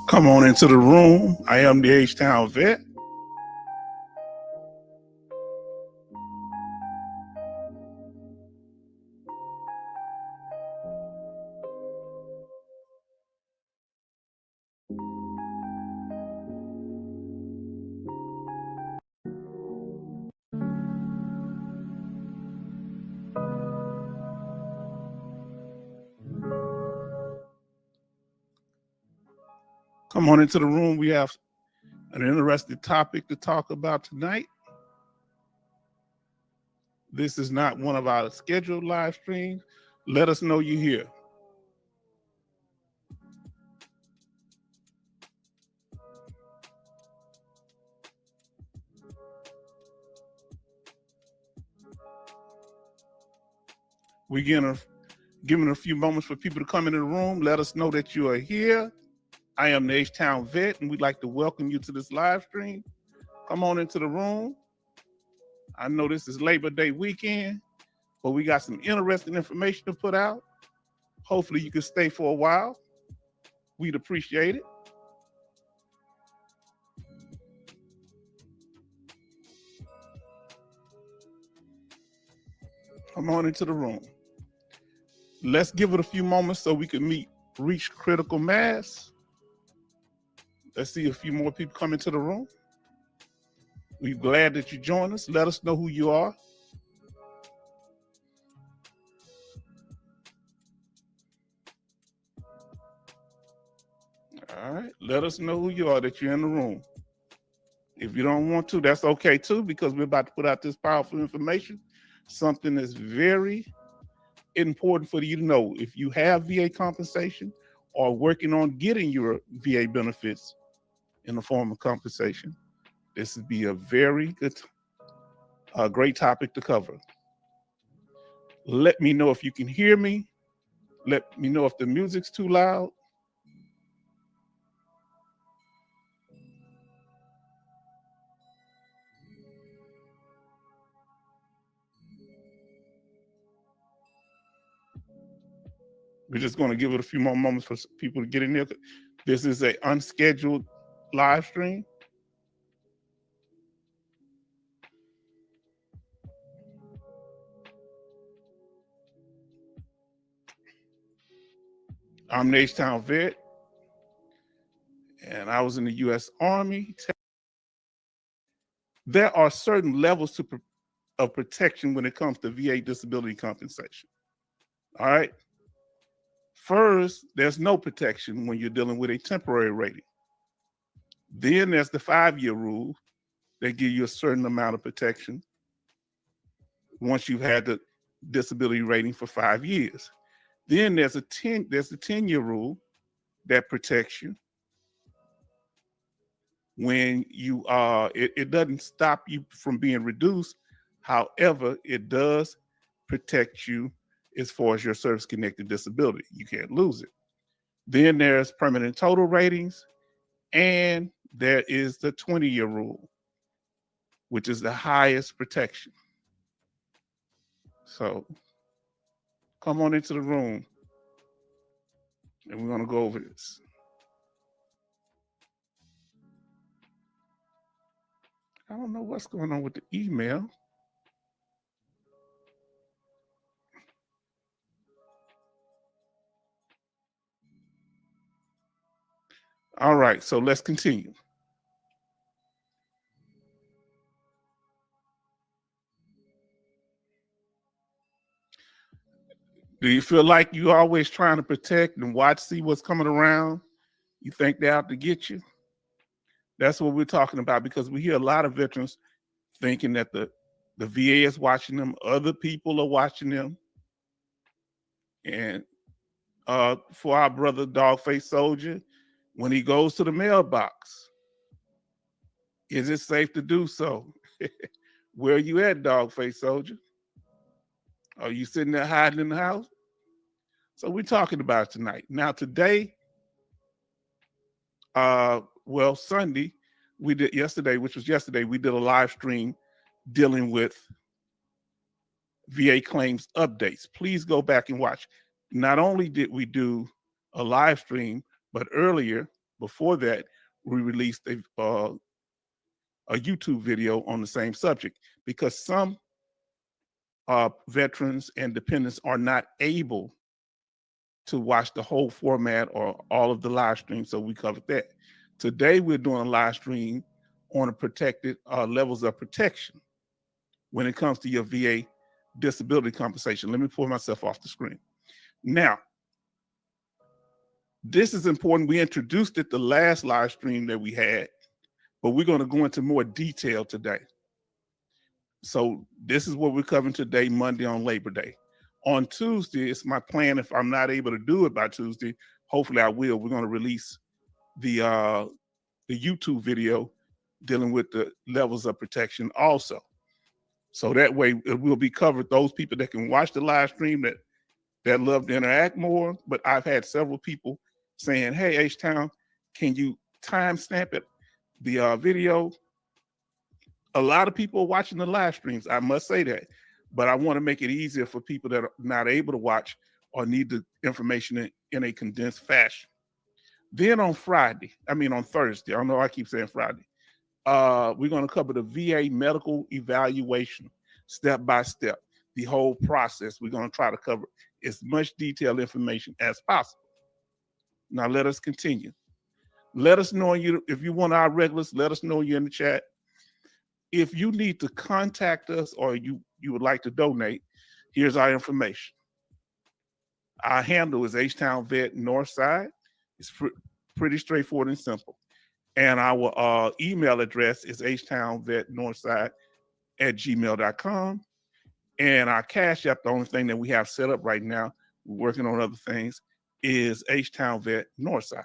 Come on into the room. I am the H-Town vet. Come on into the room. We have an interesting topic to talk about tonight. This is not one of our scheduled live streams. Let us know you're here. We're giving a few moments for people to come into the room. Let us know that you are here. I am the H-Town vet, and we'd like to welcome you to this live stream. Come on into the room. I know this is Labor Day weekend, but we got some interesting information to put out. Hopefully you can stay for a while. We'd appreciate it. Come on into the room. Let's give it a few moments so we can reach critical mass. Let's see a few more people come into the room. We're glad that you joined us. Let us know who you are. All right, let us know who you are, that you're in the room. If you don't want to, that's okay too, because we're about to put out this powerful information, something that's very important for you to know. If you have VA compensation or working on getting your VA benefits in the form of compensation, this would be a very good, great topic to cover. Let me know if you can hear me. Let me know if the music's too loud. We're just going to give it a few more moments for people to get in there. This is an unscheduled live stream. I'm the H-Town vet, and I was in the U.S. Army. There are certain levels of protection when it comes to VA disability compensation. All right. First, there's no protection when you're dealing with a temporary rating. Then there's the 5-year rule that gives you a certain amount of protection once you've had the disability rating for 5 years. Then there's the 10-year rule that protects you when you it doesn't stop you from being reduced. However, it does protect you as far as your service-connected disability. You can't lose it. Then there's permanent total ratings, and there is the 20-year rule, which is the highest protection. So come on into the room, and we're going to go over this. I don't know what's going on with the email. All right, so let's continue. Do you feel like you're always trying to protect and see what's coming around? You think they're out to get you? That's what we're talking about, because we hear a lot of veterans thinking that the VA is watching them, other people are watching them. And for our brother Dogface Soldier, when he goes to the mailbox, is it safe to do so? Where are you at, Dogface Soldier? Are you sitting there hiding in the house? So we're talking about it tonight. Now today, Sunday, we did yesterday, we did a live stream dealing with VA claims updates. Please go back and watch. Not only did we do a live stream, but earlier before that, we released a YouTube video on the same subject, because some veterans and dependents are not able to watch the whole format or all of the live stream, so we covered that. Today, we're doing a live stream on a protected levels of protection when it comes to your VA disability compensation. Let me pull myself off the screen. Now, this is important. We introduced it the last live stream that we had, but we're going to go into more detail today. So this is what we're covering today, Monday on Labor Day. On Tuesday, it's my plan, if I'm not able to do it by Tuesday, hopefully I will, we're going to release the YouTube video dealing with the levels of protection also. So that way it will be covered, those people that can watch the live stream that love to interact more. But I've had several people saying, hey, H-Town, can you timestamp it, the video? A lot of people are watching the live streams, I must say that, but I want to make it easier for people that are not able to watch or need the information in a condensed fashion. Then on Thursday, I know I keep saying Friday, we're going to cover the VA medical evaluation step by step, the whole process. We're going to try to cover as much detailed information as possible. Now let us continue. Let us know if you want our regulars, let us know you're in the chat. If you need to contact us or you would like to donate, here's our information. Our handle is H-Town Vet Northside. It's pretty straightforward and simple. And our email address is htownvetnorthside@gmail.com. And our Cash App, the only thing that we have set up right now, we're working on other things, is H-Town Vet Northside.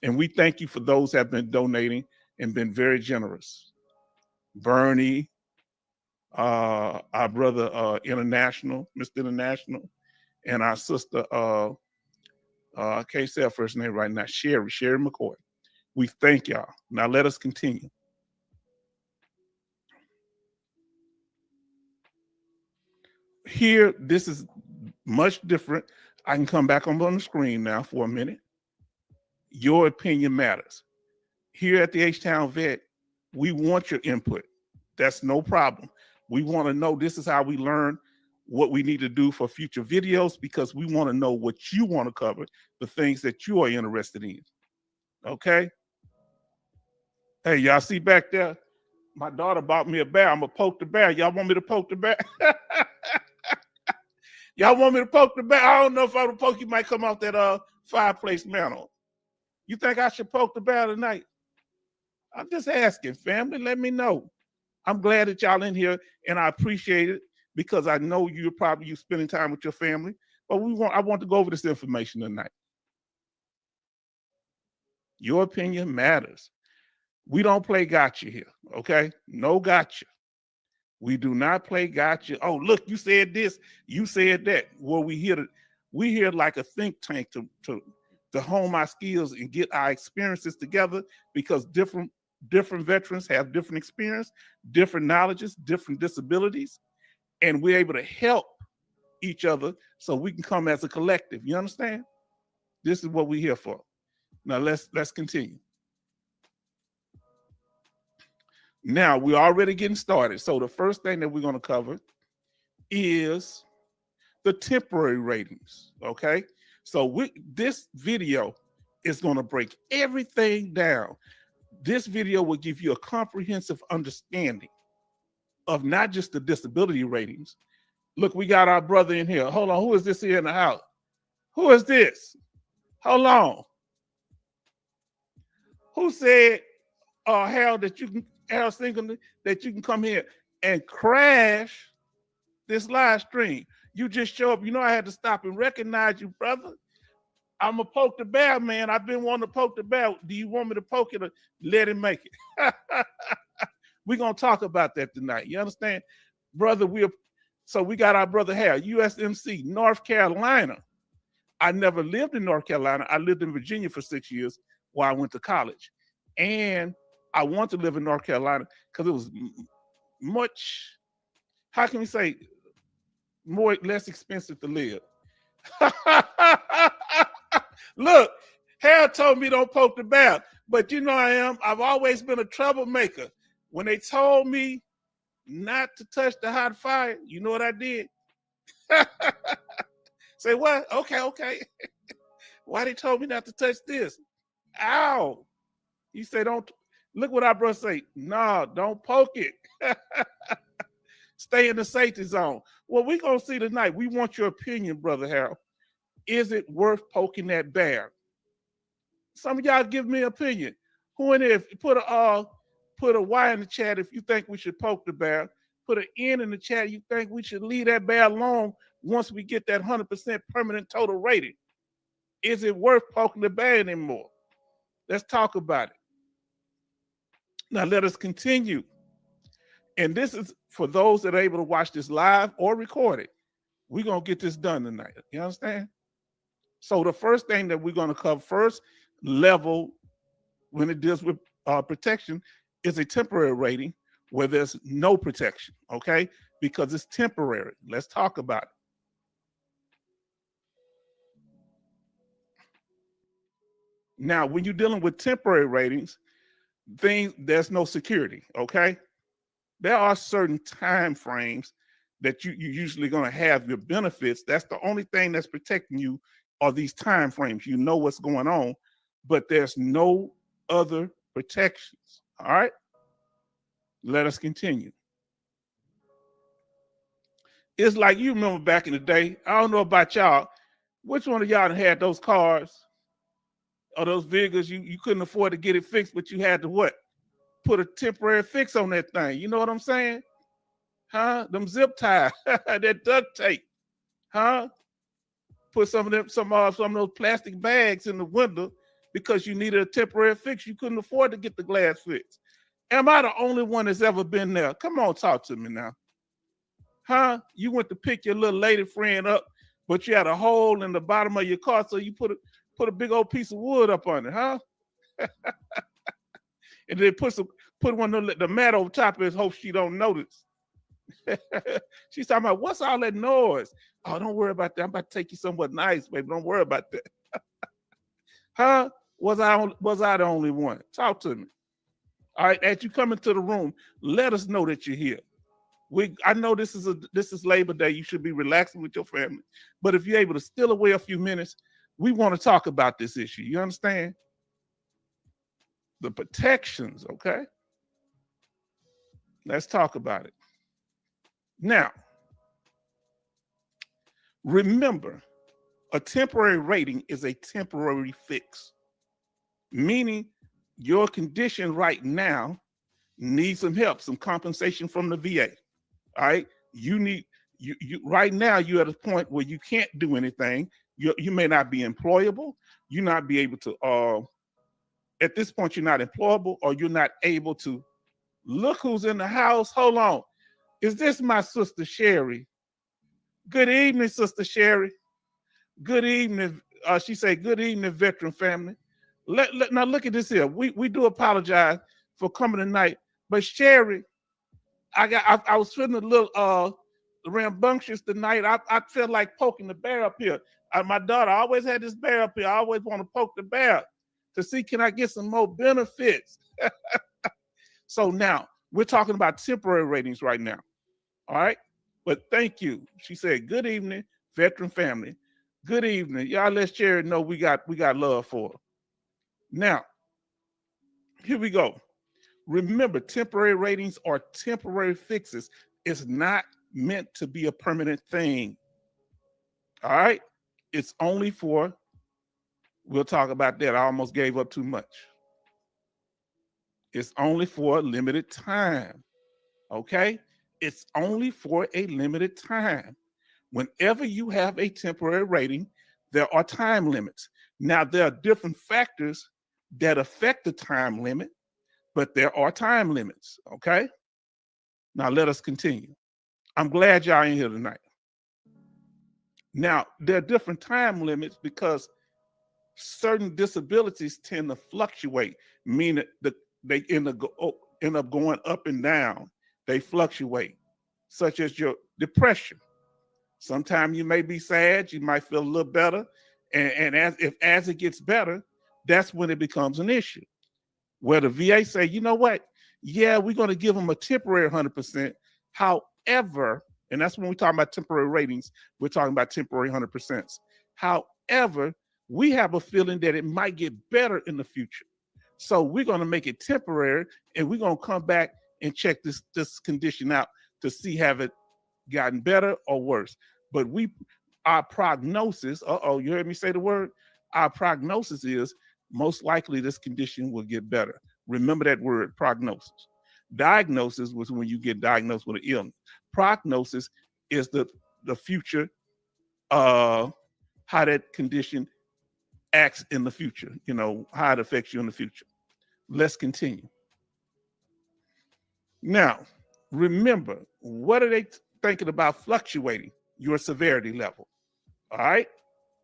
And we thank you for those that have been donating and been very generous. Bernie, our brother International, Mr. International, and our sister, I can't say her first name right now, Sherry McCoy. We thank y'all. Now let us continue. Here, this is much different. I can come back on the screen now for a minute. Your opinion matters. Here at the H-Town Vet, we want your input. That's no problem. We want to know, this is how we learn what we need to do for future videos, because we want to know what you want to cover, the things that you are interested in. Okay? Hey, y'all see back there? My daughter bought me a bear. I'm going to poke the bear. Y'all want me to poke the bear? Y'all want me to poke the bear? I don't know if I would poke, you might come off that fireplace mantle. You think I should poke the bear tonight? I'm just asking, family, let me know. I'm glad that y'all in here, and I appreciate it, because I know you're probably spending time with your family, but I want to go over this information tonight. Your opinion matters. We don't play gotcha here, okay? No gotcha. We do not play gotcha. Oh, look, you said this, you said that. Well, we here like a think tank to hone our skills and get our experiences together, because different veterans have different experience, different knowledges, different disabilities, and we're able to help each other so we can come as a collective. You understand? This is what we're here for. Now let's continue. Now we're already getting started. So the first thing that we're going to cover is the temporary ratings. Okay. So this video is going to break everything down. This video will give you a comprehensive understanding of not just the disability ratings. Look, we got our brother in here. Hold on. Who is this here in the house? Who is this? Hold on. Who said, Harold Singleton, that you can come here and crash this live stream? You just show up. You know, I had to stop and recognize you, brother. I'm going to poke the bear, man. I've been wanting to poke the bear. Do you want me to poke it or let him make it? We're going to talk about that tonight. You understand? Brother, so we got our brother Harold, USMC, North Carolina. I never lived in North Carolina. I lived in Virginia for 6 years while I went to college. And I want to live in North Carolina because it was much, how can we say, less expensive to live. Look, Harold told me don't poke the bear, but you know I've always been a troublemaker. When they told me not to touch the hot fire, you know what I did? Say what? Okay. Why they told me not to touch this? Ow! He said, "Don't look what our brother say. No, don't poke it. Stay in the safety zone." Well, we're gonna see tonight. We want your opinion, Brother Harold. Is it worth poking that bear? Some of y'all give me an opinion. Who in there? Put a Y in the chat if you think we should poke the bear. Put an N in the chat. You think we should leave that bear alone once we get that 100% permanent total rating? Is it worth poking the bear anymore? Let's talk about it. Now let us continue. And this is for those that are able to watch this live or record it. We're gonna get this done tonight. You understand? So the first thing that we're gonna cover first level when it deals with protection is a temporary rating where there's no protection, okay? Because it's temporary. Let's talk about it. Now, when you're dealing with temporary ratings, there's no security, okay? There are certain time frames that you're usually going to have your benefits. That's the only thing that's protecting you are these time frames. You know what's going on, but there's no other protections. All right. Let us continue. It's like you remember back in the day. I don't know about y'all. Which one of y'all had those cars or those vehicles you couldn't afford to get it fixed, but you had to what? Put a temporary fix on that thing. You know what I'm saying? Huh? Them zip ties, that duct tape. Huh? Put some of those plastic bags in the window because you needed a temporary fix. You couldn't afford to get the glass fixed. Am I the only one that's ever been there? Come on, talk to me now. Huh? You went to pick your little lady friend up, but you had a hole in the bottom of your car, so you put a big old piece of wood up on it, huh? And then put one of the mat over top of his, hope she don't notice. She's talking about, what's all that noise? Oh, don't worry about that. I'm about to take you somewhere nice, baby. Don't worry about that. Huh? Was I the only one? Talk to me. All right, as you come into the room, let us know that you're here. I know this is Labor Day. You should be relaxing with your family. But if you're able to steal away a few minutes, we want to talk about this issue. You understand? The protections, okay? Let's talk about it. Now, remember, a temporary rating is a temporary fix, meaning your condition right now needs some help, some compensation from the VA. All right, you right now you're at a point where you can't do anything. You may not be employable. You not be able to. At this point, you're not employable, or you're not able to. Look who's in the house. Hold on, is this my sister Sherry? Good evening, Sister Sherry. Good evening. She said, "Good evening, veteran family." Now look at this here. We do apologize for coming tonight, but Sherry, I was feeling a little rambunctious tonight. I felt like poking the bear up here. My daughter always had this bear up here. I always want to poke the bear to see can I get some more benefits. So now we're talking about temporary ratings right now. All right. But thank you. She said, "Good evening, veteran family. Good evening. Y'all let Sherry know we got love for her." Now, here we go. Remember, temporary ratings are temporary fixes. It's not meant to be a permanent thing. All right? It's only for, we'll talk about that. I almost gave up too much. It's only for a limited time. Okay? It's only for a limited time. Whenever you have a temporary rating, there are time limits. Now, there are different factors that affect the time limit, but there are time limits, okay? Now, let us continue. I'm glad y'all in here tonight. Now, there are different time limits because certain disabilities tend to fluctuate, meaning that they end up going up and down. They fluctuate, such as your depression. Sometimes you may be sad, you might feel a little better, and as it gets better, that's when it becomes an issue. Where the VA say, you know what? Yeah, we're going to give them a temporary 100%. However, and that's when we talk about temporary ratings, we're talking about temporary 100%. However, we have a feeling that it might get better in the future. So we're going to make it temporary, and we're going to come back and check this condition out to see have it gotten better or worse. But our prognosis, you heard me say the word? Our prognosis is most likely this condition will get better. Remember that word, prognosis. Diagnosis was when you get diagnosed with an illness. Prognosis is the future, how that condition acts in the future, how it affects you in the future. Let's continue. Now, remember, what are they thinking about fluctuating your severity level? All right.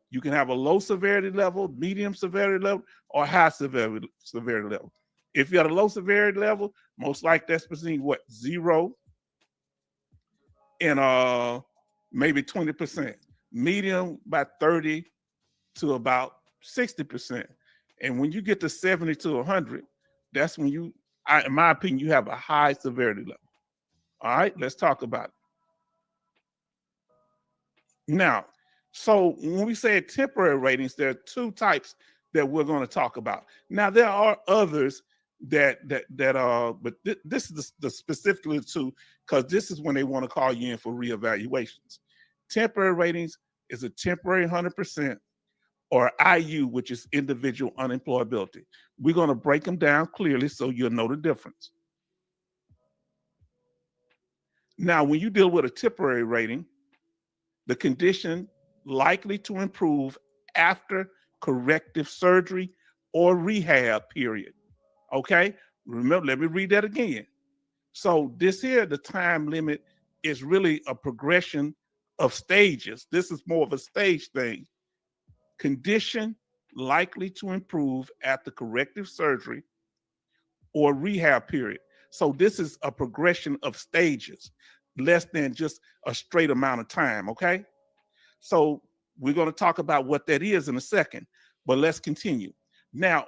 You can have a low severity level, medium severity level, or high severity level. If you're at a low severity level, most likely that's between 0 and maybe 20%. Medium, about 30 to about 60%. And when you get to 70 to 100, that's when in my opinion, you have a high severity level. All right, let's talk about it. Now, so when we say temporary ratings, there are two types that we're going to talk about. Now, there are others that are, but this is the specifically two, because this is when they want to call you in for reevaluations. Temporary ratings is a temporary 100%, or IU, which is individual unemployability. We're going to break them down clearly so you'll know the difference. Now, when you deal with a temporary rating, the condition likely to improve after corrective surgery or rehab period. Okay? Remember, let me read that again. So this here, the time limit is really a progression of stages. This is more of a stage thing. Condition likely to improve after corrective surgery or rehab period. So this is a progression of stages, less than just a straight amount of time, okay? So we're going to talk about what that is in a second, but let's continue. Now,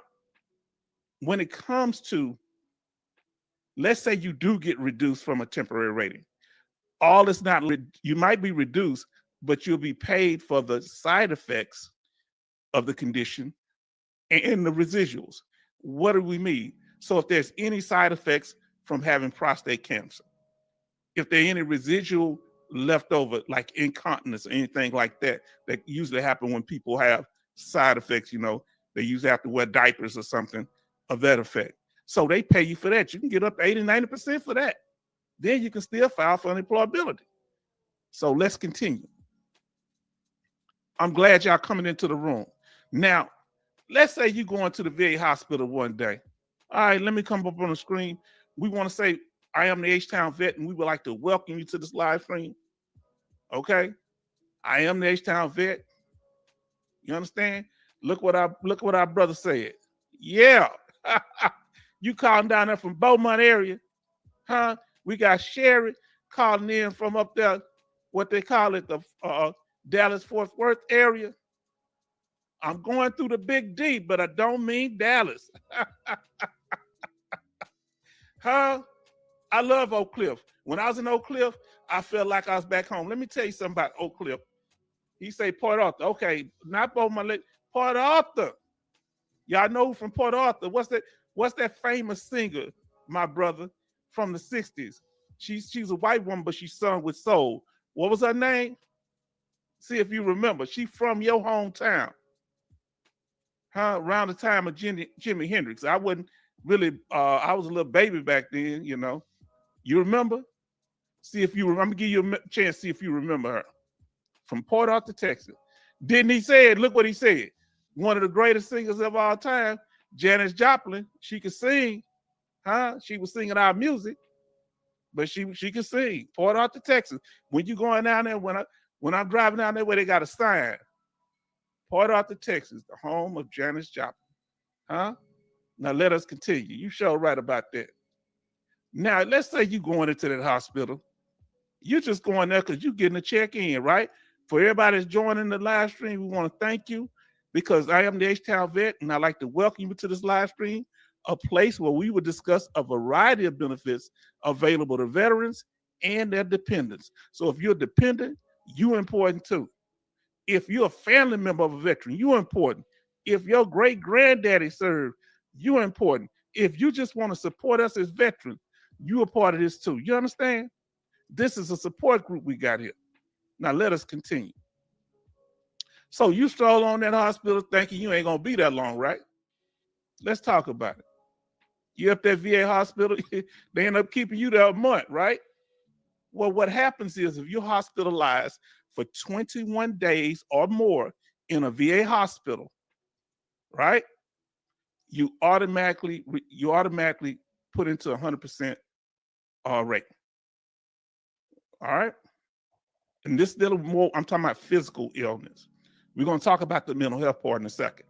when it comes to, let's say you do get reduced from a temporary rating. All is not, you might be reduced, but you'll be paid for the side effects of the condition and the residuals. What do we mean? So if there's any side effects from having prostate cancer, if there are any residual left over, like incontinence or anything like that, that usually happen when people have side effects, they usually have to wear diapers or something of that effect. So they pay you for that. You can get up to 80, 90% for that. Then you can still file for unemployability. So let's continue. I'm glad y'all coming into the room. Now, let's say you go into the VA hospital one day. All right, let me come up on the screen. We want to say, I am the H-Town vet, and we would like to welcome you to this live stream. Okay? I am the H-Town vet. You understand? Look what our brother said. Yeah. You calling down there from Beaumont area. Huh? We got Sherry calling in from up there, what they call it, the Dallas-Fort Worth area. I'm going through the big D, but I don't mean Dallas. Huh? I love Oak Cliff. When I was in Oak Cliff, I felt like I was back home. Let me tell you something about Oak Cliff. He say Port Arthur. Okay, not Beaumont, Port Arthur. Y'all know from Port Arthur. What's that famous singer, my brother, from the 60s? She's a white woman, but she sung with soul. What was her name? See if you remember. She from your hometown. Huh? Around the time of Jimi Hendrix. I wasn't really, I was a little baby back then, You remember? See if you remember. I'm gonna give you a chance to see if you remember her. From Port Arthur, Texas. Didn't he say it? Look what he said. One of the greatest singers of all time, Janis Joplin. She could sing, huh? She was singing our music, but she could sing. Port Arthur, Texas. When you going down there, when I'm driving down there, where they got a sign, Port Arthur, Texas, the home of Janis Joplin, huh? Now let us continue. You sure right about that. Now let's say you going into that hospital. You're just going there because you're getting a check-in, right? For everybody that's joining the live stream, we want to thank you because I am the H-Town vet, and I'd like to welcome you to this live stream, a place where we will discuss a variety of benefits available to veterans and their dependents. So if you're a dependent, you're important too. If you're a family member of a veteran, you're important. If your great granddaddy served, you're important. If you just want to support us as veterans, you're a part of this too. You understand? This is a support group we got here. Now let us continue. So you stroll on that hospital thinking you ain't gonna be that long, right? Let's talk about it. You up that VA hospital, they end up keeping you there a month, right? Well, what happens is if you're hospitalized for 21 days or more in a VA hospital, right? You automatically put into 100% rate. All right. And this little more, I'm talking about physical illness. We're going to talk about the mental health part in a second.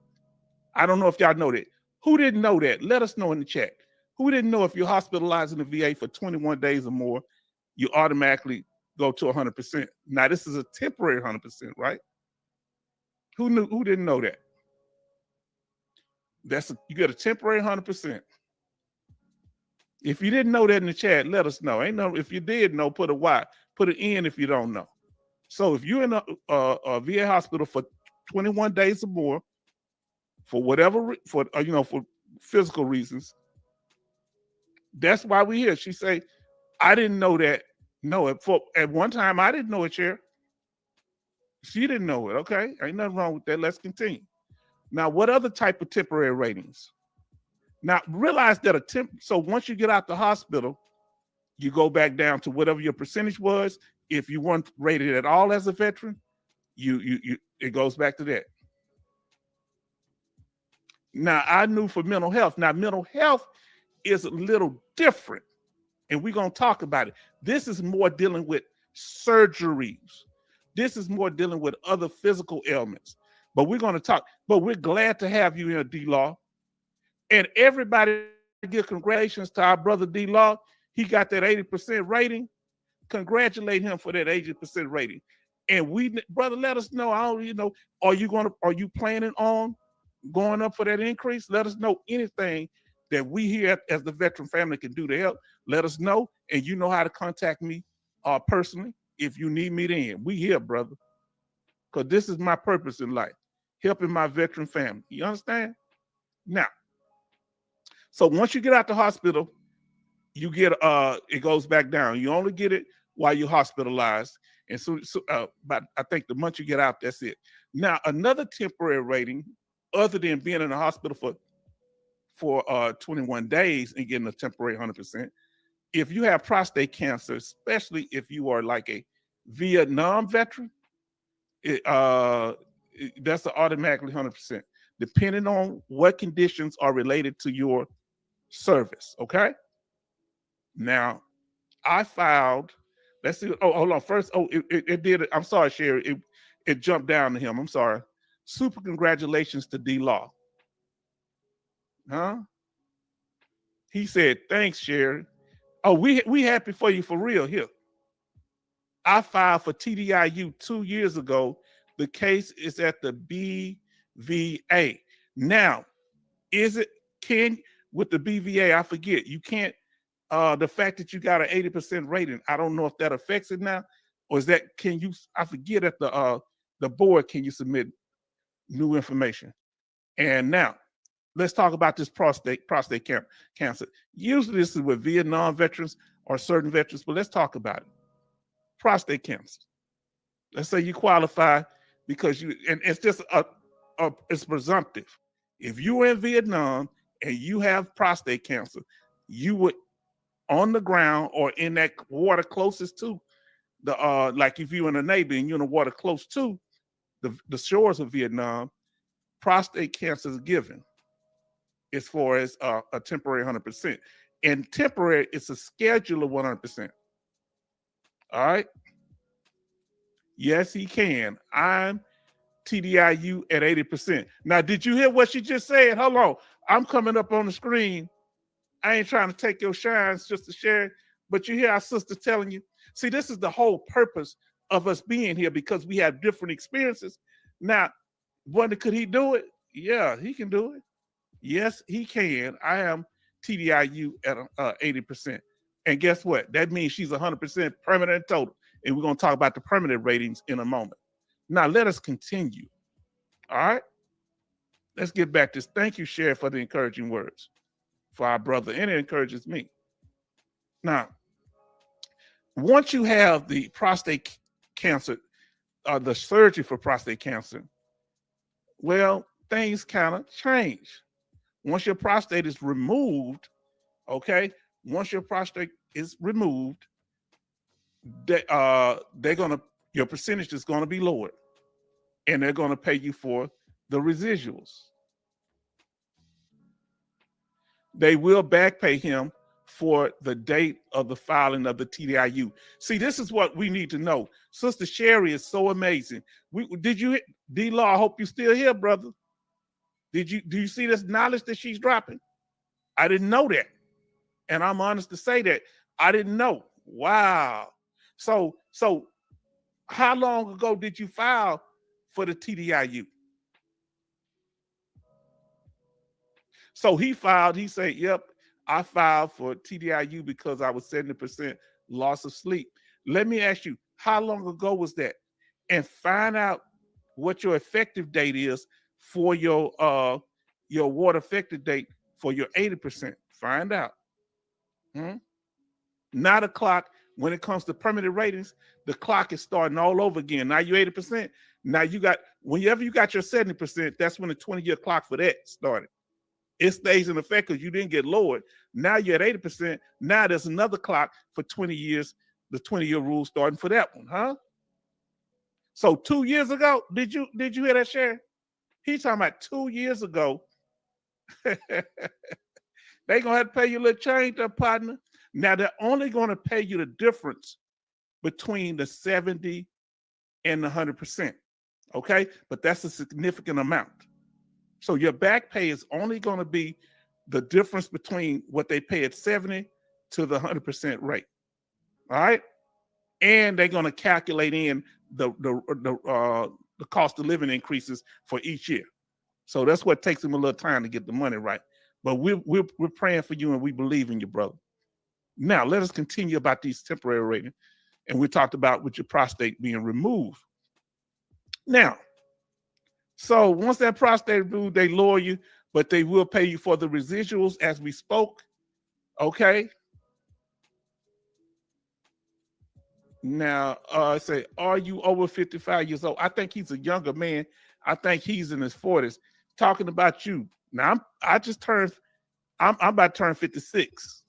I don't know if y'all know that. Who didn't know that? Let us know in the chat. Who didn't know if you're hospitalized in the VA for 21 days or more, you automatically go to 100%. Now, this is a temporary 100%, right? Who didn't know that? You get a temporary 100%. If you didn't know that in the chat, let us know. If you did know, put a Y. Put an N if you don't know. So if you're in a VA hospital for 21 days or more, for whatever, for physical reasons, that's why we're here. She say, I didn't know that. No, at one time I didn't know it, Chair. She didn't know it. Okay, ain't nothing wrong with that. Let's continue. Now, what other type of temporary ratings? Now, realize that so once you get out the hospital, you go back down to whatever your percentage was. If you weren't rated at all as a veteran, it goes back to that. Now, I knew for mental health. Now, mental health is a little different, and we're going to talk about it. This is more dealing with surgeries. This is more dealing with other physical ailments. But we're going to talk. But we're glad to have you here, D-Law. And everybody give congratulations to our brother D-Law. He got that 80% rating. Congratulate him for that 80% rating. And brother, let us know. Are you planning on going up for that increase? Let us know anything that we here as the veteran family can do to help. Let us know. And you know how to contact me personally if you need me then. We here, brother. Because this is my purpose in life, helping my veteran family. You understand? Now, so once you get out the hospital, you get it goes back down. You only get it while you're hospitalized. And but I think the month you get out, that's it. Now, another temporary rating, other than being in the hospital for 21 days and getting a temporary 100%, if you have prostate cancer, especially if you are like a Vietnam veteran, that's automatically 100%, depending on what conditions are related to your service. Okay. Now, I filed. Let's see. Oh, hold on. First, it did. I'm sorry, Sherry. It jumped down to him. I'm sorry. Super congratulations to D-Law. Huh? He said, thanks, Sherry. Oh, we happy for you for real here. I filed for TDIU 2 years ago. The case is at the BVA. Now, with the BVA, I forget, you can't, the fact that you got an 80% rating, I don't know if that affects it now, or I forget at the board, can you submit new information? And now, let's talk about this prostate cancer. Usually this is with Vietnam veterans or certain veterans, but let's talk about it. Prostate cancer. Let's say you qualify because and it's just it's presumptive. If you were in Vietnam and you have prostate cancer, you would on the ground or in that water closest to the like if you're in the Navy and you're in the water close to the shores of Vietnam, prostate cancer is given as far as a temporary 100%. And temporary, it's a schedule of 100%. All right. Yes, he can. I'm TDIU at 80%. Now, did you hear what she just said? Hold on. I'm coming up on the screen. I ain't trying to take your shines just to share, but you hear our sister telling you. See, this is the whole purpose of us being here because we have different experiences. Now, Wonder, could he do it? Yeah, he can do it. Yes, he can. I am TDIU at 80%. And guess what? That means she's 100% permanent and total. And we're going to talk about the permanent ratings in a moment. Now, let us continue. All right? Let's get back to this. Thank you, Sheriff, for the encouraging words for our brother. And it encourages me. Now, once you have the prostate cancer, the surgery for prostate cancer, well, things kind of change. Once your prostate is removed, okay, once your prostate is removed, they're gonna, your percentage is gonna be lowered, and they're gonna pay you for the residuals. They will back pay him for the date of the filing of the TDIU. See, this is what we need to know. Sister Sherry is so amazing. Did you, D-Law, I hope you're still here, brother. Do you see this knowledge that she's dropping? I didn't know that. And I'm honest to say that I didn't know. Wow. So how long ago did you file for the TDIU? So he filed, he said, yep, I filed for TDIU because I was 70% loss of sleep. Let me ask you, how long ago was that? And find out what your effective date is for your water effective date for your 80%. Find out. Now the clock, when it comes to permanent ratings, the clock is starting all over again. Now you're 80%. Now you got, whenever you got your 70%, that's when the 20-year clock for that started. It stays in effect because you didn't get lowered. Now you're at 80%. Now there's another clock for 20 years, the 20-year rule starting for that one, huh? So 2 years ago, did you hear that, Sharon? He's talking about 2 years ago. They're gonna have to pay you a little change, their partner. Now they're only gonna pay you the difference between the 70 and the 100%. Okay, but that's a significant amount. So your back pay is only going to be the difference between what they pay at 70 to the 100% rate. All right, and they're going to calculate in the cost of living increases for each year. So that's what takes them a little time to get the money right. But we're praying for you and we believe in you, brother. Now let us continue about these temporary ratings, and we talked about with your prostate being removed. Now, so once that prostate removed, they lower you, but they will pay you for the residuals as we spoke. Okay. Now, say, are you over 55 years old? I think he's a younger man. I think he's in his 40s. Talking about you. Now, I'm about to turn 56.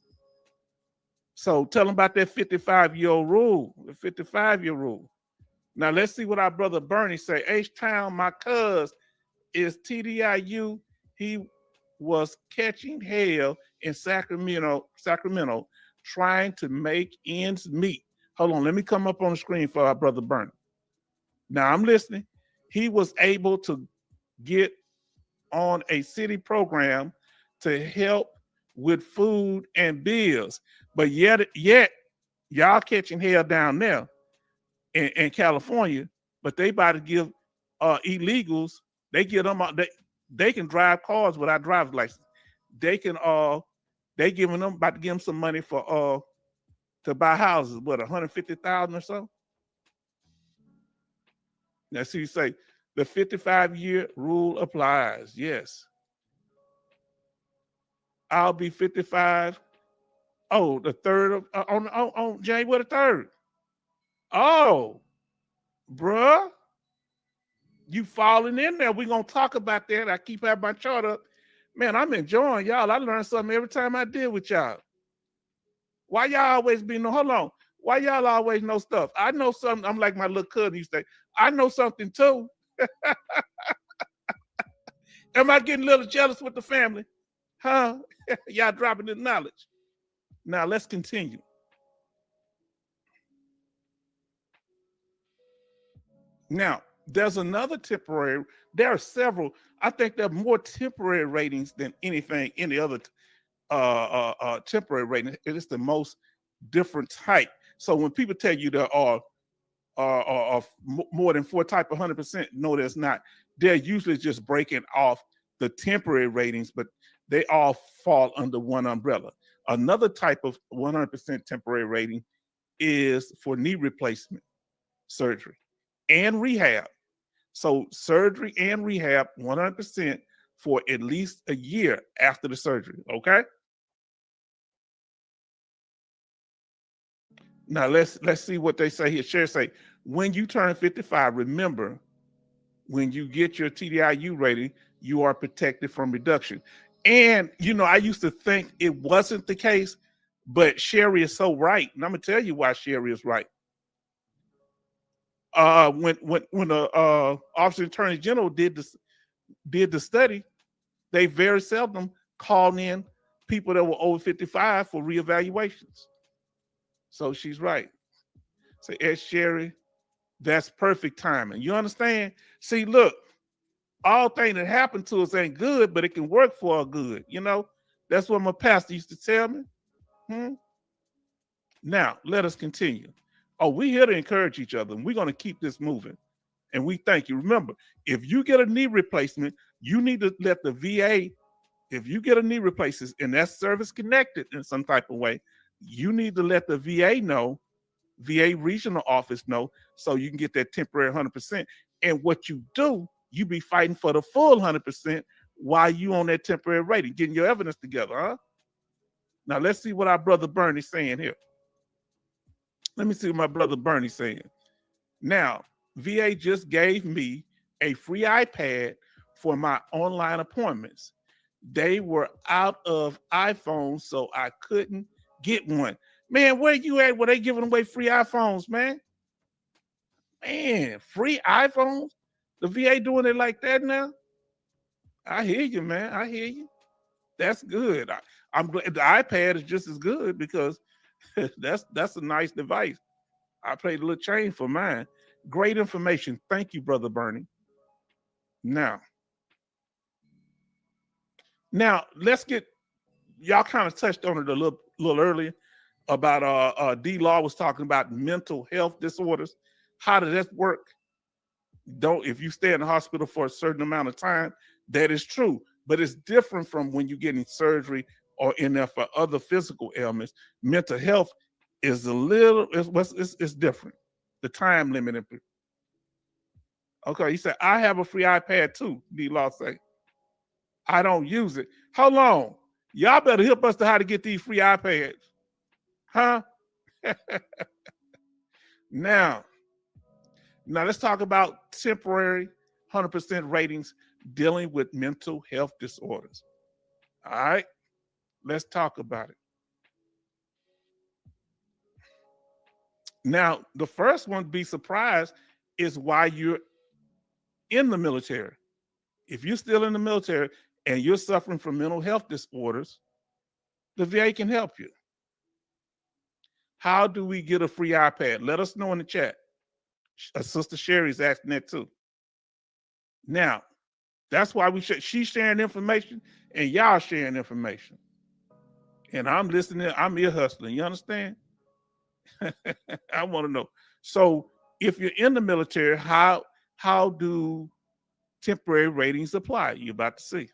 So tell him about that 55-year-old rule, the 55-year rule. Now, let's see what our brother Bernie say. H-Town, my cuz, is TDIU. He was catching hell in Sacramento, trying to make ends meet. Hold on, let me come up on the screen for our brother Bernie. Now, I'm listening. He was able to get on a city program to help with food and bills. But yet y'all catching hell down there in California, but they about to give illegals, they give them, they can drive cars without driver's license. They can they giving them, about to give them some money for to buy houses, what, 150,000 or so? Now see, you say the 55-year rule applies. Yes. I'll be 55. Oh, the third of on January the 3rd. Oh, bruh, you falling in there. We're gonna talk about that. I keep having my chart up. Man, I'm enjoying y'all. I learn something every time I deal with y'all. Why y'all always be no, hold on. Why y'all always know stuff? I know something. I'm like my little cousin used to say, I know something too. Am I getting a little jealous with the family? Huh? Y'all dropping the knowledge. Now let's continue. Now, there's another temporary, there are several, I think there are more temporary ratings than anything, any other temporary rating. It is the most different type. So when people tell you there are more than 4 type of 100%, no, there's not. they're usually just breaking off the temporary ratings, but they all fall under one umbrella. Another type of 100% temporary rating is for knee replacement surgery and rehab. So surgery and rehab 100% for at least a year after the surgery. Okay. Now let's see what they say here. Share say when you turn 55, remember when you get your TDIU rating, you are protected from reduction. And I used to think it wasn't the case, but Sherry is so right, and I'm gonna tell you why Sherry is right. When the Office Attorney General did the study, they very seldom called in people that were over 55 for reevaluations. So she's right. So Ed Sherry, that's perfect timing. You understand? See, look, all things that happen to us ain't good, but it can work for our good. That's what my pastor used to tell me. Hmm? Now, let us continue. Oh, we're here to encourage each other, and we're going to keep this moving. And we thank you. Remember, if you get a knee replacement, you need to let the VA, if you get a knee replacement and that's service connected in some type of way, you need to let the VA know, VA regional office know, so you can get that temporary 100%. And what you do, you be fighting for the full 100% while you on that temporary rating, getting your evidence together, huh? Now let's see what our brother Bernie's saying here. Let me see what my brother Bernie's saying. Now, VA just gave me a free iPad for my online appointments. They were out of iPhones, so I couldn't get one. Man, where you at? Where they giving away free iPhones, man? Man, free iPhones? The VA doing it like that now? I hear you, man. I hear you. That's good. I'm glad the iPad is just as good because that's a nice device. I paid a little change for mine. Great information. Thank you, Brother Bernie. Now, let's get y'all kind of touched on it a little earlier about D Law was talking about mental health disorders. How does that work? If you stay in the hospital for a certain amount of time, that is true. But it's different from when you're getting surgery or in there for other physical ailments. Mental health is it's different. The time limit. Okay, he said, I have a free iPad too, D Law say. I don't use it. How long? Y'all better help us to how to get these free iPads. Huh? Now let's talk about temporary 100% ratings dealing with mental health disorders. All right, let's talk about it. Now, the first one, be surprised, is why you're in the military. If you're still in the military and you're suffering from mental health disorders, the VA can help you. How do we get a free iPad? Let us know in the chat. Sister Sherry's asking that too. Now, that's why she's sharing information and y'all sharing information. And I'm listening, I'm ear hustling. You understand? I want to know. So if you're in the military, how do temporary ratings apply? You're about to see.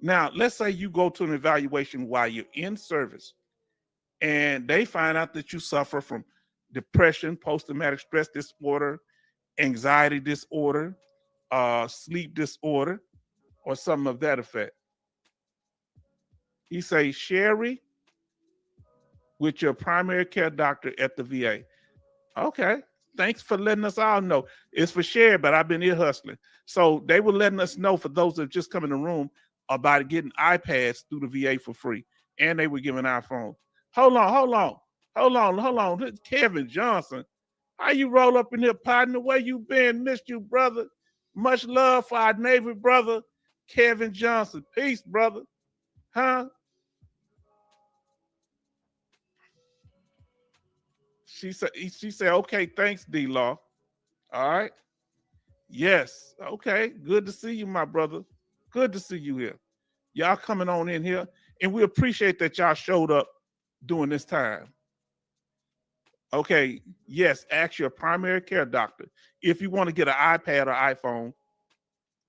Now, let's say you go to an evaluation while you're in service and they find out that you suffer from depression, post-traumatic stress disorder, anxiety disorder, sleep disorder, or something of that effect. He say, Sherry, with your primary care doctor at the VA. Okay, thanks for letting us all know. It's for Sherry, but I've been ear hustling. So they were letting us know, for those that just come in the room, about getting iPads through the VA for free. And they were giving iPhones. Hold on. Kevin Johnson. How you roll up in here, partner? Where you been? Missed you, brother. Much love for our Navy brother, Kevin Johnson. Peace, brother. Huh? She said, okay, thanks, D-Law. All right. Yes. Okay. Good to see you, my brother. Good to see you here. Y'all coming on in here. And we appreciate that y'all showed up during this time. Okay, yes, ask your primary care doctor if you want to get an iPad or iPhone.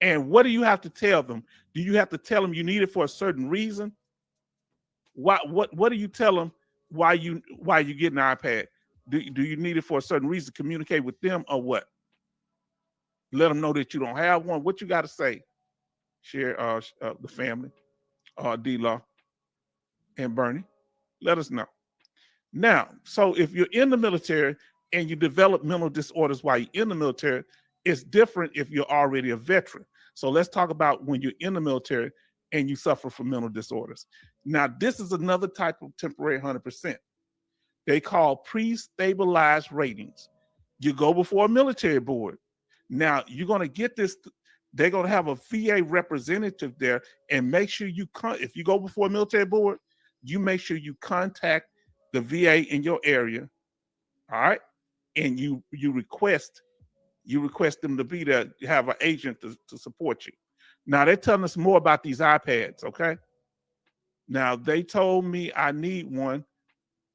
And what do you have to tell them? Do you have to tell them you need it for a certain reason? What do you tell them why you get an iPad? Do you need it for a certain reason? Communicate with them or what? Let them know that you don't have one. What you got to say? Share the family, D-Law and Bernie. Let us know. Now, so if you're in the military and you develop mental disorders while you're in the military, it's different if you're already a veteran. So let's talk about when you're in the military and you suffer from mental disorders. Now, this is another type of temporary 100%. They call pre-stabilized ratings. You go before a military board. Now, you're going to get this. They're going to have a VA representative there, and make sure if you go before a military board, you make sure you contact the VA in your area, all right, and you request them to be there, have an agent to support you. Now they're telling us more about these iPads, okay? Now they told me I need one.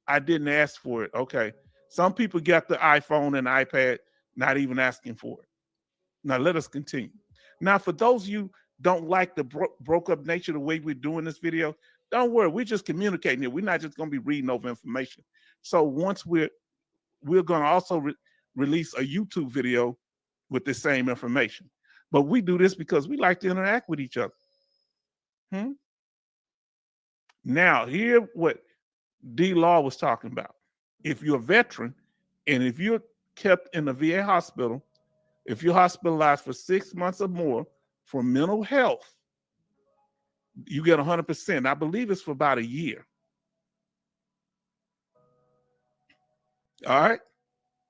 I didn't ask for it. Okay. Some people get the iPhone and iPad not even asking for it. Now let us continue. Now for those of you don't like the broke up nature of the way we're doing this video, don't worry, we're just communicating here. We're not just going to be reading over information. So once we're going to also release a YouTube video with the same information. But we do this because we like to interact with each other. Now, hear what D-Law was talking about. If you're a veteran and if you're kept in a VA hospital, if you're hospitalized for 6 months or more for mental health, you get 100%. I believe it's for about a year. All right.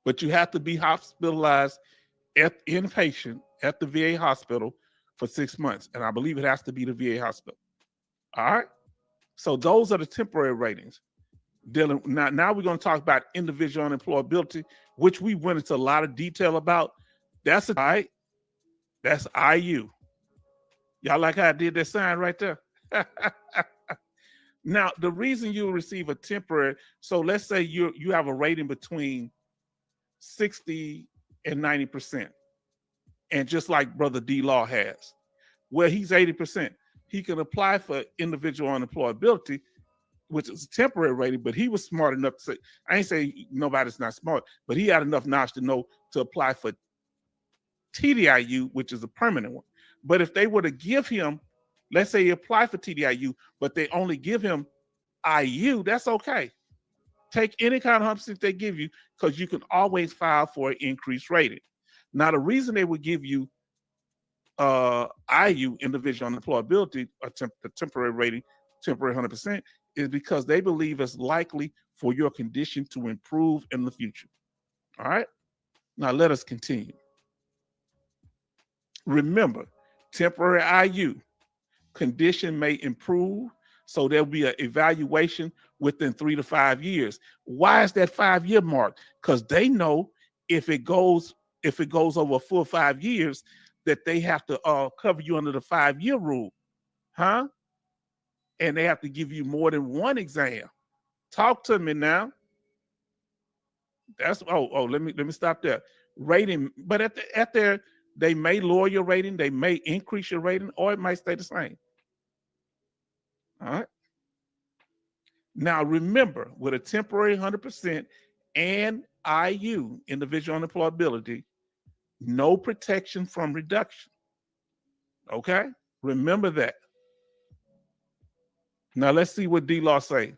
But you have to be hospitalized inpatient at the VA hospital for 6 months. And I believe it has to be the VA hospital. All right. So those are the temporary ratings. Now we're going to talk about individual unemployability, which we went into a lot of detail about. That's all right. That's IU. Y'all like how I did that sign right there? Now, the reason you receive a temporary, so let's say you have a rating between 60 and 90%. And just like Brother D-Law has, where he's 80%, he can apply for individual unemployability, which is a temporary rating, but he was smart enough to say, I ain't say nobody's not smart, but he had enough knowledge to know to apply for TDIU, which is a permanent one. But if they were to give him, let's say he applied for TDIU, but they only give him IU, that's okay. Take any kind of 100% they give you, because you can always file for an increased rating. Now, the reason they would give you IU, individual unemployability, or the temporary rating, temporary 100%, is because they believe it's likely for your condition to improve in the future. All right. Now let us continue. Remember, temporary IU condition may improve, so there'll be an evaluation within 3 to 5 years. Why is that 5-year mark? Because they know if it goes over a full 5 years, that they have to cover you under the 5-year rule, huh? And they have to give you more than one exam. Talk to me now. That's let me stop there. Rating, but at their they may lower your rating, they may increase your rating, or it might stay the same. All right. Now remember, with a temporary 100% and IU, individual unemployability, no protection from reduction. Okay? Remember that. Now let's see what D-Law say.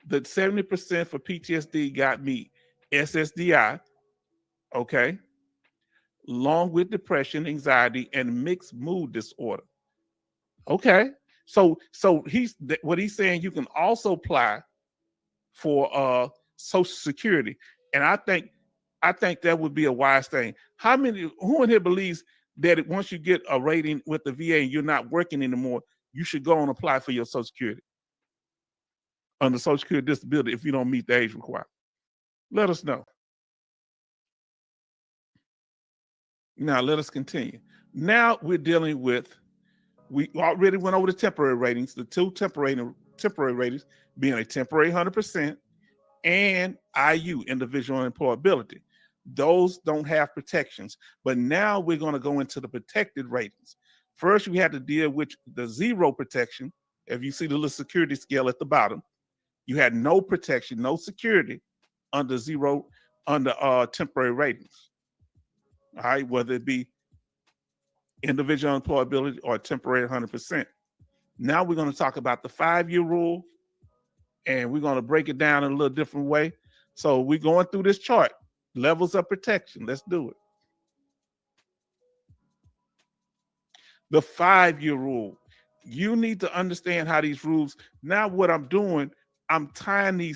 The 70% for PTSD got me SSDI, okay, along with depression, anxiety, and mixed mood disorder. Okay, so what he's saying, you can also apply for Social Security, and I think that would be a wise thing. Who in here believes that once you get a rating with the VA and you're not working anymore, you should go and apply for your Social Security under Social Security disability if you don't meet the age requirement? Let us know. Now let us continue. Now we're dealing with, we already went over the temporary ratings, the two temporary ratings being a temporary 100% and IU, individual employability. Those don't have protections. But now we're going to go into the protected ratings. First, we had to deal with the zero protection. If you see the little security scale at the bottom, you had no protection, no security under zero, under temporary ratings. All right, whether it be individual employability or temporary 100%. Now we're going to talk about the 5-year rule, and we're going to break it down in a little different way. So we're going through this chart, levels of protection. Let's do it. The 5-year rule. You need to understand how these rules. Now what I'm doing, I'm tying the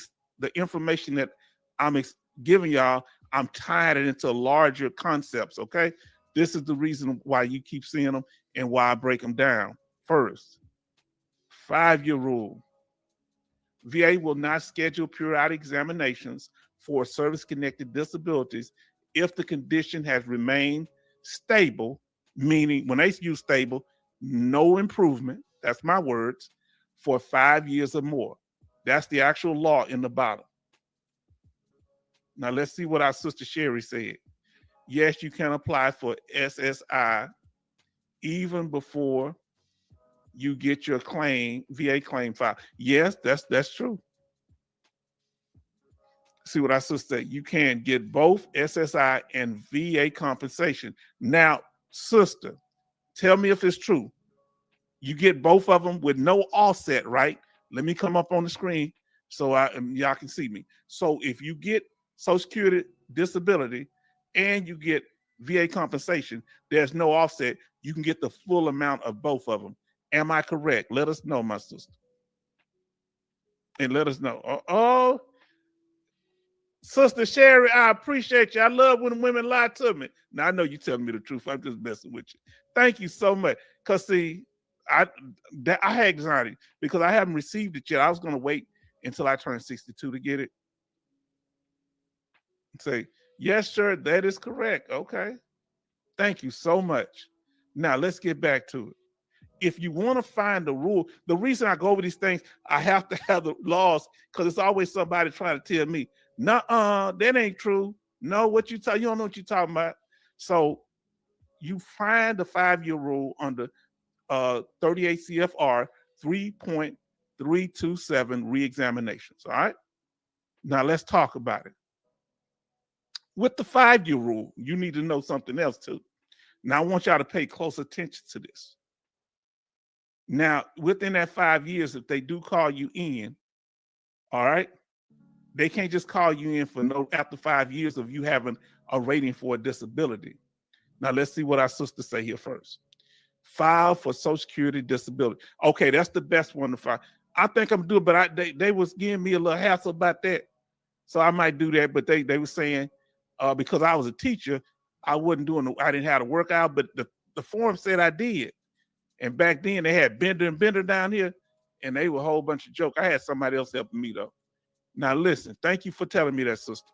information that I'm giving y'all, I'm tying it into larger concepts, okay? This is the reason why you keep seeing them and why I break them down. First, 5-year rule. VA will not schedule periodic examinations for service-connected disabilities if the condition has remained stable, meaning when they use stable, no improvement, that's my words, for 5 years or more. That's the actual law in the bottom. Now let's see what our sister Sherry said. Yes, you can apply for SSI even before you get your claim, VA claim filed. Yes, that's true. See what our sister said. You can get both SSI and VA compensation. Now, sister, tell me if it's true. You get both of them with no offset, right? Let me come up on the screen so y'all can see me. So if you get Social Security disability and you get VA compensation, there's no offset. You can get the full amount of both of them. Am I correct? Let us know, my sister. And let us know. Oh, Sister Sherry, I appreciate you. I love when women lie to me. Now, I know you're telling me the truth. I'm just messing with you. Thank you so much. Because, see, I had anxiety because I haven't received it yet. I was going to wait until I turned 62 to get it. Say, yes, sir, that is correct. Okay. Thank you so much. Now, let's get back to it. If you want to find the rule, the reason I go over these things, I have to have the laws because it's always somebody trying to tell me, nuh-uh, that ain't true. No, you don't know what you're talking about. So you find the 5-year rule under 38 CFR 3.327 reexaminations. All right. Now let's talk about it. With the 5-year rule, you need to know something else too. Now I want y'all to pay close attention to this. Now, within that 5 years, if they do call you in, all right, they can't just call you in for after 5 years of you having a rating for a disability. Now, let's see what our sisters say here first. File for Social Security disability. Okay, that's the best one to file. I think I'm doing, but they was giving me a little hassle about that. So I might do that, but they were saying, because I was a teacher, I didn't have to work out, but the form said I did. And back then they had Bender and Bender down here, and they were a whole bunch of jokes. I had somebody else helping me though. Now listen, thank you for telling me that, sister.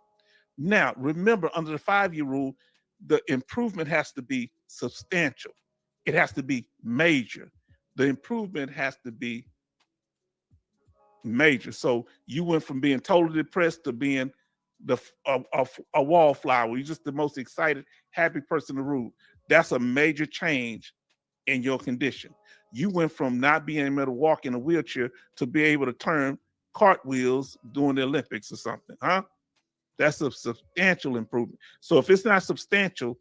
Now remember, under the 5-year rule, the improvement has to be substantial. It has to be major. The improvement has to be major. So you went from being totally depressed to being a wallflower. You're just the most excited, happy person in the room. That's a major change in your condition. You went from not being able to walk in a wheelchair to be able to turn cartwheels during the Olympics or something, huh? That's a substantial improvement. So if it's not substantial,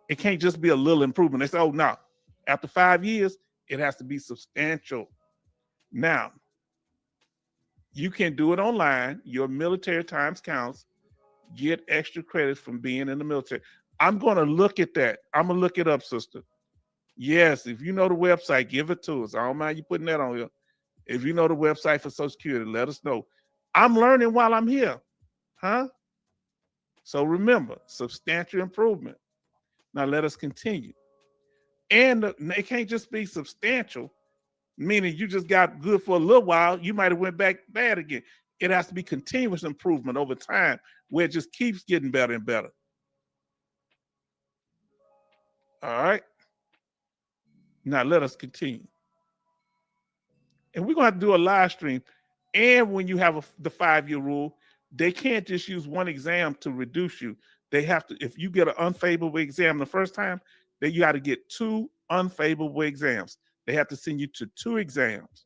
it can't just be a little improvement. They say, oh, no, after 5 years, it has to be substantial. Now, you can do it online. Your military times counts. Get extra credits from being in the military. I'm going to look at that. I'm going to look it up, sister. Yes, if you know the website, give it to us. I don't mind you putting that on here. If you know the website for Social Security, let us know. I'm learning while I'm here, huh? So remember, substantial improvement. Now let us continue. And it can't just be substantial, meaning you just got good for a little while. You might have went back bad again. It has to be continuous improvement over time where it just keeps getting better and better. All right. Now let us continue. And we're going to have to do a live stream. And when you have the 5-year rule, They can't just use one exam to reduce you. They have to, if you get an unfavorable exam the first time, then you got to get 2 unfavorable exams. They have to send you to 2 exams.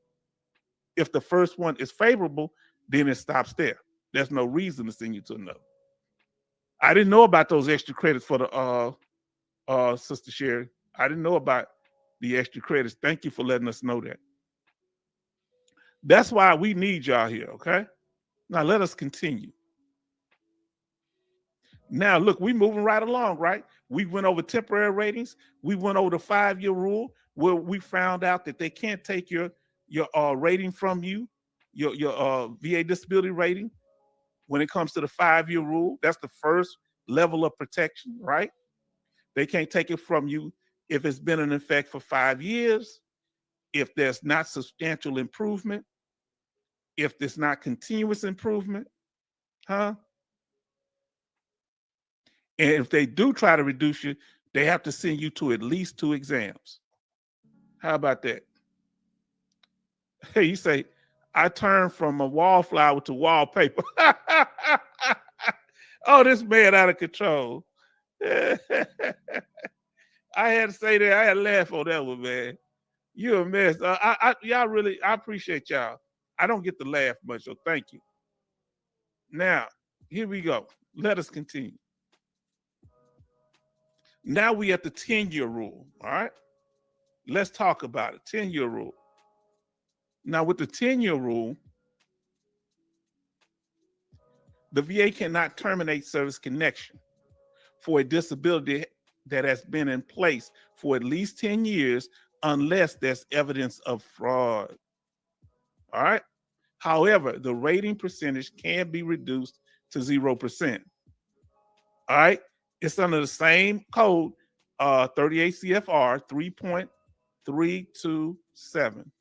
If the first one is favorable, then it stops there. There's no reason to send you to another. I didn't know about those extra credits for the Sister Sherry. I didn't know about the extra credits. Thank you for letting us know that. That's why we need y'all here, okay? Now let us continue. Now look, we moving right along, right? We went over temporary ratings. We went over the 5-year rule where we found out that they can't take your rating from you, your VA disability rating when it comes to the 5-year rule. That's the first level of protection, right? They can't take it from you if it's been in effect for 5 years, if there's not substantial improvement, if there's not continuous improvement, huh? And if they do try to reduce you, they have to send you to at least 2 exams. How about that? Hey, you say, I turned from a wallflower to wallpaper. Oh, this man out of control. I had to say that. I had to laugh on that one, man. You a mess. Y'all really, I appreciate y'all. I don't get to laugh much, so thank you. Now, here we go. Let us continue. Now we at the 10-year rule, all right? Let's talk about it, 10-year rule. Now with the 10-year rule, the VA cannot terminate service connection for a disability that has been in place for at least 10 years unless there's evidence of fraud. All right. However, the rating percentage can be reduced to 0%. All right. It's under the same code, 38 CFR 3.327,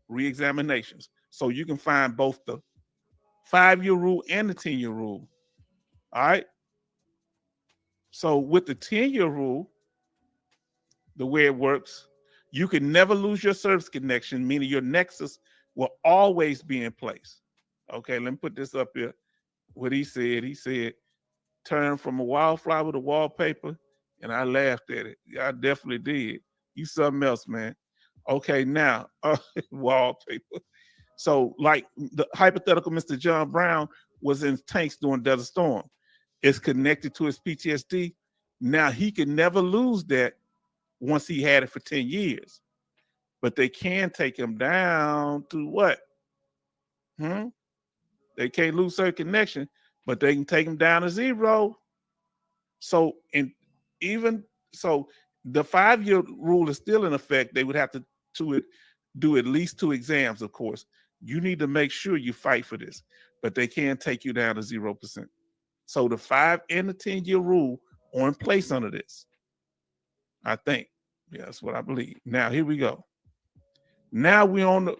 reexaminations. So you can find both the 5-year rule and the 10-year rule. All right. So with the 10-year rule, the way it works, you can never lose your service connection, meaning your nexus will always be in place. Okay, let me put this up here. What he said, turn from a wildflower to wallpaper, and I laughed at it. Yeah, I definitely did. You something else, man. Okay, now, wallpaper. So like the hypothetical Mr. John Brown was in tanks during Desert Storm. It's connected to his PTSD. Now he can never lose that once he had it for 10 years. But they can take him down to what? They can't lose certain connection, but they can take him down to 0. So the 5-year rule is still in effect. They would have to do at least 2 exams, of course. You need to make sure you fight for this, but they can take you down to 0%. So the 5 and the 10-year rule are in place under this, I think. Yeah, that's what I believe. Now, here we go. Now we're on the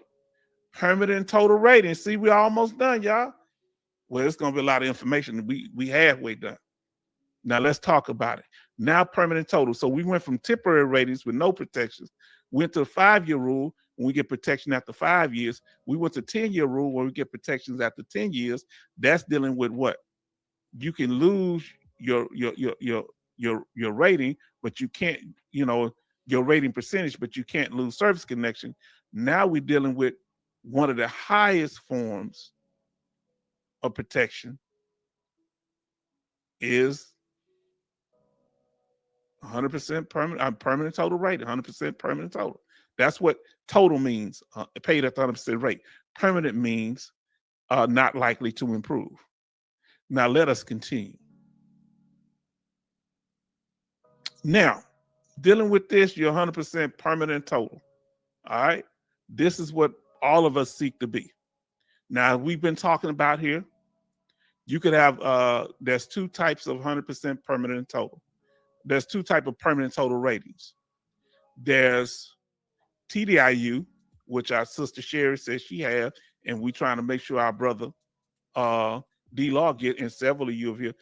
permanent total rating. See, we're almost done, y'all. Well, it's going to be a lot of information. We halfway done. Now, let's talk about it. Now, permanent total. So we went from temporary ratings with no protections, went to the 5-year rule when we get protection after 5 years. We went to 10-year rule where we get protections after 10 years. That's dealing with what? You can lose your rating, but you can't, your rating percentage, but you can't lose service connection. Now we're dealing with one of the highest forms of protection is 100% permanent total rate, 100% permanent total. That's what total means, paid at the 100% rate. Permanent means not likely to improve. Now let us continue. Now, dealing with this, you're 100% permanent total. All right. This is what all of us seek to be. Now, we've been talking about here, you could have, there's 2 types of 100% permanent total. There's 2 types of permanent total ratings. There's TDIU, which our sister Sherry says she has, and we're trying to make sure our brother D-Law get, and several of you of here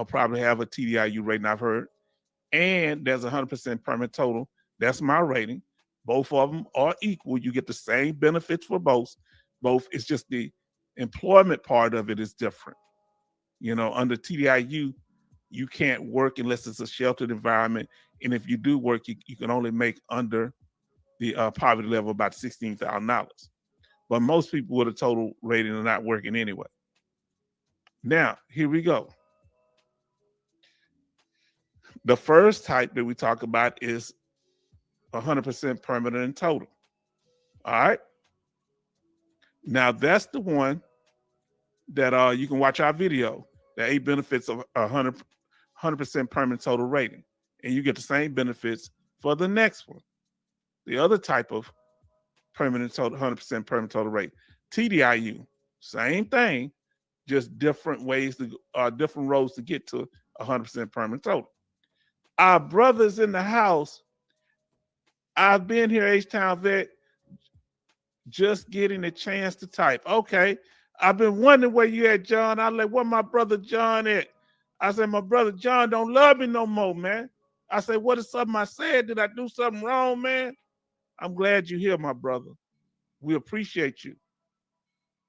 probably have a TDIU rating, I've heard. And there's 100% permanent total. That's my rating. Both of them are equal. You get the same benefits for both. It's just the employment part of it is different. Under TDIU, you can't work unless it's a sheltered environment. And if you do work, you can only make under the poverty level about $16,000. But most people with a total rating are not working anyway. Now, here we go. The first type that we talk about is 100% permanent and total. All right. Now, that's the one that you can watch our video, the 8 benefits of 100% permanent total rating. And you get the same benefits for the next one. The other type of permanent total, 100% permanent total rate, TDIU, same thing, just different ways different roads to get to 100% permanent total. Our brothers in the house, I've been here, H-Town Vet, just getting a chance to type. Okay, I've been wondering where you at, John. I like, where my brother John at? I said, my brother John don't love me no more, man. I said, what is something I said? Did I do something wrong, man? I'm glad you're here, my brother. We appreciate you.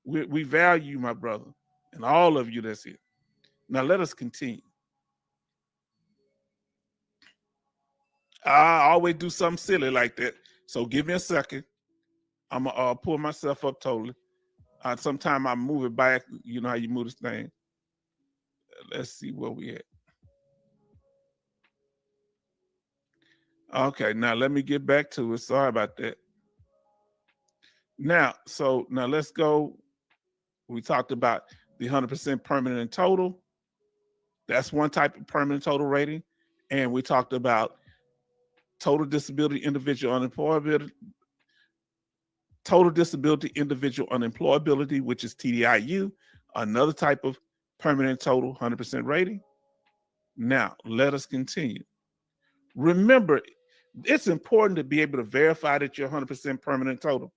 We value you, my brother, and all of you that's here. Now let us continue. I always do something silly like that. So give me a second. I'm going to pull myself up totally. Sometime I move it back. You know how you move this thing. Let's see where we at. Okay, now let me get back to it. Sorry about that. Now let's go. We talked about the 100% permanent and total. That's one type of permanent total rating. And we talked about total disability individual unemployability, which is TDIU, another type of permanent total 100% rating. Now, let us continue. Remember, it's important to be able to verify that you're 100% permanent total.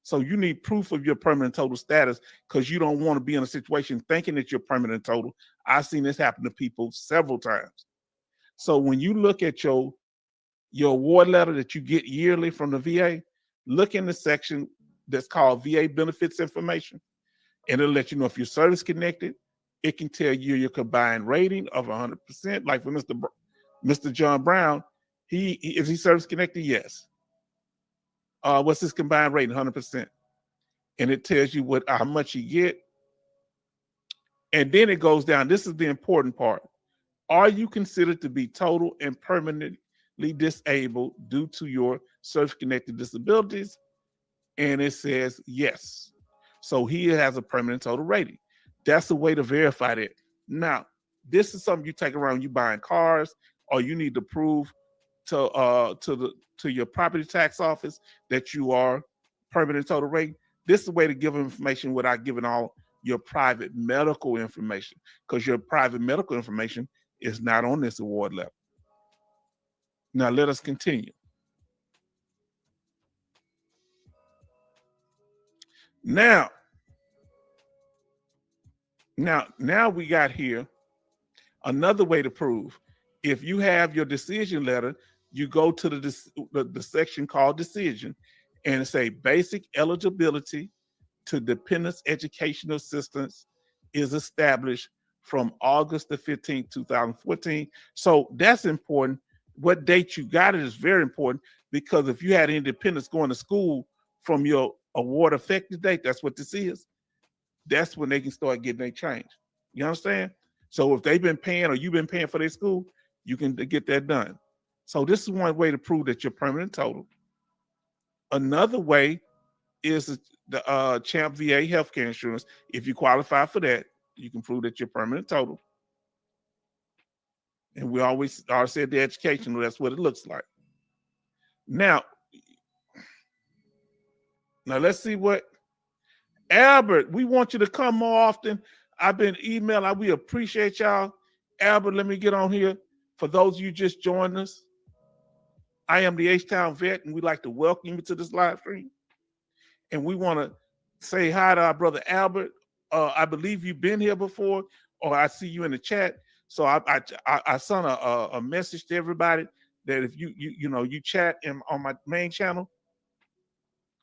So you need proof of your permanent total status because you don't want to be in a situation thinking that you're permanent total. I've seen this happen to people several times. So when you look at your award letter that you get yearly from the VA, look in the section that's called VA benefits information, and it'll let you know if you're service connected. It can tell you your combined rating of 100%. Like for Mr. John Brown, is he service connected? Yes. What's his combined rating? 100%. And it tells you how much you get. And then it goes down. This is the important part. Are you considered to be total and permanently disabled due to your service-connected disabilities? And it says yes. So he has a permanent total rating. That's a way to verify that. Now, this is something you take around you buying cars, or you need to prove to your property tax office that you are permanent total rating. This is a way to give information without giving all your private medical information, because your private medical information is not on this award level. Now let us continue. Now we got here another way to prove. If you have your decision letter, you go to the section called decision, and it say basic eligibility to dependents educational assistance is established from August the 15th, 2014. So that's important. What date you got it is very important, because if you had any dependents going to school from your award effective date, that's what this is. That's when they can start getting their change. You understand? So if they've been paying or you've been paying for their school, you can get that done. So this is one way to prove that you're permanent total. Another way is the CHAMP VA healthcare insurance. If you qualify for that, you can prove that you're permanent total. And we always said the education, that's what it looks like. Now let's see what Albert, we want you to come more often. I've been emailing. We appreciate y'all. Albert, let me get on here. For those of you just joined us, I am the H-Town Vet, and we'd like to welcome you to this live stream. And we want to say hi to our brother Albert. I believe you've been here before, or I see you in the chat. So I sent a message to everybody that if you chat on my main channel.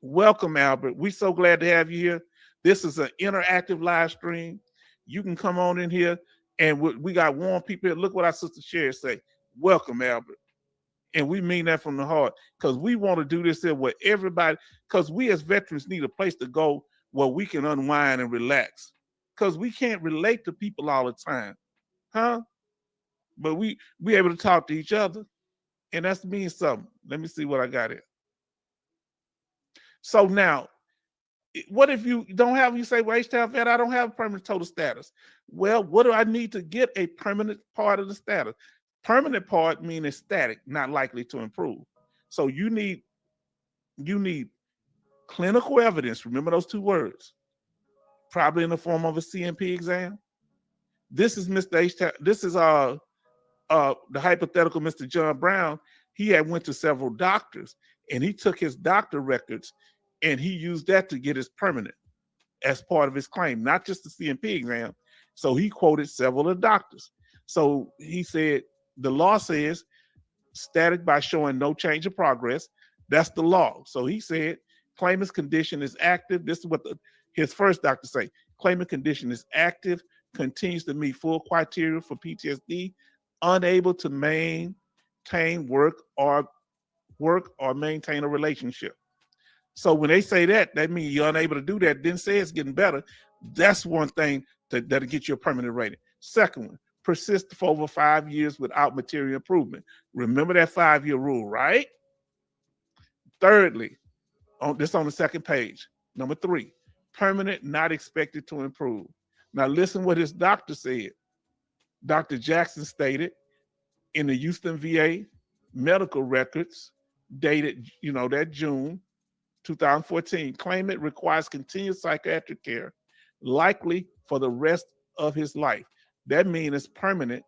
Welcome, Albert. We're so glad to have you here. This is an interactive live stream. You can come on in here, and we got warm people here. Look what our sister Sherry say. Welcome, Albert. And we mean that from the heart, because we want to do this here where everybody, because we as veterans need a place to go where we can unwind and relax. Because we can't relate to people all the time. Huh? But we able to talk to each other. And that's means something. Let me see what I got here. So now, what if you don't have, you say, well, HTAP vet, I don't have permanent total status. Well, what do I need to get a permanent part of the status? Permanent part meaning static, not likely to improve. So you need clinical evidence. Remember those two words. Probably in the form of a CMP exam. This is Mr. HTAP. This is the hypothetical Mr. John Brown. He had went to several doctors, and he took his doctor records and he used that to get his permanent as part of his claim, not just the CMP exam. So he quoted several of the doctors. So he said, the law says static by showing no change of progress. That's the law. So he said, claimant's condition is active. This is what his first doctor say. Claimant condition is active, continues to meet full criteria for PTSD, unable to maintain work or maintain a relationship. So when they say that, that means you're unable to do that. Didn't say it's getting better. That's one thing that'll get you a permanent rating. Second one, persist for over 5 years without material improvement. Remember that 5-year rule, right? Thirdly, on the second page, number 3, permanent, not expected to improve. Now listen what his doctor said. Dr. Jackson stated in the Houston VA medical records dated, that June 2014, claimant requires continuous psychiatric care, likely for the rest of his life. That means it's permanent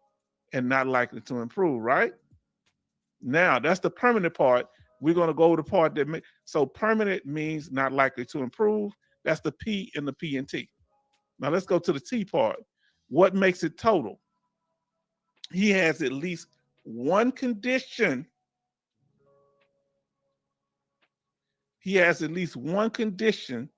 and not likely to improve, right? Now, that's the permanent part. We're going to go to the part that so permanent means not likely to improve. That's the P in the P and T. Now let's go to the T part. What makes it total? He has at least one condition. He has at least one condition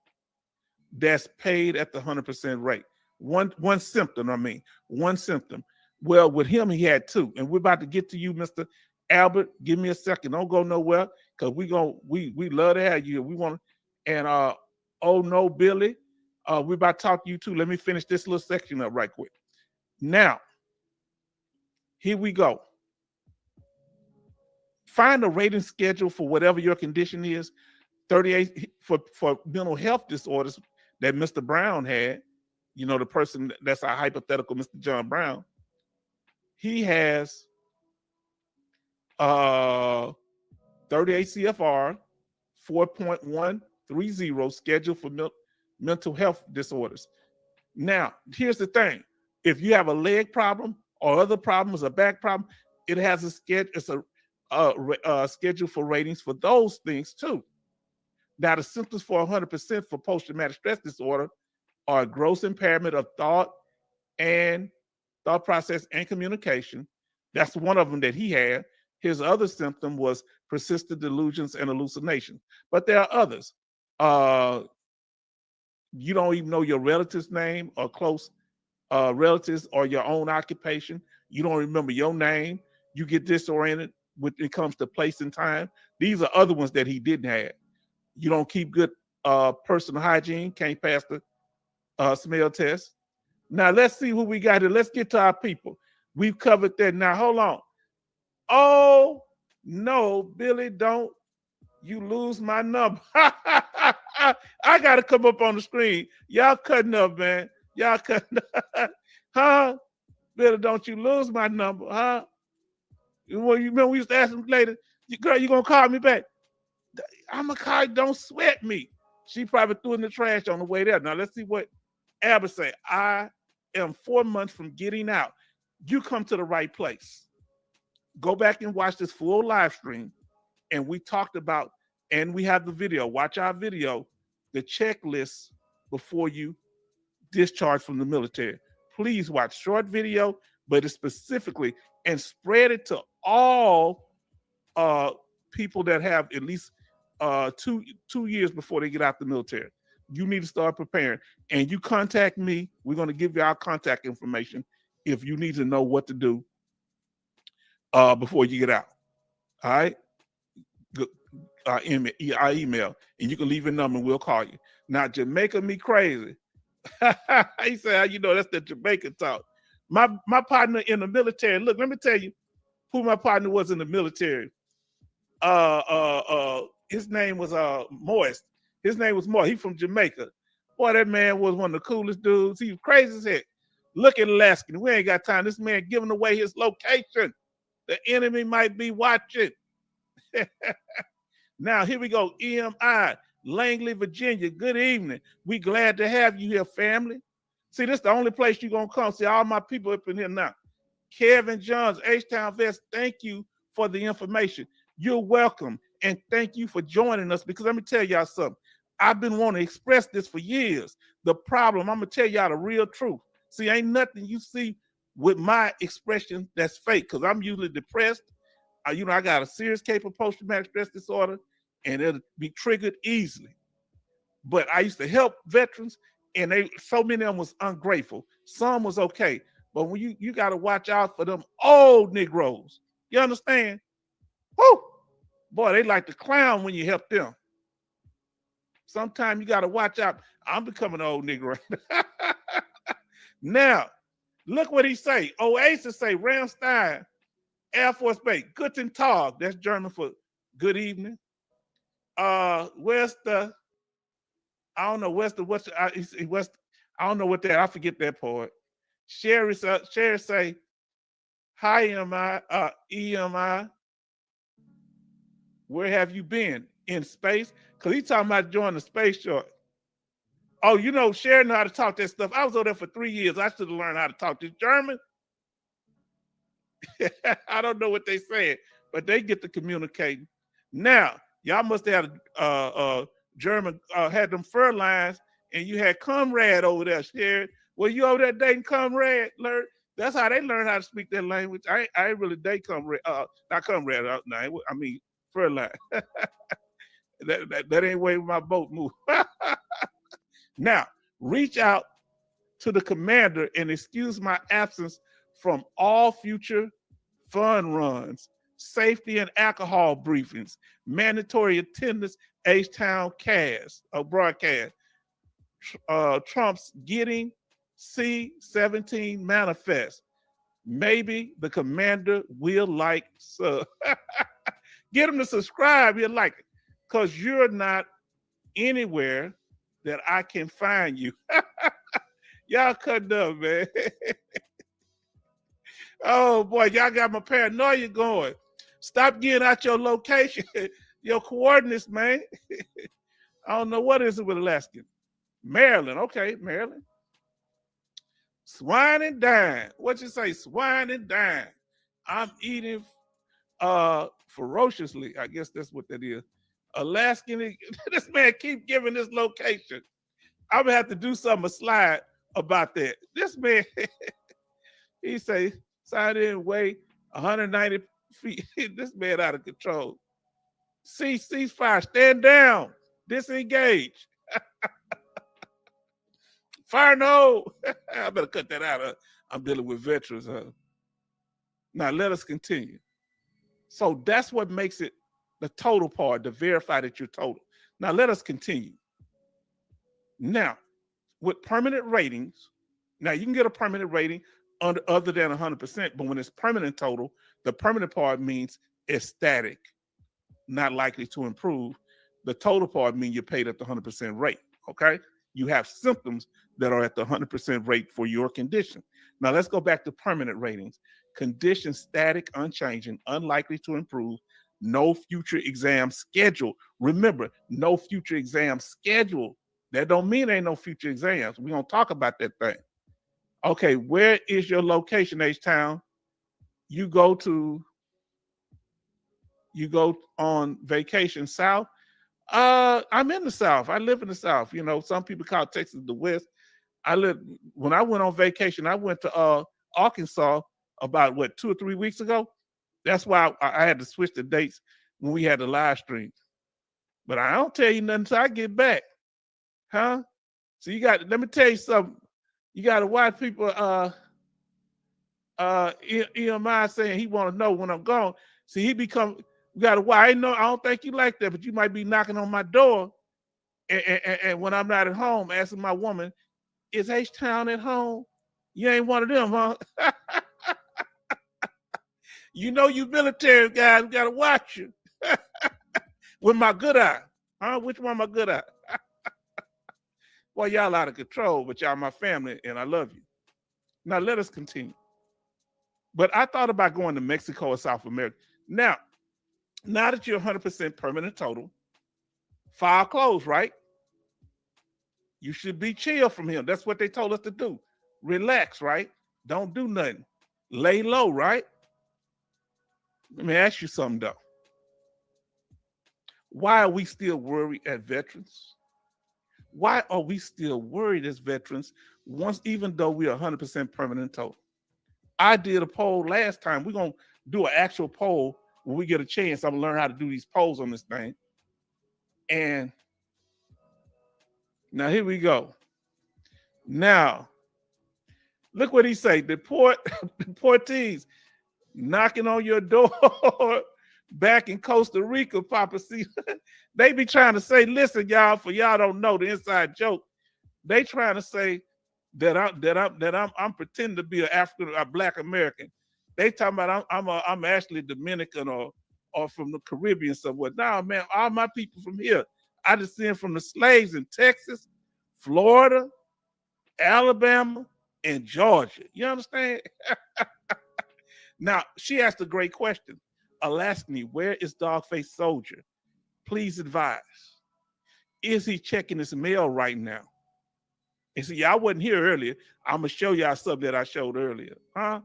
that's paid at the 100% rate. One symptom, one symptom. Well, with him, he had 2. And we're about to get to you, Mr. Albert. Give me a second. Don't go nowhere, because we love to have you. We want to, and oh no, Billy, we're about to talk to you too. Let me finish this little section up right quick. Now, here we go. Find a rating schedule for whatever your condition is. 38 for mental health disorders that Mr. Brown had, the person that's our hypothetical Mr. John Brown. He has 38 CFR 4.130 scheduled for mental health disorders. Now, here's the thing. If you have a leg problem or other problems, a back problem, it has a schedule. It's a schedule for ratings for those things too. Now, the symptoms for 100% for post-traumatic stress disorder are gross impairment of thought process and communication. That's one of them that he had. His other symptom was persistent delusions and hallucinations. But there are others. You don't even know your relative's name or close relatives or your own occupation. You don't remember your name. You get disoriented when it comes to place and time. These are other ones that he didn't have. You don't keep good personal hygiene, can't pass the smell test. Now, let's see who we got here. Let's get to our people. We've covered that. Now, hold on. Oh, no, Billy, don't you lose my number. I got to come up on the screen. Y'all cutting up, man. Y'all cutting up. Huh? Billy, don't you lose my number, huh? Well, you remember we used to ask him later, girl, you going to call me back? I'm a car, don't sweat me. She probably threw in the trash on the way there. Now let's see what Albert say. I am 4 months from getting out. You come to the right place. Go back and watch this full live stream. And we talked about, and we have the video. Watch our video, the checklist before you discharge from the military. Please watch short video, but it's specifically, and spread it to all people that have at least 2 years before they get out the military. You need to start preparing. And you contact me. We're going to give you our contact information if you need to know what to do before you get out. All right? Our email, and you can leave your number and we'll call you. Now, Jamaica me crazy. He said, you know, that's the Jamaican talk. My partner in the military, look, let me tell you who my partner was in the military. His name was Moist. His name was Moist. He from Jamaica. Boy, that man was one of the coolest dudes. He was crazy as heck. Look at Alaskan. We ain't got time. This man giving away his location. The enemy might be watching. Now, here we go. EMI, Langley, Virginia. Good evening. We glad to have you here, family. See, this is the only place you're going to come. See, all my people up in here now. Kevin Johns, H-Town Vest, thank you for the information. You're welcome, and thank you for joining us, because let me tell y'all something. I've been wanting to express this for years. The problem, I'm going to tell y'all the real truth. See, ain't nothing you see with my expression that's fake, because I'm usually depressed. I got a serious case of post-traumatic stress disorder, and it'll be triggered easily. But I used to help veterans, and so many of them was ungrateful. Some was okay. But when you got to watch out for them old Negroes. You understand? Whoo! Boy, they like to clown when you help them. Sometimes you got to watch out. I'm becoming an old Negro. Now, look what he say. Oasis say, Ramstein, Air Force Base, Guten Tag. That's German for good evening. Where's the, I don't know, I don't know what that, I forget that part. Sherry say, hi, EMI. Where have you been? In space? Because he's talking about joining the space short. Oh, you know, Sherry know how to talk that stuff. I was over there for 3 years. I should have learned how to talk this German. I don't know what they said, but they get to communicating. Now, y'all must have German, had them fur lines, and you had Comrade over there, Sherry. Well, you over there dating Comrade? That's how they learn how to speak that language. I ain't really date Comrade, not Comrade. No, I mean fur line. that ain't way my boat move. Now, reach out to the commander and excuse my absence from all future fun runs, safety and alcohol briefings, mandatory attendance, H-Town broadcast, Trump's getting C-17 manifest. Maybe the commander will like sub. Get him to subscribe. He'll like it, because you're not anywhere that I can find you. Y'all cut up, man. Oh boy, y'all got my paranoia going. Stop getting out your location, your coordinates, man. I don't know what is it with Alaskan. Maryland, okay, Maryland. Swine and dine. What you say? Swine and dine. I'm eating ferociously. I guess that's what that is. Alaskan. This man keep giving this location. I'm gonna have to do something, a slide about that. This man, he say, sign in, weigh 190 feet. This man out of control. Ceasefire, stand down, disengage. Fire no. I better cut that out. I'm dealing with veterans. Now let us continue. So that's what makes it the total part, to verify that you're total. Now let us continue. Now, with permanent ratings, now you can get a permanent rating other than 100%, but when it's permanent total, the permanent part means it's static, not likely to improve. The total part means you're paid at the 100% rate, okay? You have symptoms that are at the 100% rate for your condition. Now let's go back to permanent ratings. Condition static, unchanging, unlikely to improve, no future exam schedule. Remember, no future exam schedule. That don't mean there ain't no future exams. We're going to talk about that thing. Okay, where is your location, H-Town? You go on vacation south. I'm in the South. I live in the South. You know, some people call Texas the West. When I went on vacation, I went to Arkansas about 2 or 3 weeks ago. That's why I had to switch the dates when we had the live stream. But I don't tell you nothing until I get back. Huh? So let me tell you something. You got to watch people, EMI saying he want to know when I'm gone. See, you got to watch. I don't think you like that, but you might be knocking on my door. And when I'm not at home, asking my woman, is H-Town at home? You ain't one of them, huh? You know you military guys got to watch you. With my good eye. Huh? Which one my good eye? Well, y'all out of control, but y'all my family, and I love you. Now, let us continue. But I thought about going to Mexico or South America. Now that you're 100% permanent total, file closed, right? You should be chill from him. That's what they told us to do. Relax, right? Don't do nothing. Lay low, right? Let me ask you something, though. Why are we still worried as veterans? Why are we still worried as veterans even though we are 100% permanent total? I did a poll last time. We're going to do an actual poll when we get a chance. I'm going to learn how to do these polls on this thing. And now here we go. Now, look what he say. Deportees knocking on your door back in Costa Rica, Papa. See, they be trying to say, listen, y'all, for y'all don't know the inside joke. They trying to say that I'm pretending to be a Black American. They talking about I'm actually Dominican or from the Caribbean somewhere. Nah, man, all my people from here. I descend from the slaves in Texas, Florida, Alabama, and Georgia. You understand? Now, she asked a great question. Alaskan, where is Dogface Soldier? Please advise. Is he checking his mail right now? And see, y'all wasn't here earlier. I'm gonna show y'all something that I showed earlier, huh?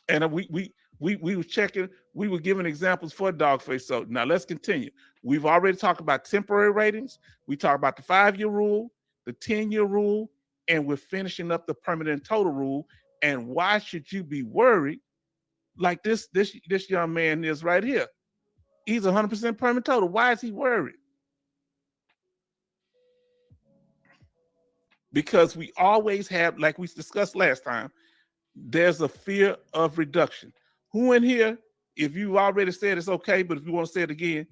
And we were checking. We were giving examples for Dogface Soldier. Now let's continue. We've already talked about temporary ratings. We talked about the 5-year rule, the 10-year rule, and we're finishing up the permanent total rule. And why should you be worried? Like this young man is right here. He's 100% permanent total. Why is he worried? Because we always have, like we discussed last time, there's a fear of reduction. Who in here, if you already said it's okay, but if you want to say it again,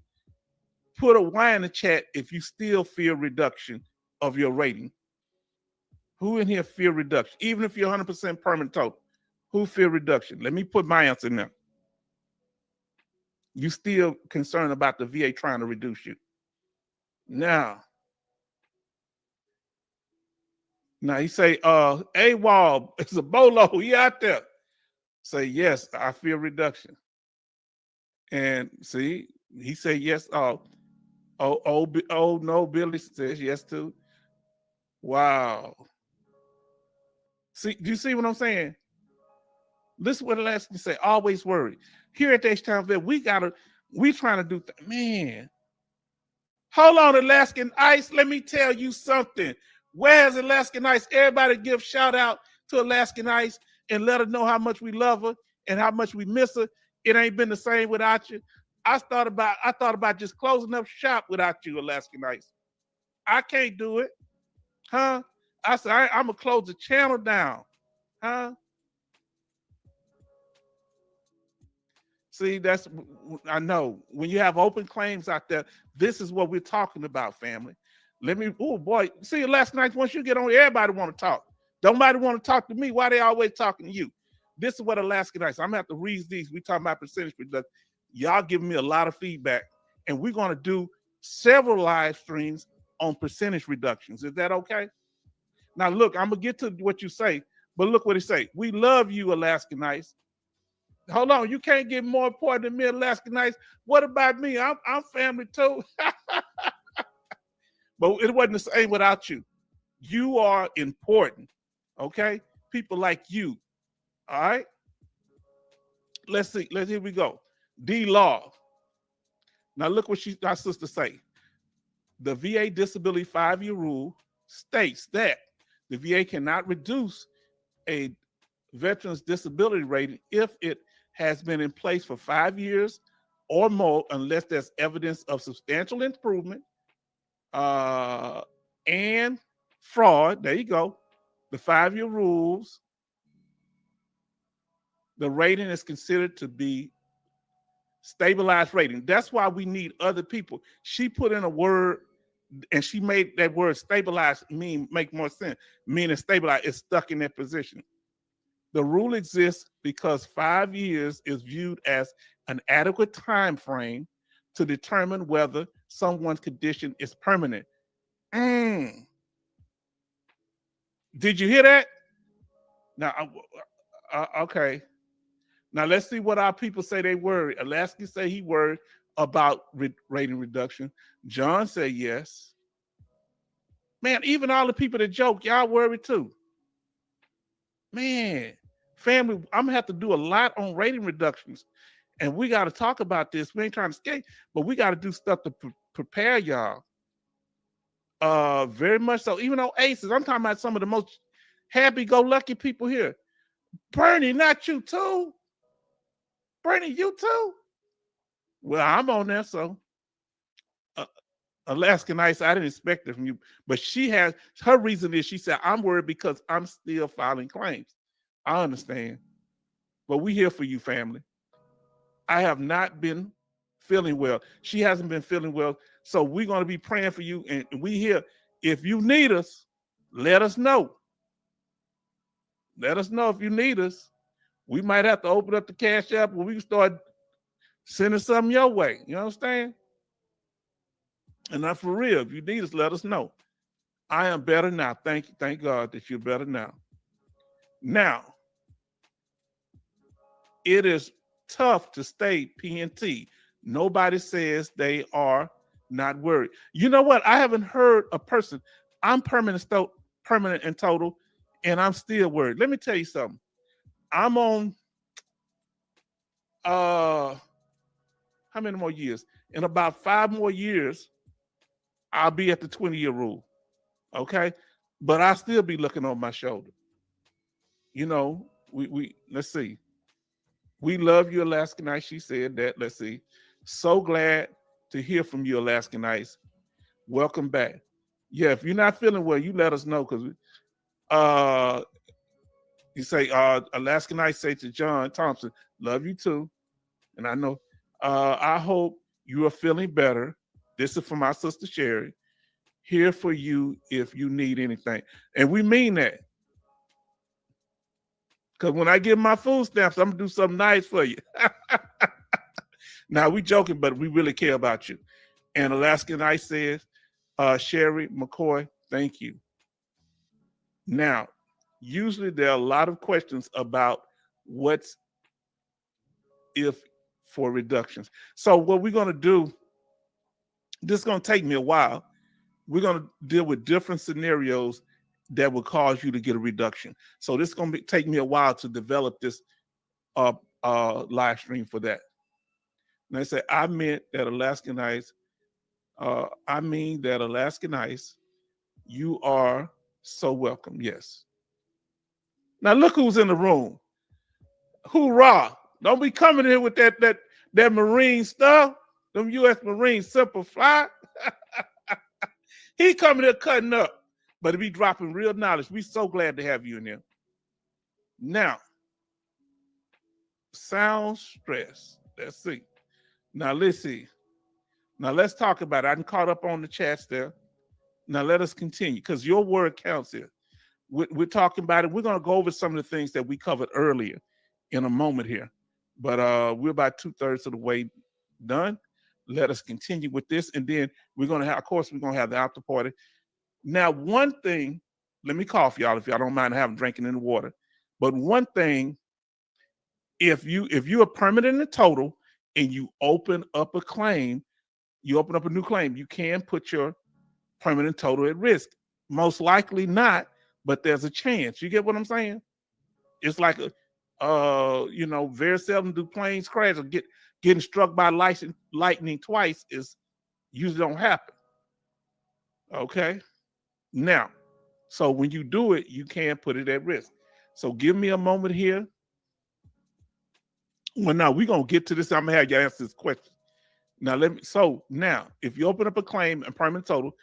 put a Y in the chat if you still fear reduction of your rating. Who in here fear reduction? Even if you're 100% permanent total, who fear reduction? Let me put my answer in there. You still concerned about the VA trying to reduce you. Now you say, AWOL, it's a bolo, he out there. Say, yes, I fear reduction. And see, he said yes. Oh, no, Billy says yes too. Wow. See, do you see what I'm saying? Listen what Alaskan say, always worry. Here at the H-Town Vet, we trying to do, man. Hold on, Alaskan Ice, let me tell you something. Where's Alaskan Ice? Everybody give shout out to Alaskan Ice and let her know how much we love her and how much we miss her. It ain't been the same without you. I thought about just closing up shop without you, Alaskan Ice. I can't do it. Huh? I said, I'm going to close the channel down. Huh? See, I know. When you have open claims out there, this is what we're talking about, family. Oh boy, see, last night, once you get on, everybody want to talk. Nobody want to talk to me. Why they always talking to you? This is what Alaskan Ice. I'm going to have to read these. We talking about percentage reduction. Y'all giving me a lot of feedback, and we're going to do several live streams on percentage reductions. Is that okay? Now, look, I'm going to get to what you say, but look what he say. We love you, Alaskan Ice. Hold on, you can't get more important than me, Alaskan Ice. What about me? I'm family too. But it wasn't the same without you. You are important, okay? People like you, all right? Let's see. Here we go. D-Law. Now look what our sister say. The VA disability 5-year rule states that the VA cannot reduce a veteran's disability rating if it has been in place for 5 years or more, unless there's evidence of substantial improvement and fraud. There you go. The 5-year rules. The rating is considered to be stabilized rating. That's why we need other people. She put in a word and she made that word stabilized make more sense. Meaning stabilized is stuck in that position. The rule exists because 5 years is viewed as an adequate time frame to determine whether someone's condition is permanent. Did you hear that? Now, okay. Now let's see what our people say they worry. Alaska say he worried about rating reduction. John said yes. Man, even all the people that joke, y'all worried too. Man, family, I'm gonna have to do a lot on rating reductions, and we got to talk about this. We ain't trying to skate, but we got to do stuff to prepare y'all. Very much so. Even though aces, I'm talking about some of the most happy-go-lucky people here. Bernie, not you too. Bernie, you too. Well, I'm on there, so Alaska Nice, I didn't expect it from you, but she has her reason is she said, I'm worried because I'm still filing claims. I understand, but we here for you, family. I have not been feeling well. She hasn't been feeling well, so we're going to be praying for you, and we here. If you need us, let us know. Let us know if you need us. We might have to open up the Cash App where we can start sending something your way. You understand? And not for real. If you need us, let us know. I am better now. Thank God that you're better now. Now, it is tough to stay PNT. Nobody says they are not worried. You know what? I haven't heard a person. I'm permanent and total, and I'm still worried. Let me tell you something. I'm on how many more years? In about 5 more years, I'll be at the 20-year rule. Okay? But I'll still be looking on my shoulder. You know, we let's see. We love you, Alaska Nice. She said that. Let's see. So glad to hear from you, Alaska Nice. Welcome back. Yeah, if you're not feeling well, you let us know because you say Alaska Nice say to John Thompson, love you too. And I know I hope you are feeling better. This is from my sister Sherry. Here for you if you need anything. And we mean that. Because when I get my food stamps, I'm going to do something nice for you. Now, we joking, but we really care about you. And Alaska Nice says, Sherry McCoy, thank you. Now, usually there are a lot of questions about what's if for reductions. So what we're going to do, this is going to take me a while. We're going to deal with different scenarios that will cause you to get a reduction. So this is going to take me a while to develop this live stream for that. And I say, I meant that Alaska Nice, Alaska Nice, you are so welcome. Yes. Now look who's in the room. Hoorah. Don't be coming in with that Marine stuff. Them U.S. Marines Simple Fly. He coming here cutting up, but he be dropping real knowledge. We so glad to have you in here. Now, sound stress. Let's see. Now, let's see. Now, let's talk about it. I caught up on the chats there. Now, let us continue because your word counts here. We're talking about it. We're going to go over some of the things that we covered earlier in a moment here. But we're about 2/3 of the way done. Let us continue with this. And then we're going to have, of course, we're going to have the after party. Now, one thing, let me cough, y'all, if y'all don't mind having drinking in the water. But one thing, if you are permanent in the total and you open up a claim, you open up a new claim, you can put your permanent total at risk. Most likely not, but there's a chance. You get what I'm saying? It's like very seldom do planes crash or getting struck by lightning twice is usually don't happen. Okay. Now, so when you do it, you can put it at risk. So give me a moment here. Well, now we're gonna get to this. I'm gonna have you answer this question. Now now, if you open up a claim and permanent total,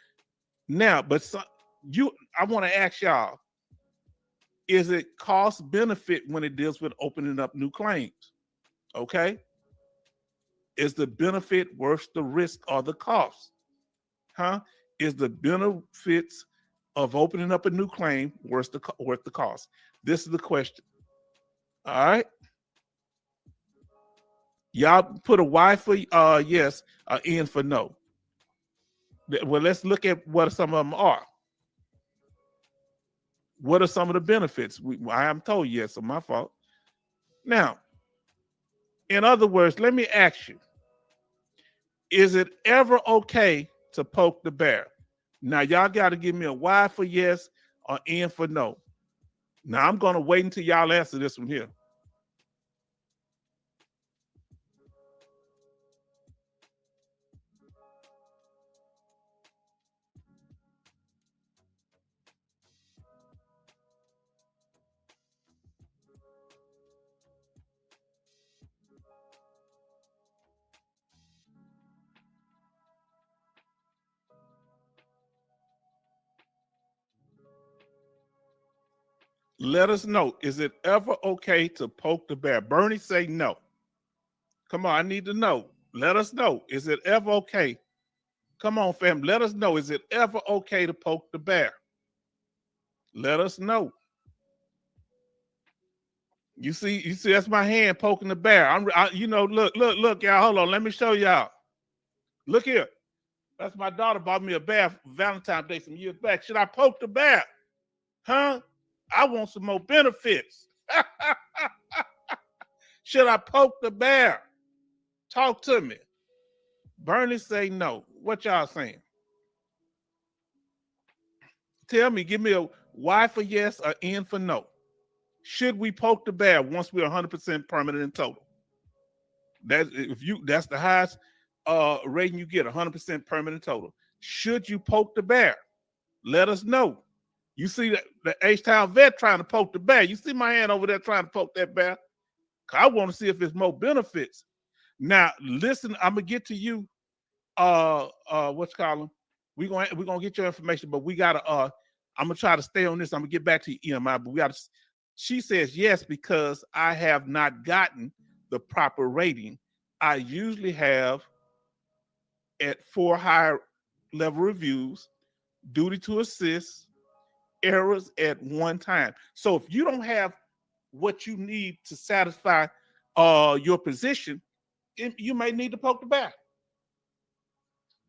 Now, but I want to ask y'all, is it cost benefit when it deals with opening up new claims? Okay. Is the benefit worth the risk or the cost? Huh? Is the benefits of opening up a new claim worth the cost? This is the question. All right. Y'all put a Y for yes, a N for no. Well, let's look at what some of them are. What are some of the benefits? I am told yes, so my fault. Now, in other words, let me ask you, is it ever okay to poke the bear? Now, y'all got to give me a Y for yes or N for no. Now, I'm going to wait until y'all answer this one here. Let us know. Is it ever okay to poke the bear? Bernie say no. Come on, I need to know. Let us know. Is it ever okay? Come on, fam. Let us know. Is it ever okay to poke the bear? Let us know. You see, that's my hand poking the bear. Look, y'all. Hold on. Let me show y'all. Look here. That's my daughter bought me a bear for Valentine's Day some years back. Should I poke the bear? Huh? I want some more benefits. Should I poke the bear? Talk to me. Bernie say no. What y'all saying? Tell me, give me a Y for yes or N for no. Should we poke the bear once we're 100% permanent in total? That's the highest rating you get, 100% permanent total. Should you poke the bear? Let us know. You see the H-Town vet trying to poke the bear. You see my hand over there trying to poke that bear? I want to see if there's more benefits. Now, listen, I'm gonna get to you. What's calling? We're gonna get your information, but we gotta I'm gonna try to stay on this. I'm gonna get back to EMI, but we gotta. She says yes because I have not gotten the proper rating. I usually have at 4 higher level reviews, duty to assist, errors at 1 time. So if you don't have what you need to satisfy your position, you may need to poke the bear.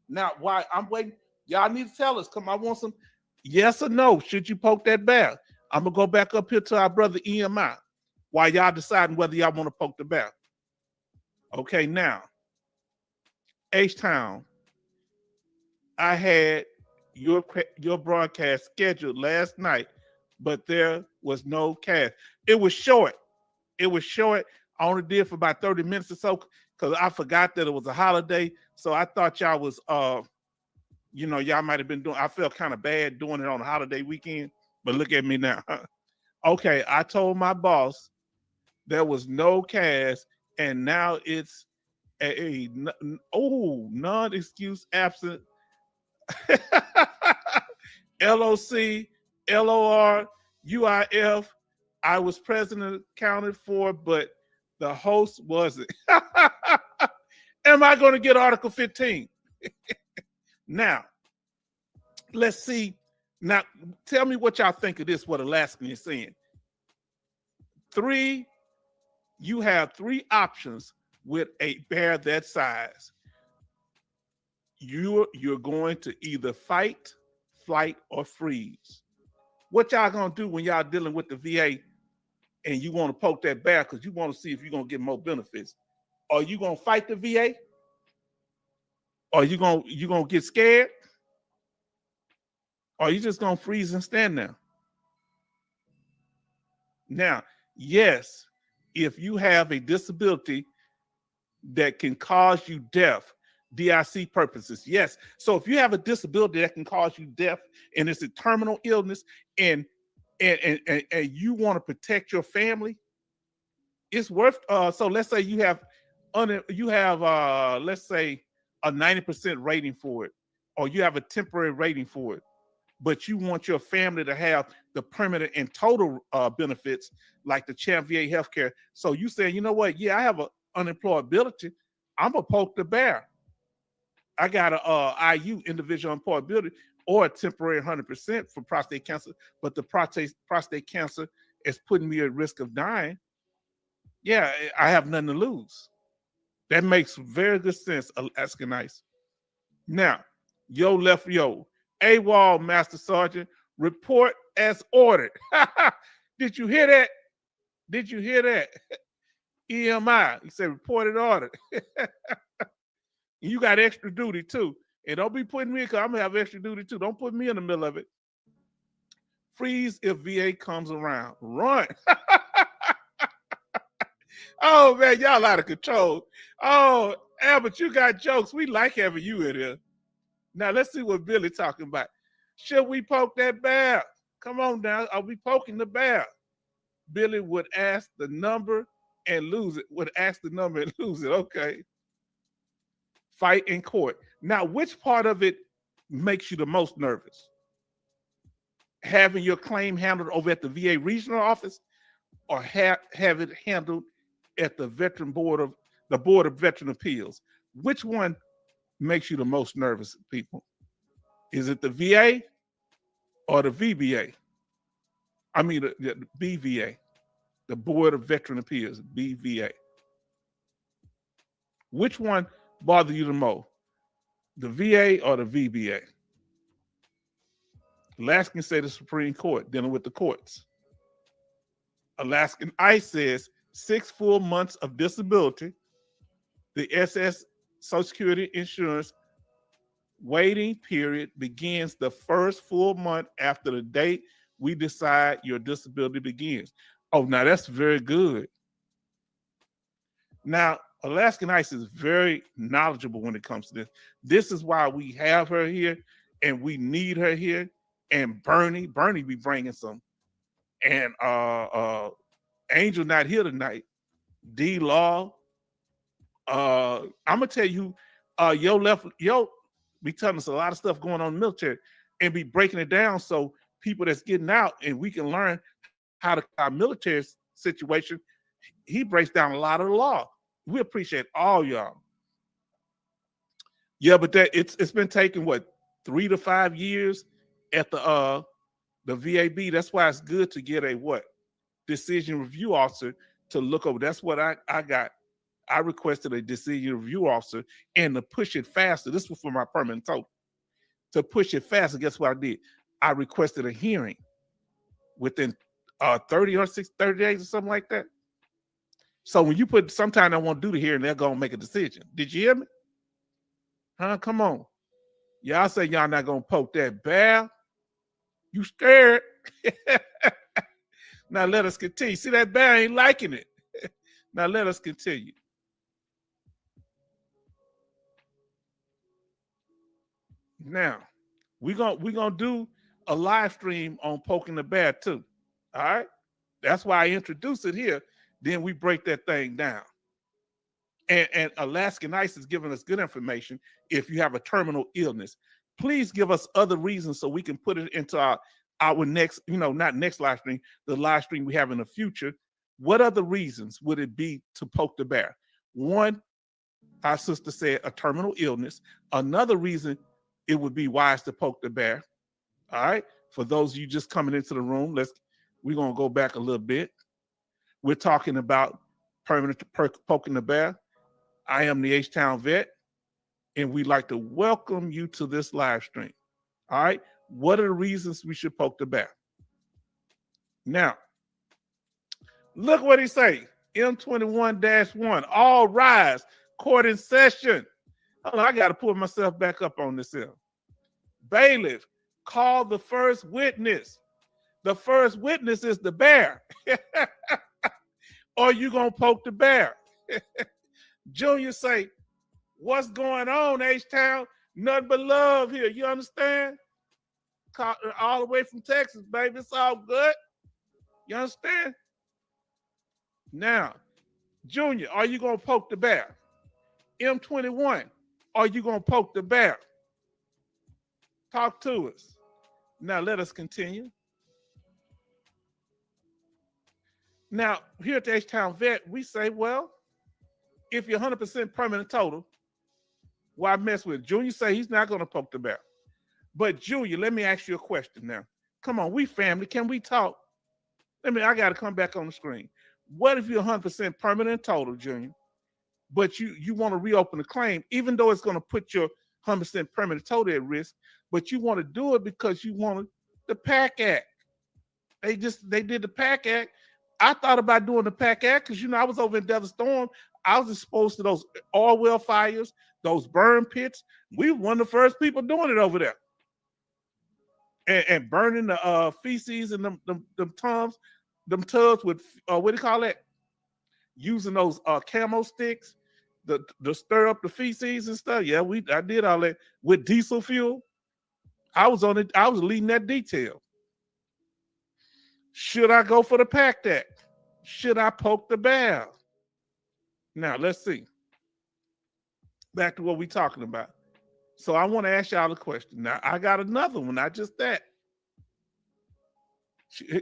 Now, why I'm waiting, y'all need to tell us. Come, I want some yes or no. Should you poke that bear? I'm gonna go back up here to our brother EMI while y'all deciding whether y'all want to poke the bear. Okay, now, H-Town, I had your broadcast scheduled last night, but there was no cast. It was short. I only did for about 30 minutes or so because I forgot that it was a holiday. So I thought y'all was y'all might have been doing. I felt kind of bad doing it on a holiday weekend, but look at me now. Okay, I told my boss there was no cast, and now it's a non-excuse absent. LOC, LOR, UIF. I was present and accounted for, but the host wasn't. Am I going to get Article 15? Now, let's see. Now, tell me what y'all think of this, what Alaskan is saying. You have 3 options with a bear that size. You're going to either fight, flight, or freeze. What y'all gonna do when y'all dealing with the VA and you want to poke that bear because you want to see if you're gonna get more benefits? Are you gonna fight the VA? Or you gonna get scared? Or you just gonna freeze and stand there? Now, yes, if you have a disability that can cause you death, DIC purposes, yes. So if you have a disability that can cause you death and it's a terminal illness and you want to protect your family, it's worth so let's say you have let's say a 90% rating for it, or you have a temporary rating for it. but you want your family to have the permanent and total benefits like the Champ VA healthcare. So you say, you know what? Yeah, I have a unemployability. I'm gonna poke the bear. I got a IU, individual employability, or a temporary 100% for prostate cancer, but the prostate cancer is putting me at risk of dying. Yeah, I have nothing to lose. That makes very good sense, Alaska Nice. Now, AWOL, Master Sergeant, report as ordered. Did you hear that? Did you hear that? EMI, he said reported ordered. You got extra duty too. And don't be putting me, because I'm gonna have extra duty too. Don't put me in the middle of it. Freeze if VA comes around. Run. Oh man, y'all out of control. Oh, Albert, you got jokes. We like having you in here. Now let's see what Billy talking about. Should we poke that bear? Come on now. Are we poking the bear? Billy would ask the number and lose it. Would ask the number and lose it. Okay. Fight in court. Now, which part of it makes you the most nervous? Having your claim handled over at the VA regional office, or have it handled at the Board of Veteran Appeals? Which one makes you the most nervous, people? Is it the VA or the VBA? I mean, the BVA, the Board of Veteran Appeals, BVA. Which one bothers you the most? The VA or the VBA? Alaskan say the Supreme Court, dealing with the courts. Alaskan ICE says 6 full months of disability. The SS Social Security insurance waiting period begins the first full month after the date we decide your disability begins. Oh, now that's very good. Now, Alaskan ICE is very knowledgeable when it comes to this. This is why we have her here, and we need her here. And Bernie be bringing some. And Angel not here tonight. D Law. I'm gonna tell you, be telling us a lot of stuff going on in the military, and be breaking it down so people that's getting out and we can learn how to our military situation. He breaks down a lot of the law. We appreciate all y'all. Yeah, but that it's been taking what 3 to 5 years at the VAB. That's why it's good to get a decision review officer to look over. That's what I got. I requested a decision review officer, and to push it faster. This was for my permanent total. To push it faster, guess what I did? I requested a hearing within 30 days or something like that. So when you put, sometime I won't do the hearing, they're gonna make a decision. Did you hear me? Huh? Come on. Y'all say y'all not gonna poke that bear. You scared? Now let us continue. See, that bear ain't liking it. Now let us continue. Now, we're gonna do a live stream on poking the bear too. All right. That's why I introduced it here. Then we break that thing down. And Alaskan ICE is giving us good information. If you have a terminal illness, please give us other reasons so we can put it into our next, not next live stream, the live stream we have in the future. What other reasons would it be to poke the bear? One, our sister said a terminal illness. Another reason it would be wise to poke the bear. All right. For those of you just coming into the room, we're going to go back a little bit. We're talking about permanent poking the bear. I am the H-Town Vet, and we'd like to welcome you to this live stream. All right. What are the reasons we should poke the bear? Now, look what he say. M21-1, all rise, court in session. Hold on, I got to pull myself back up on this here. Bailiff, call the first witness. The first witness is the bear. Or you gonna poke the bear? Junior say, what's going on, H-Town? Nothing but love here. You understand? All the way from Texas, baby. It's all good. You understand? Now, Junior, are you gonna poke the bear? M21, are you gonna poke the bear? Talk to us. Now let us continue. Now, here at the H-Town Vet, we say, well, if you're 100% permanent total, why mess with it? Junior say he's not going to poke the bear. But Junior, let me ask you a question now. Come on, we family. Can we talk? I got to come back on the screen. What if you're 100% permanent total, Junior, but you want to reopen the claim, even though it's going to put your 100% permanent total at risk, but you want to do it because you wanted the PAC Act. They did the PAC Act. I thought about doing the PAC Act because, I was over in Desert Storm. I was exposed to those oil well fires, those burn pits. We were one of the first people doing it over there. And burning the feces and them tubs with, what do you call that? Using those camo sticks to stir up the feces and stuff. Yeah, I did all that with diesel fuel. I was on it. I was leading that detail. Should I go for the PAC Act? Should I poke the bear? Now, let's see. Back to what we're talking about. So I want to ask y'all a question. Now, I got another one, not just that.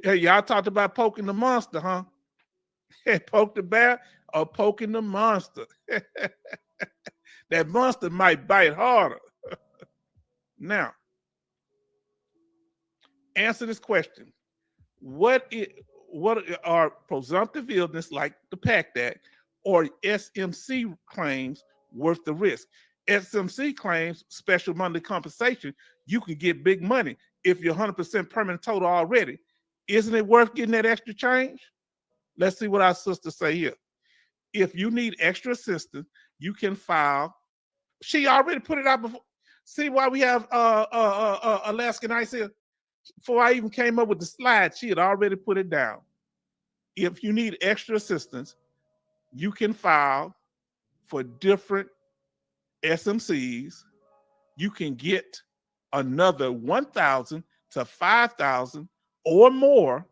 Hey, y'all talked about poking the monster, huh? Poke the bear or poking the monster. That monster might bite harder. Now, answer this question. What are presumptive illness like the PAC Act or SMC claims worth the risk? SMC claims, special monthly compensation, you can get big money if you're 100% permanent total already. Isn't it worth getting that extra change? Let's see what our sisters say here. If you need extra assistance, you can file. She already put it out before. See why we have Alaskan Ice here? Before I even came up with the slide, she had already put it down. If you need extra assistance, you can file for different SMCs. You can get another 1,000 to 5,000 or more,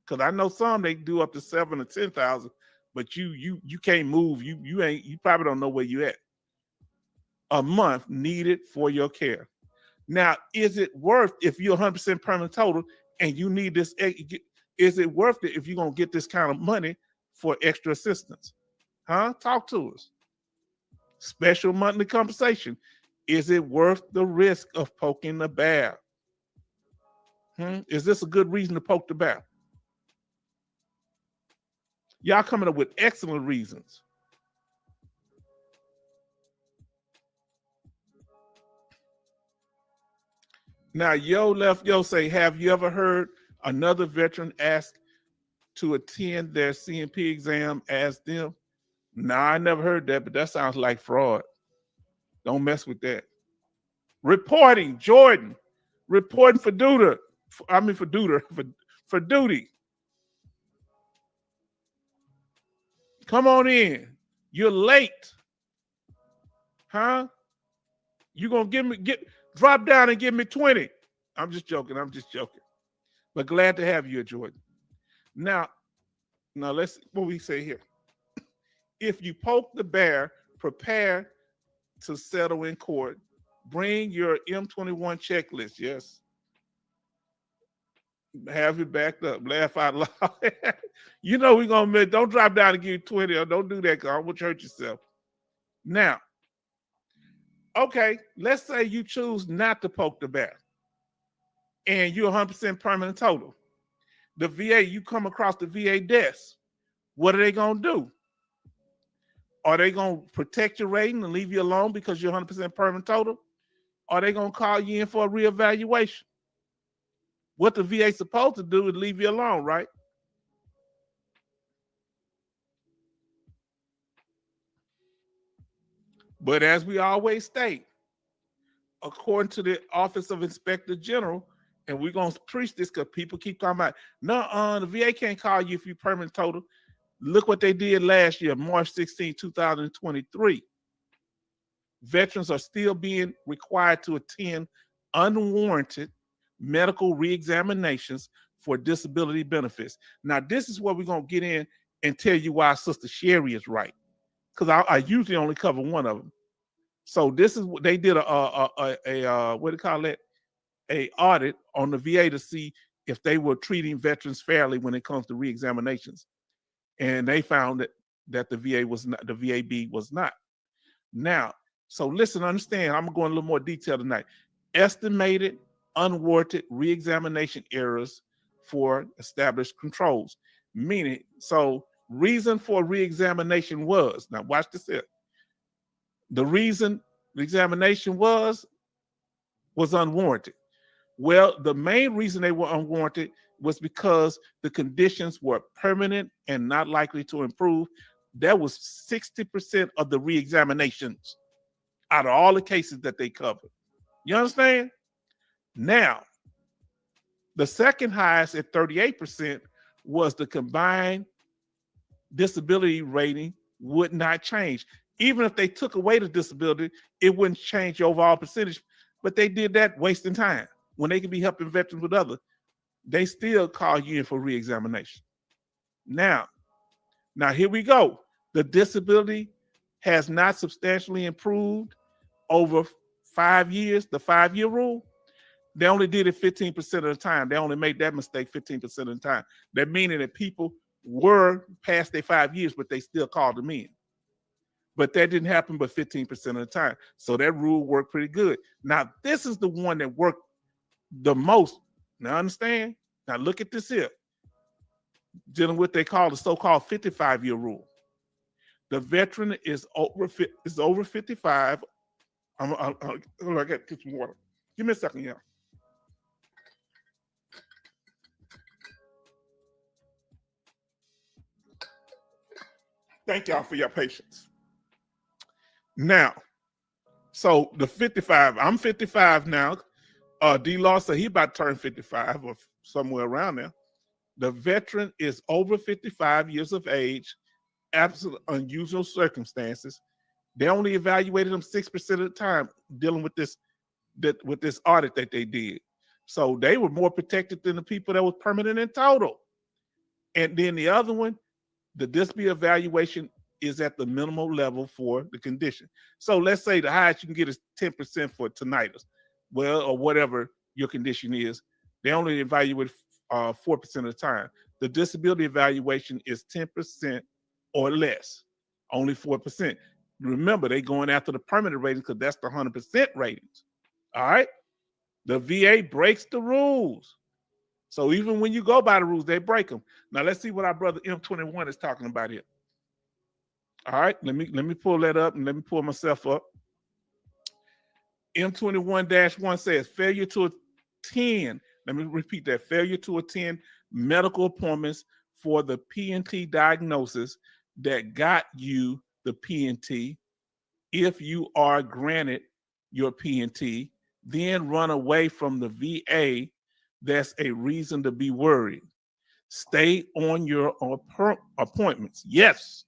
because I know some they do up to 7,000 or 10,000, but you can't move. You probably don't know where you at. A month needed for your care. Now, is it worth, if you're 100% permanent total and you need this, is it worth it if you're going to get this kind of money for extra assistance? Huh? Talk to us. Special monthly compensation. Is it worth the risk of poking the bear? Is this a good reason to poke the bear? Y'all coming up with excellent reasons. Now, Yo say, have you ever heard another veteran ask to attend their CMP exam as them? Nah, I never heard that, but that sounds like fraud. Don't mess with that. Reporting, Jordan. Reporting for duty. For duty. Come on in. You're late. Huh? You gonna drop down and give me 20. I'm just joking. But glad to have you, Jordan. Now let's what we say here. If you poke the bear, prepare to settle in court. Bring your M21 checklist. Yes. Have it backed up. Laugh out loud. You know we're gonna admit, don't drop down and give you 20 or don't do that because I will hurt yourself. Now, okay, let's say you choose not to poke the bear and you're 100% permanent total. The VA, you come across the VA desk. What are they going to do? Are they going to protect your rating and leave you alone because you're 100% permanent total? Are they going to call you in for a reevaluation? What the VA is supposed to do is leave you alone, right? But as we always state, according to the Office of Inspector General, and we're going to preach this because people keep talking about, no, the VA can't call you if you're permanent total. Look what they did last year, March 16, 2023. Veterans are still being required to attend unwarranted medical reexaminations for disability benefits. Now, this is where we're going to get in and tell you why Sister Sherry is right, because I usually only cover one of them. So this is what they did what do you call it? a audit on the VA to see if they were treating veterans fairly when it comes to reexaminations, and they found that the VA was not, the VAB was not. Now, so listen, understand. I'm going a little more detail tonight. Estimated unwarranted reexamination errors for established controls, meaning so reason for reexamination was, now watch this here. The reason the examination was unwarranted. Well, the main reason they were unwarranted was because the conditions were permanent and not likely to improve. That was 60% of the reexaminations out of all the cases that they covered. You understand? Now, the second highest at 38% was the combined disability rating would not change. Even if they took away the disability, it wouldn't change the overall percentage, but they did that wasting time. When they could be helping veterans with others, they still call you in for reexamination. Now here we go. The disability has not substantially improved over 5 years, the 5-year rule. They only did it 15% of the time. They only made that mistake 15% of the time. That meaning that people were past their 5 years, but they still called them in. But that didn't happen but 15% of the time. So that rule worked pretty good. Now, this is the one that worked the most. Now, understand? Now, look at this here. Dealing with what they call the so-called 55-year rule. The veteran is over 55. I got to get some water. Give me a second, yeah. Thank y'all for your patience. Now, so the 55, I'm 55 now. D-Law said he about to turn 55 or somewhere around there. The veteran is over 55 years of age, absolute unusual circumstances. They only evaluated them 6% of the time dealing with this audit that they did. So they were more protected than the people that was permanent and total. And then the other one, the disability evaluation is at the minimal level for the condition. So let's say the highest you can get is 10% for tinnitus, well, or whatever your condition is. They only evaluate 4% of the time. The disability evaluation is 10% or less, only 4%. Remember, they going after the permanent ratings because that's the 100% ratings. All right? The VA breaks the rules. So even when you go by the rules, they break them. Now let's see what our brother M21 is talking about here. All right, let me pull that up and let me pull myself up. M21-1 says failure to attend. Let me repeat that: failure to attend medical appointments for the P&T diagnosis that got you the P&T. If you are granted your P&T, then run away from the VA. That's a reason to be worried. Stay on your appointments. Yes.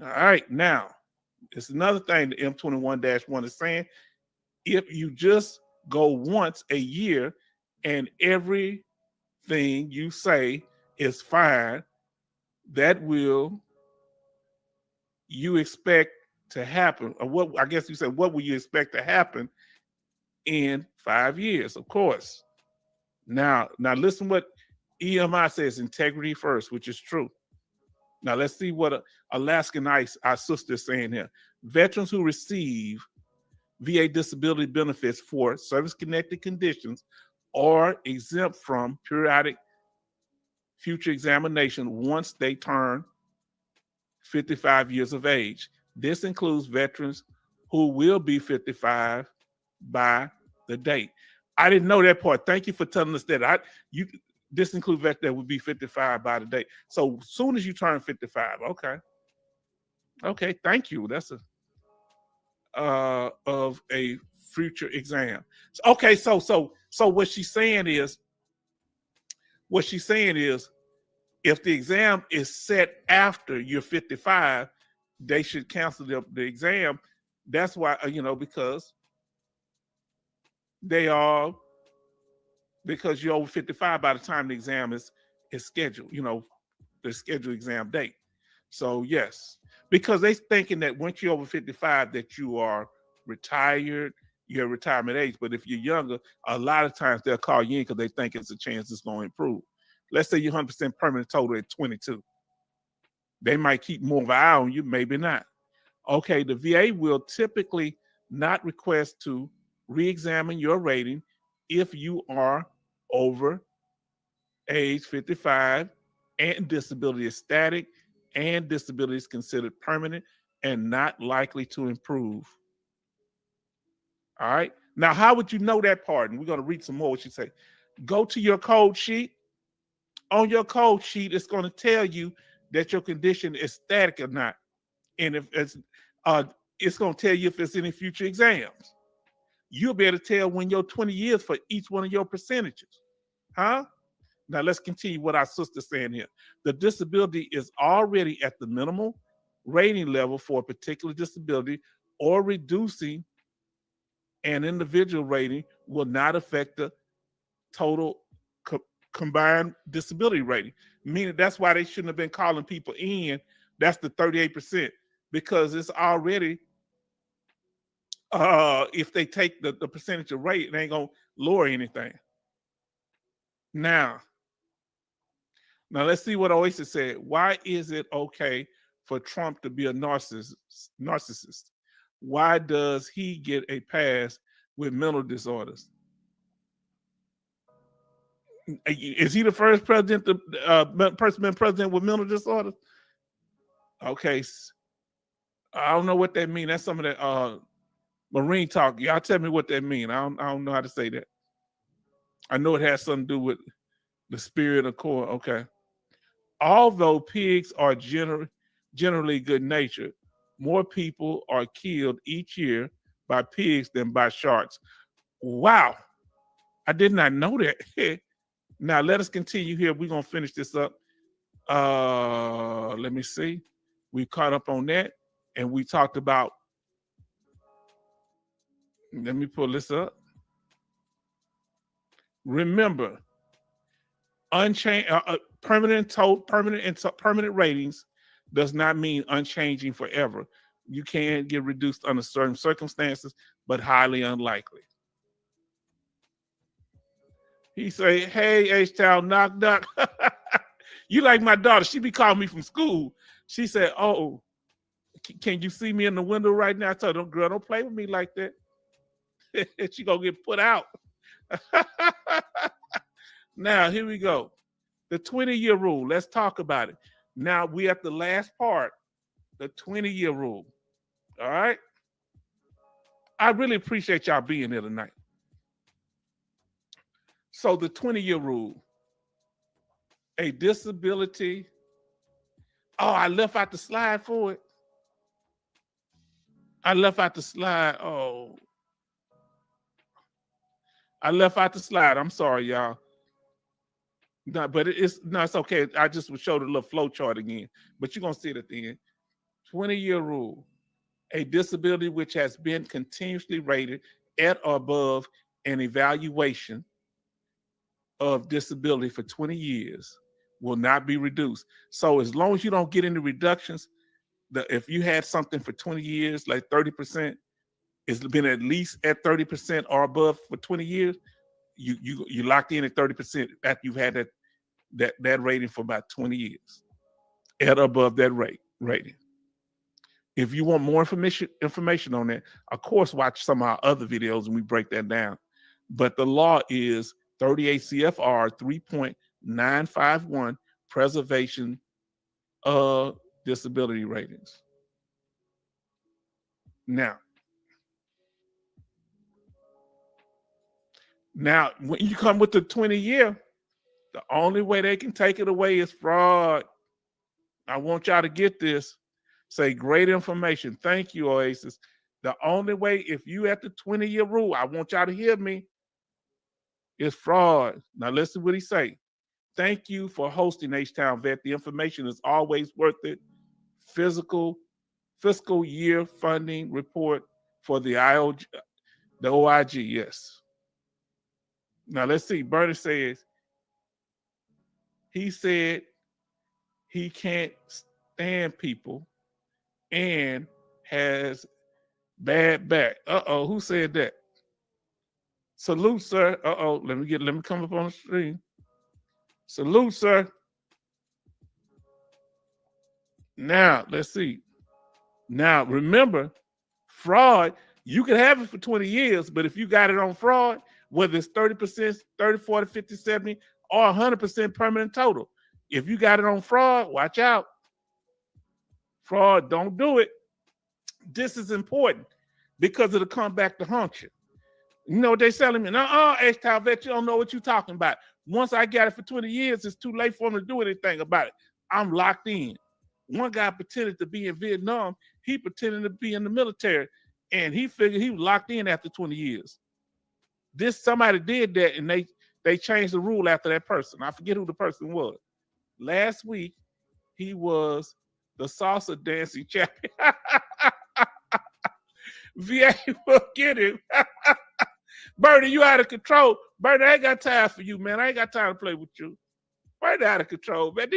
All right. Now, it's another thing the M21-1 is saying. If you just go once a year and everything you say is fine, that will you expect to happen, or what I guess you said, what will you expect to happen in 5 years? Of course. Now listen what EMI says: integrity first, which is true. Now let's see what Alaskan Ice, our sister, is saying here. Veterans who receive VA disability benefits for service-connected conditions are exempt from periodic future examination once they turn 55 years of age. This includes veterans who will be 55 by the date. I didn't know that part. Thank you for telling us that. This includes veterans that would be 55 by the date. So as soon as you turn 55, okay, thank you. That's of a future exam. Okay, so what she's saying is, if the exam is set after you're 55, they should cancel the exam. That's why, because because you're over 55 by the time the exam is scheduled, the scheduled exam date. So yes, because they're thinking that once you're over 55 that you are retired your retirement age. But if you're younger, a lot of times they'll call you in because they think it's a chance it's going to improve. Let's say you're 100% permanent total at 22. They might keep more of an eye on you, maybe not. Okay, the VA will typically not request to re-examine your rating if you are over age 55 and disability is static and disability is considered permanent and not likely to improve. All right. Now, how would you know that part? And we're going to read some more what she say. Go to your code sheet. On your code sheet, it's going to tell you that your condition is static or not. And if it's going to tell you if there's any future exams. You'll be able to tell when your 20 years for each one of your percentages. Huh? Now let's continue what our sister's saying here. The disability is already at the minimal rating level for a particular disability, or reducing an individual rating will not affect the total combined disability rating. Meaning that's why they shouldn't have been calling people in. That's the 38%, because it's already if they take the percentage of rate, it ain't gonna lower anything. Now let's see what Oasis said. Why is it okay for Trump to be a narcissist? Why does he get a pass with mental disorders? Is he the first president, person been president with mental disorders? Okay, I don't know what that means. That's some of that Marine talk. Y'all tell me what that means. I don't know how to say that. I know it has something to do with the spirit of core. Okay. Although pigs are generally good natured, more people are killed each year by pigs than by sharks. Wow. I did not know that. Now let us continue here. We're gonna finish this up. Let me see. We caught up on that, and we talked about. Let me pull this up. Remember, permanent ratings does not mean unchanging forever. You can get reduced under certain circumstances, but highly unlikely. He say, "Hey, H-Town, knock, knock." You like my daughter? She be calling me from school. She said, "Oh, can you see me in the window right now?" I told her, "Girl, don't play with me like that." She gonna get put out. Now here we go. The 20-year rule. Let's talk about it. Now we at the last part, the 20-year rule. All right. I really appreciate y'all being here tonight. So the 20-year rule. A disability. Oh, I left out the slide for it. I left out the slide. Oh. I left out the slide. I'm sorry, y'all. No, but it's okay. I just would show the little flow chart again, but you're gonna see it at the end. 20-year rule. A disability which has been continuously rated at or above an evaluation of disability for 20 years will not be reduced. So as long as you don't get any reductions, if you had something for 20 years, like 30%, it's been at least at 30% or above for 20 years, you locked in at 30% after you've had that rating for about 20 years, at or above that rating. If you want more information on that, of course, watch some of our other videos and we break that down. But the law is 38 CFR 3.951, preservation of disability ratings. Now, when you come with the 20-year, the only way they can take it away is fraud. I want y'all to get this. Say great information. Thank you, Oasis. The only way, if you at the 20-year rule, I want y'all to hear me, is fraud. Now listen what he say. Thank you for hosting H-Town Vet. The information is always worth it. Fiscal year funding report for the OIG, yes. Now let's see. Bernie says, he said he can't stand people and has bad back. Uh-oh, who said that? Salute, sir. Let me come up on the screen. Salute, sir. Now, let's see. Now, remember, fraud, you can have it for 20 years, but if you got it on fraud, whether it's 30%, 30, 40, 50, 70, or 100% permanent total, if you got it on fraud, watch out. Fraud, don't do it. This is important because it'll come back to haunt you. You know what they selling me? H-Town vet, you don't know what you're talking about. Once I got it for 20 years, it's too late for me to do anything about it. I'm locked in. One guy pretended to be in Vietnam. He pretended to be in the military, and he figured he was locked in after 20 years. Somebody did that, and they changed the rule after that person. I forget who the person was. Last week, he was the salsa dancing champion. VA will get him. Bernie, you out of control. Bernie, I ain't got time for you, man. I ain't got time to play with you. Bernie out of control, man.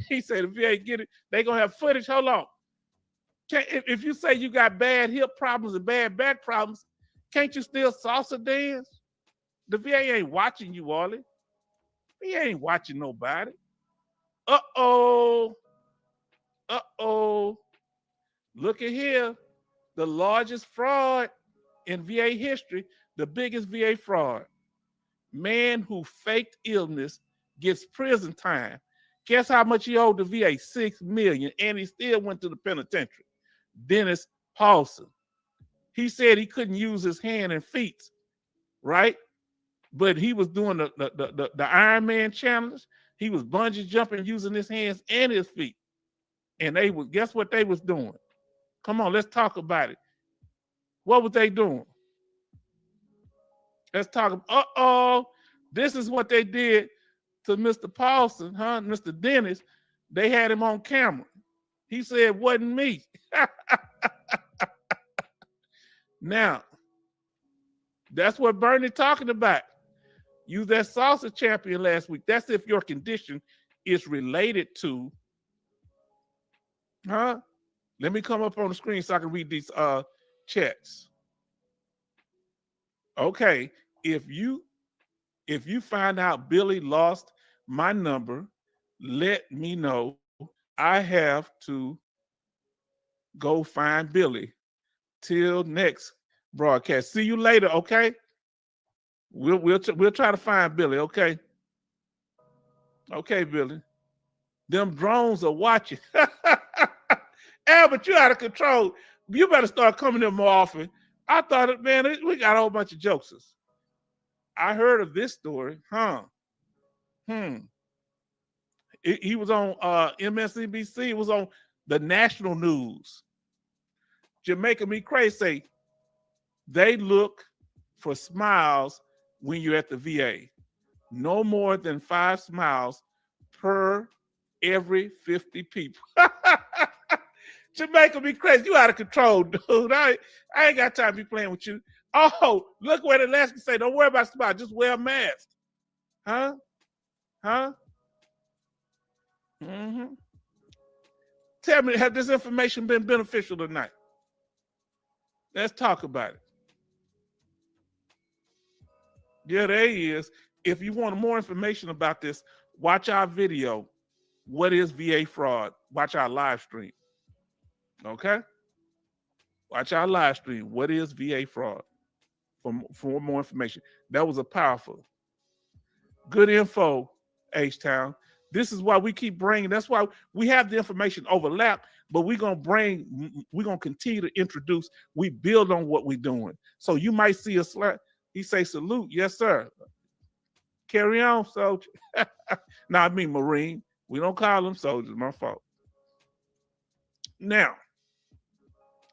He said, if you ain't get it, they gonna have footage. Hold on. If you say you got bad hip problems and bad back problems, can't you still salsa dance? The VA ain't watching you, Wally. He ain't watching nobody. Uh-oh. Look at here. The largest fraud in VA history, the biggest VA fraud. Man who faked illness gets prison time. Guess how much he owed the VA? $6 million, and he still went to the penitentiary. Dennis Paulson. He said he couldn't use his hand and feet, right? But he was doing the Iron Man challenge. He was bungee jumping using his hands and his feet. And guess what they was doing? Come on, let's talk about it. What was they doing? Let's talk. This is what they did to Mr. Paulson, huh? Mr. Dennis. They had him on camera. He said it wasn't me. Now, that's what Bernie talking about. You was that salsa champion last week. That's if your condition is related to, huh? Let me come up on the screen so I can read these chats. Okay, if you find out Billy lost my number, let me know. I have to go find Billy. Till next broadcast. See you later, okay? We'll try to find Billy, okay? Okay, Billy. Them drones are watching. Albert, you out of control. You better start coming in more often. I thought, man, we got a whole bunch of jokesters. I heard of this story, huh? He was on MSNBC. It was on the national news. Jamaica Me Crazy. They look for smiles when you're at the VA. No more than 5 smiles per every 50 people. Jamaica Me Crazy. You out of control, dude. I ain't got time to be playing with you. Oh, look where the last can say, don't worry about smile, just wear a mask. Huh? Mm-hmm. Tell me, has this information been beneficial tonight? Let's talk about it. Yeah, there he is. If you want more information about this, watch our video, What is VA Fraud? Watch our live stream. Okay? Watch our live stream, What is VA Fraud? For more information. That was a powerful, good info, H-Town. This is why we keep bringing, that's why we have the information overlap, but we're going to continue to introduce, we build on what we're doing. So you might see a slide, he say salute, yes sir. Carry on, soldier. No, I mean Marine. We don't call them soldiers, my fault. Now,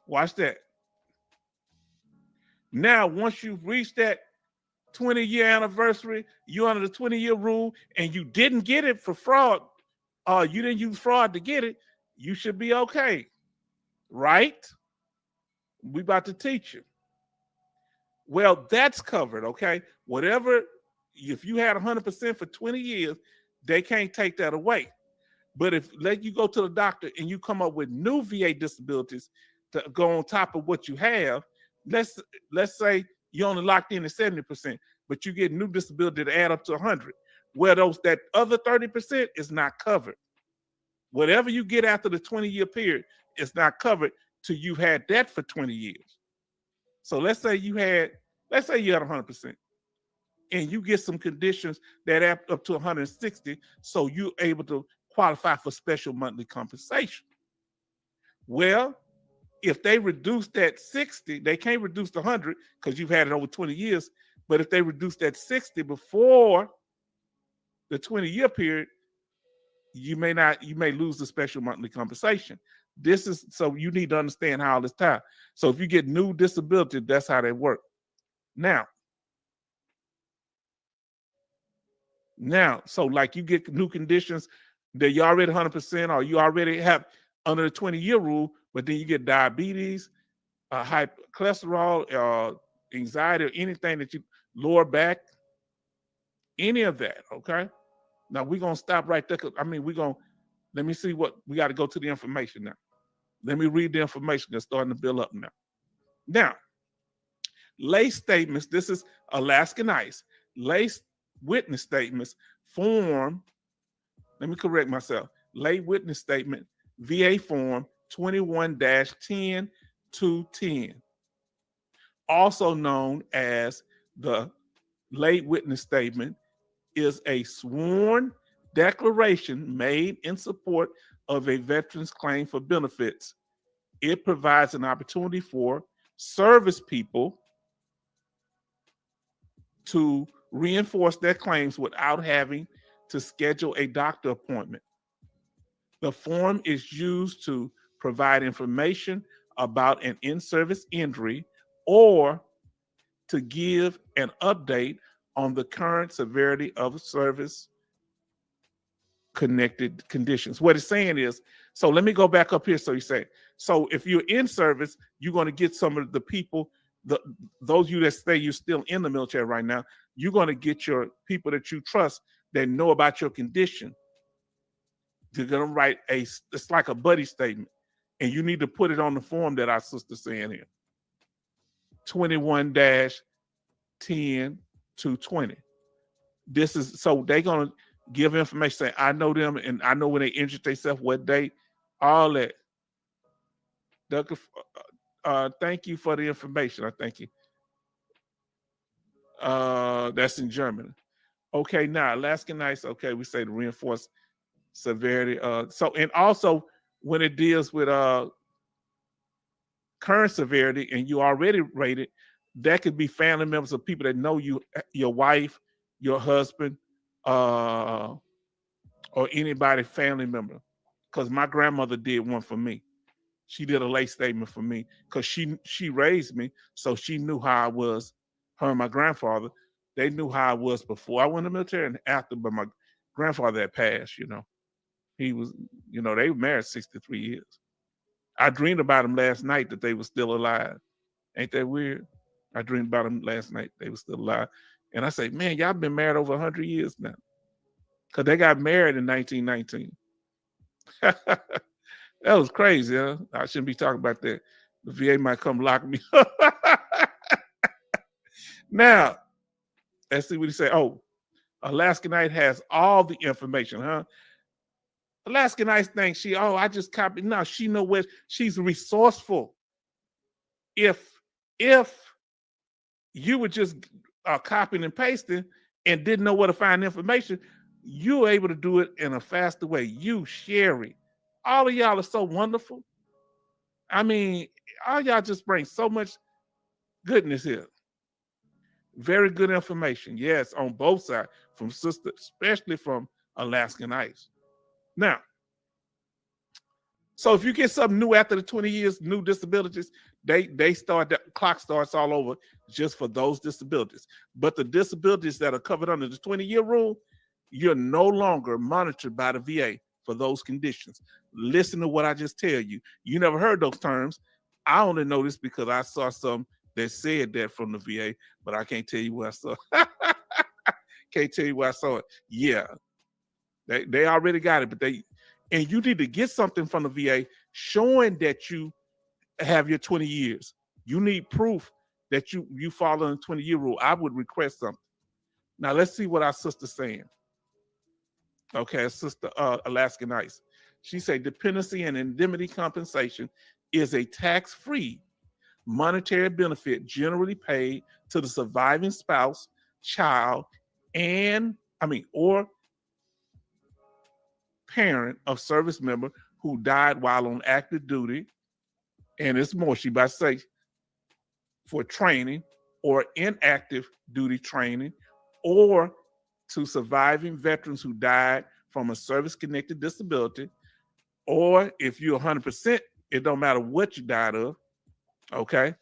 watch that. Now, once you've reached that 20-year anniversary, you're under the 20-year rule, and you didn't get it for fraud, you didn't use fraud to get it, you should be okay. Right? We about to teach you. Well, that's covered, okay? Whatever, if you had 100% for 20 years, they can't take that away. But if let you go to the doctor and you come up with new VA disabilities to go on top of what you have, let's say you only locked in at 70%, but you get new disability to add up to 100. Where that other 30% is not covered. Whatever you get after the 20-year period is not covered till you've had that for 20 years. So let's say you had 100%, and you get some conditions that add up to 160, so you're able to qualify for special monthly compensation. Well, if they reduce that 60, they can't reduce the 100 because you've had it over 20 years. But if they reduce that 60 before the 20-year period, you may lose the special monthly compensation. This is, so you need to understand how this ties. So if you get new disability, that's how they work. Now, so like you get new conditions that you're already 100%, or you already have under the 20-year rule, but then you get diabetes, high cholesterol, anxiety, or anything that you, lower back, any of that, okay? Now we're gonna stop right there. Let me see what, we gotta go to the information now. Let me read the information that's starting to build up now. Now, lay statements, this is Alaskan ICE. Lay witness statements form, let me correct myself, lay witness statement, VA form 21-10-210, also known as the lay witness statement, is a sworn declaration made in support of a veteran's claim for benefits. It provides an opportunity for service people to reinforce their claims without having to schedule a doctor appointment. The form is used to provide information about an in-service injury or to give an update on the current severity of service connected conditions. What it's saying is, so let me go back up here. So you say, so if you're in service, you're going to get some of the people, those of you that say you're still in the military right now, you're going to get your people that you trust that know about your condition. You're going to write it's like a buddy statement, and you need to put it on the form that our sister's saying here. 21-10-220. This is, so they're going to give information saying, I know them and I know when they injured themselves, what date, all that. Thank you for the information. I thank you. That's in German. Okay, now Alaskan ICE, okay, we say to reinforce severity. So, and also when it deals with current severity and you already rated, that could be family members of people that know you, your wife, your husband, or anybody family member. Because my grandmother did one for me. She did a lay statement for me because she raised me, so she knew how I was. Her and my grandfather, they knew how I was before I went to the military and after, but my grandfather had passed, you know. He was, you know, they were married 63 years. I dreamed about them last night that they were still alive. Ain't that weird? I dreamed about them last night. They were still alive. And I say, man, y'all been married over 100 years now. Because they got married in 1919. That was crazy, huh? I shouldn't be talking about that. The VA might come lock me up. Now, let's see what he said. Oh, Alaskan ICE has all the information, huh? Alaskan ICE thinks I just copied. No, she know where, she's resourceful. If you were just copying and pasting and didn't know where to find information, you were able to do it in a faster way. You, Sherry, all of y'all are so wonderful. I mean, all y'all just bring so much goodness here. Very good information. Yes, on both sides, from sister, especially from Alaskan ICE. Now, so if you get something new after the 20 years, new disabilities, they start, the clock starts all over just for those disabilities. But the disabilities that are covered under the 20-year rule, you're no longer monitored by the VA for those conditions. Listen to what I just tell you. You never heard those terms. I only know this because I saw some that said that from the VA, but I can't tell you where I saw it. Can't tell you where I saw it. Yeah, they already got it, but and you need to get something from the VA showing that you have your 20 years. You need proof that you follow in 20-year rule, I would request something. Now let's see what our sister's saying. Okay, Sister Alaska Nice. She said dependency and indemnity compensation is a tax-free monetary benefit generally paid to the surviving spouse, child, or parent of service member who died while on active duty. And it's more, she about to say, for training or inactive duty training, or to surviving veterans who died from a service-connected disability, or if you're 100%, it don't matter what you died of, okay?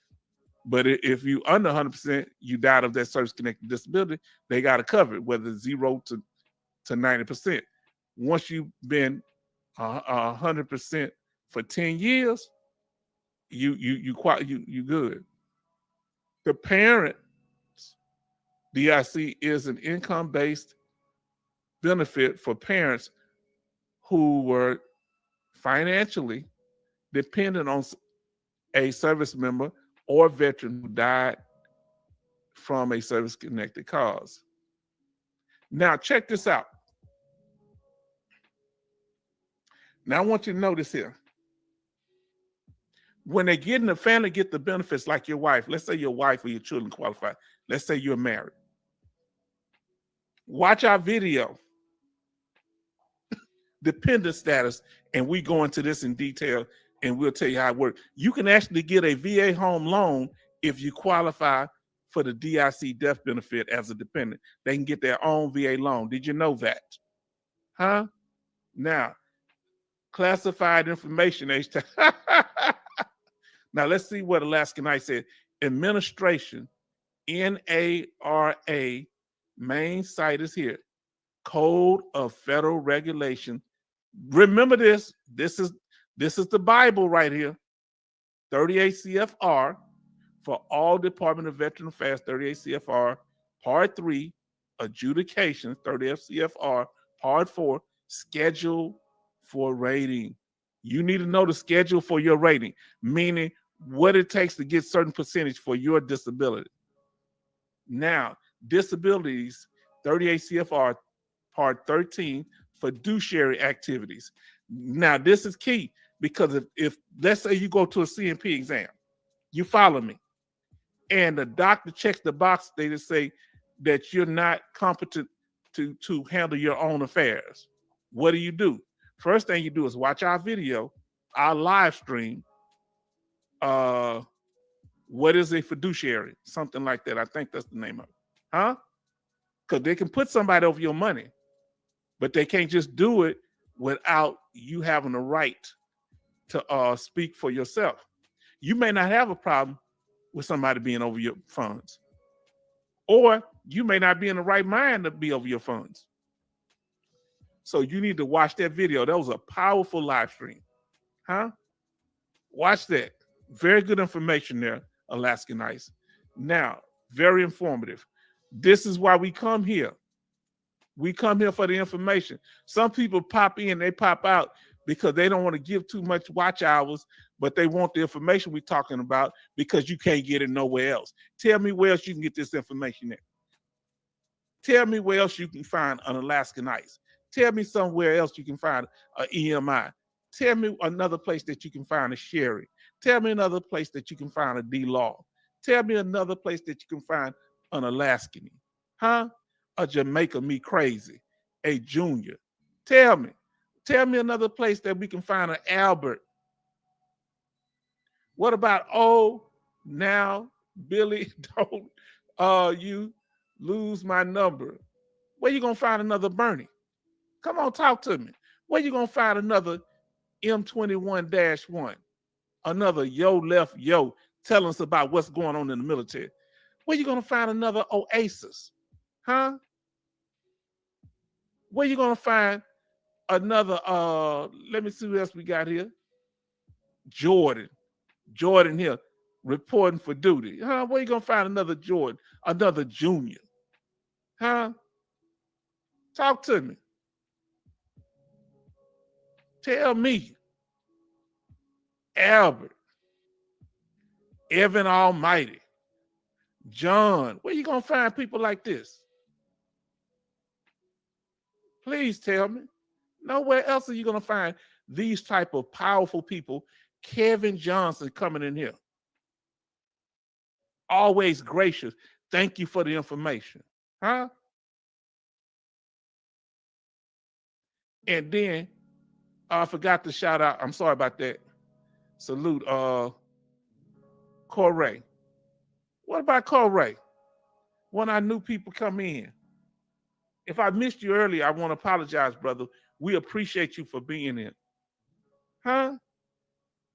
But if you under 100%, you died of that service-connected disability, they got to cover it, whether it's 0 to 90%. Once you've been 100% for 10 years, you good. The parent DIC is an income-based benefit for parents who were financially dependent on a service member or veteran who died from a service-connected cause. Now, check this out. Now, I want you to notice here. When they get in the family, get the benefits like your wife. Let's say your wife or your children qualify. Let's say you're married. Watch our video, dependent status, and we go into this in detail, and we'll tell you how it works. You can actually get a VA home loan if you qualify for the DIC death benefit as a dependent. They can get their own VA loan. Did you know that? Huh? Now, classified information. Now, let's see what Alaska Night said. Administration, NARA, main site is here. Code of Federal Regulation. Remember this. This is the Bible right here. 38 CFR for all Department of Veteran Affairs. 38 CFR Part 3 adjudication. 38 CFR Part 4 schedule for rating. You need to know the schedule for your rating, meaning what it takes to get certain percentage for your disability. Now, disabilities, 38 CFR Part 13, fiduciary activities. Now, this is key because if let's say you go to a CMP exam, you follow me, and the doctor checks the box, they just say that you're not competent to handle your own affairs. What do? First thing you do is watch our video, our live stream. What is a fiduciary? Something like that. I think that's the name of it. Huh? Because they can put somebody over your money, but they can't just do it without you having the right to speak for yourself. You may not have a problem with somebody being over your funds, or you may not be in the right mind to be over your funds. So you need to watch that video. That was a powerful live stream. Huh? Watch that. Very good information there, Alaska Nice. Now, very informative. This is why we come here. We come here for the information. Some people pop in, they pop out because they don't want to give too much watch hours, but they want the information we're talking about because you can't get it nowhere else. Tell me where else you can get this information at. Tell me where else you can find an Alaska Nice. Tell me somewhere else you can find an EMI. Tell me another place that you can find a Sherry. Tell me another place that you can find a D-Law. Tell me another place that you can find an Alaskan. Huh? A Jamaica Me Crazy. A Junior. Tell me another place that we can find an Albert. What about, now, Billy, don't you lose my number. Where you going to find another Bernie? Come on, talk to me. Where you going to find another M21-1? Another yo left yo telling us about what's going on in the military. Where you going to find another Oasis? Huh? Where you going to find another, let me see what else we got here. Jordan here, reporting for duty. Huh? Where you going to find another Jordan, another Junior? Huh? Talk to me. Tell me. Albert. Evan Almighty. John, where you gonna find people like this? Please tell me. Nowhere else are you gonna find these type of powerful people. Kevin Johnson coming in here, always gracious. Thank you for the information, huh? And then I forgot to shout out. I'm sorry about that. Salute, Corey. What about Corey? When our new people come in, if I missed you earlier, I want to apologize, brother. We appreciate you for being in, huh?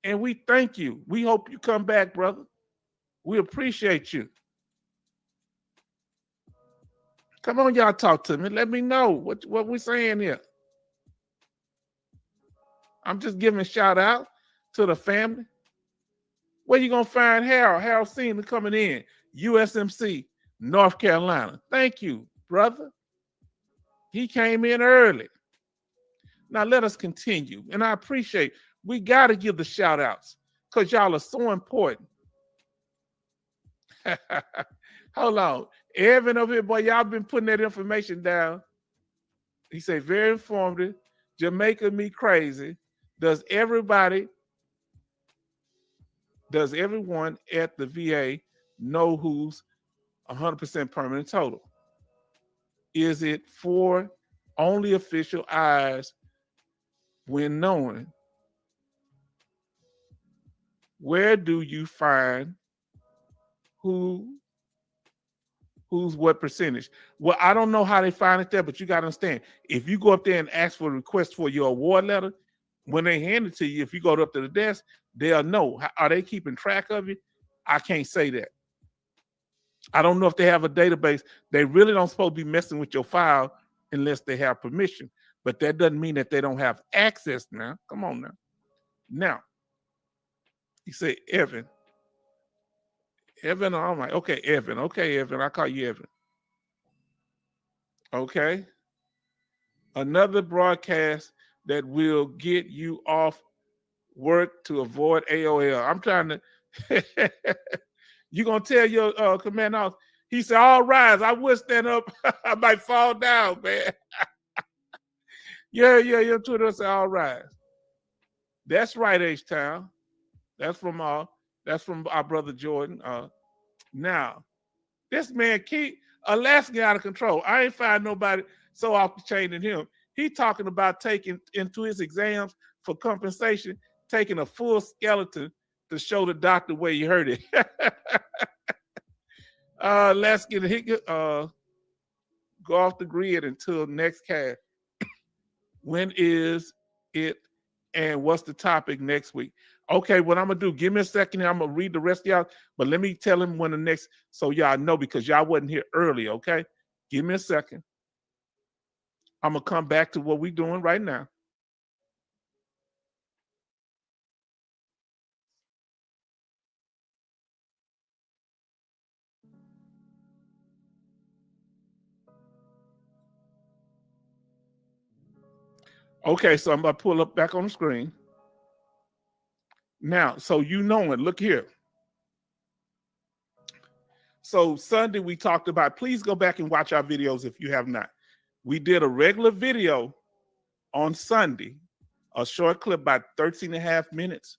And we thank you. We hope you come back, brother. We appreciate you. Come on, y'all, talk to me. Let me know what we're saying here. I'm just giving a shout out to the family. Where you gonna find Harold? Harold Senior coming in, USMC, North Carolina. Thank you, brother. He came in early. Now let us continue. And I appreciate, we got to give the shout outs because y'all are so important. Hold on. Evan over here, boy, y'all been putting that information down. He said, very informative. Jamaica me crazy. Does everyone at the VA know who's 100% permanent total? Is it for only official eyes when knowing? Where do you find who's what percentage? Well, I don't know how they find it there, but you got to understand, if you go up there and ask for a request for your award letter, when they hand it to you, if you go up to the desk, they'll know. Are they keeping track of it? I can't say that. I don't know if they have a database. They really don't supposed to be messing with your file unless they have permission. But that doesn't mean that they don't have access now. Come on now. Now, you say Evan. Evan, I'm like, okay, Evan. Okay, Evan. I'll call you Evan. Okay. Another broadcast that will get you off work to avoid AOL. I'm trying to. You gonna tell your command officer? He said, "All rise." I would stand up. I might fall down, man. Yeah. Your Twitter said, "All rise." That's right, H-Town. That's from our brother Jordan. Now, this man keep Alaska out of control. I ain't find nobody so off the chain than him. He talking about taking into his exams for compensation, taking a full skeleton to show the doctor where you hurt it. Let's get go off the grid until next cast. When is it and what's the topic next week? Okay, what I'm gonna do, give me a second here. I'm gonna read the rest of y'all, but let me tell him when the next, so y'all know, because y'all wasn't here early. Okay, give me a second. I'm gonna come back to what we're doing right now. Okay, so I'm gonna pull up back on the screen. Now, so you know it. Look here. So Sunday we talked about, please go back and watch our videos if you have not. We did a regular video on Sunday, a short clip about 13 and a half minutes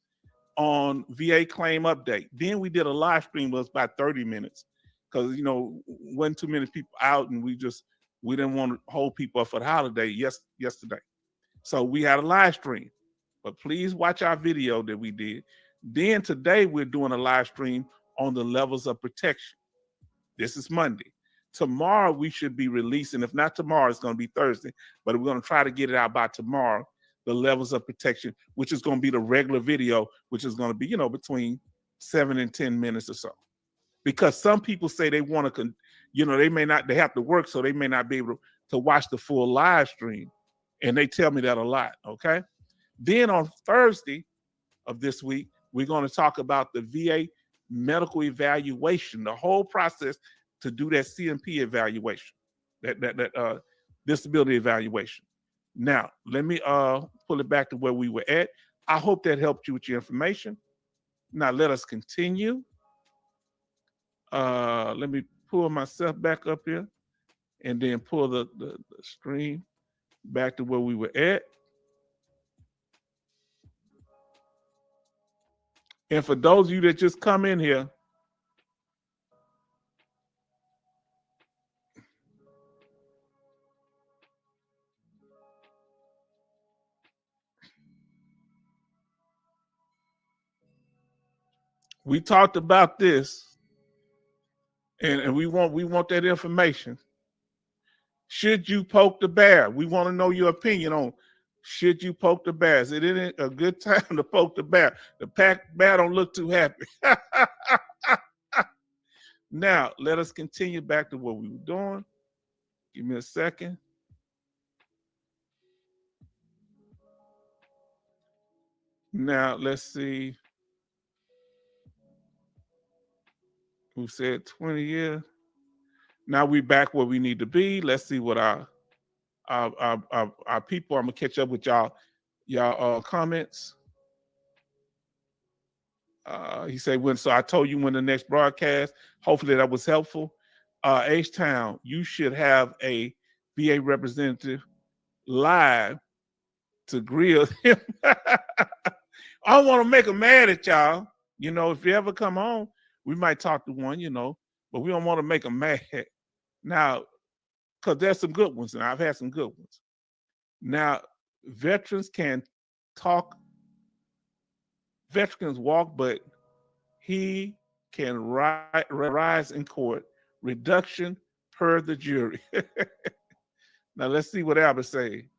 on VA claim update. Then we did a live stream, was about 30 minutes because, wasn't too many people out and we didn't want to hold people up for the holiday yesterday. So we had a live stream, but please watch our video that we did. Then today we're doing a live stream on the levels of protection. This is Monday. Tomorrow we should be releasing, if not tomorrow, it's going to be Thursday, but we're going to try to get it out by tomorrow, the levels of protection, which is going to be the regular video, which is going to be, between 7 and 10 minutes or so. Because some people say they want to, they have to work, so they may not be able to watch the full live stream. And they tell me that a lot, okay? Then on Thursday of this week, we're going to talk about the VA medical evaluation, the whole process to do that CMP evaluation, that disability evaluation. Now, let me pull it back to where we were at. I hope that helped you with your information. Now, let us continue. Let me pull myself back up here and then pull the stream back to where we were at. And for those of you that just come in here, we talked about this, and we want that information. Should you poke the bear? We want to know your opinion on should you poke the bear? Is it a good time to poke the bear? The bear don't look too happy. Now, let us continue back to what we were doing. Give me a second. Now, let's see. Who said 20 years? Now we back where we need to be. Let's see what our people. I'm gonna catch up with y'all comments. He said when, so I told you when the next broadcast. Hopefully that was helpful. H-Town, you should have a VA representative live to grill him. I don't want to make him mad at y'all. You know, if you ever come on, we might talk to one, you know, but we don't want to make them mad. Now, because there's some good ones, and I've had some good ones. Now, veterans can talk, veterans walk, but he can rise in court. Reduction per the jury. Now, let's see what Albert say.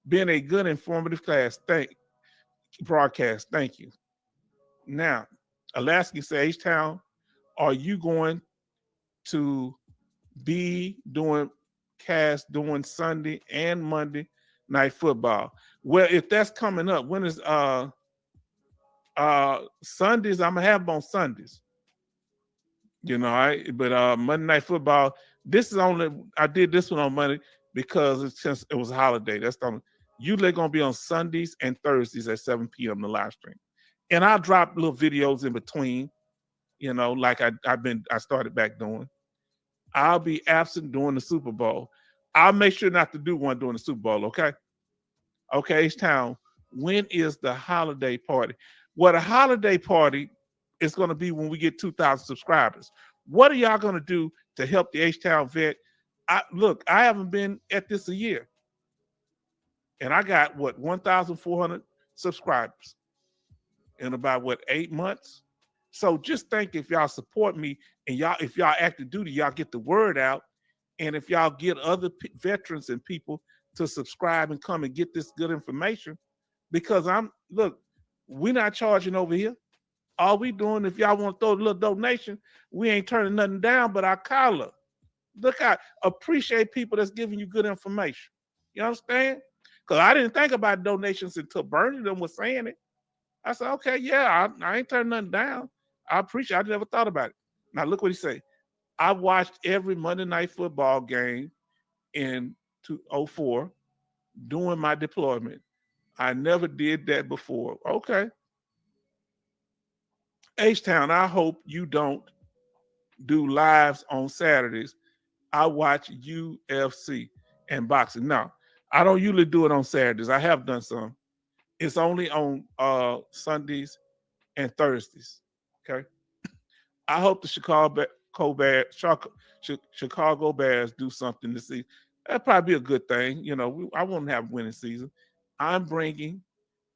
Being a good, informative broadcast. Thank you. Now, Alaska says, H-Town, are you going to be doing Sunday and Monday night football? Well, if that's coming up, when is Sundays? I'm gonna have them on Sundays. You know, but Monday night football. This is only I did this one on Monday because it's since it was a holiday. That's the only. Usually gonna be on Sundays and Thursdays at 7 p.m. the live stream, and I'll drop little videos in between. You know, like I started back doing. I'll be absent during the Super Bowl. I'll make sure not to do one during the Super Bowl, okay? Okay, H-Town, when is the holiday party? Well, the holiday party is going to be when we get 2,000 subscribers. What are y'all going to do to help the H-Town vet? Look, I haven't been at this a year. And I got, 1,400 subscribers in about, 8 months? So just think if y'all support me and if y'all active duty, y'all get the word out. And if y'all get other veterans and people to subscribe and come and get this good information, because we're not charging over here. All we doing, if y'all want to throw a little donation, we ain't turning nothing down but our collar. Look, I appreciate people that's giving you good information. You understand? Because I didn't think about donations until Bernie them was saying it. I said, okay, yeah, I ain't turning nothing down. I appreciate it. I never thought about it. Now, look what he said. I watched every Monday night football game in 2004 during my deployment. I never did that before. Okay. H-Town, I hope you don't do lives on Saturdays. I watch UFC and boxing. No, I don't usually do it on Saturdays. I have done some. It's only on Sundays and Thursdays. Okay. I hope the Chicago Bears do something to see. That'd probably be a good thing. You know, I won't have a winning season. I'm bringing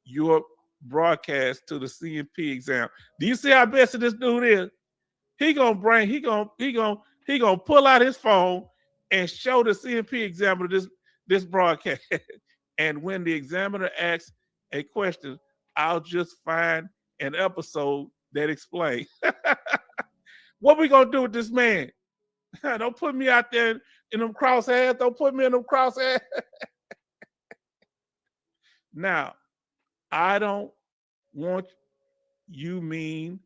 your broadcast to the CMP exam. Do you see how best this dude is? He gonna pull out his phone and show the CMP examiner this broadcast. And when the examiner asks a question, I'll just find an episode that explains. What we gonna do with this man? Don't put me out there in them crosshairs. Don't put me in them crosshairs. Now, I don't want you mean,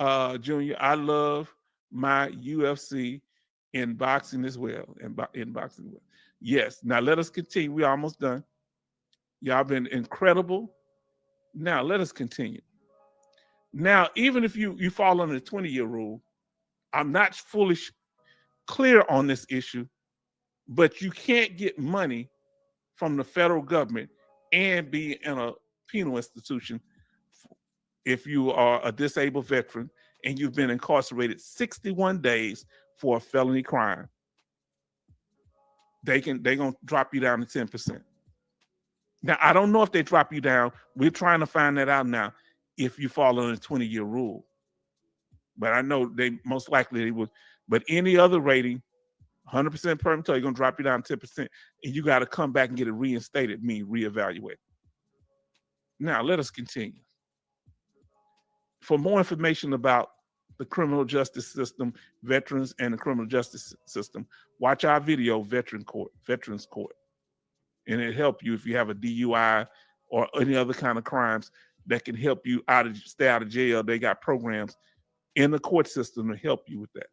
Junior. I love my UFC in boxing as well. In boxing as well. Yes. Now let us continue. We're almost done. Y'all been incredible. Now let us continue. Now, even if you fall under the 20-year rule, I'm not fully clear on this issue, but you can't get money from the federal government and be in a penal institution if you are a disabled veteran and you've been incarcerated 61 days for a felony crime. They're gonna drop you down to 10%. Now, I don't know if they drop you down. We're trying to find that out now if you fall under the 20-year rule. But I know they most likely they would. But any other rating, 100% permanent, you're gonna drop you down 10%, and you got to come back and get it reinstated, mean reevaluate. Now let us continue. For more information about the criminal justice system, veterans, and the criminal justice system, watch our video, Veterans Court, and it'll help you if you have a DUI or any other kind of crimes that can help you stay out of jail. They got programs in the court system to help you with that.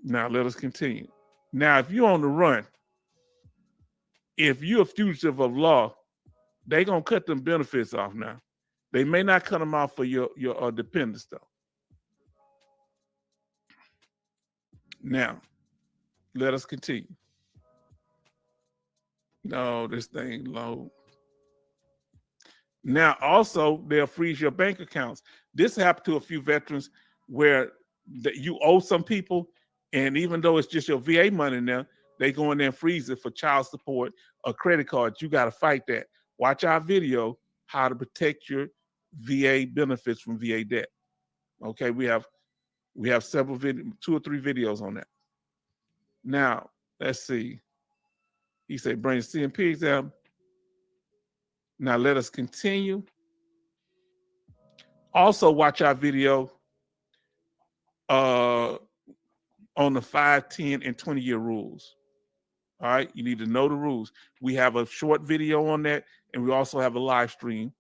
Now let us continue. Now, if you're on the run, if you're a fugitive of law, they're gonna cut them benefits off now. They may not cut them off for your dependents though. Now, let us continue. No, this thing low. Now, also, they'll freeze your bank accounts. This happened to a few veterans where you owe some people, and even though it's just your VA money now, they go in there and freeze it for child support or credit cards. You got to fight that. Watch our video, how to protect your VA benefits from VA debt. Okay, we have several 2 or 3 videos on that. Now, let's see. He said, bring the CMP exam. Now let us continue. Also watch our video on the 5, 10, and 20-year rules. All right, you need to know the rules. We have a short video on that, and we also have a live stream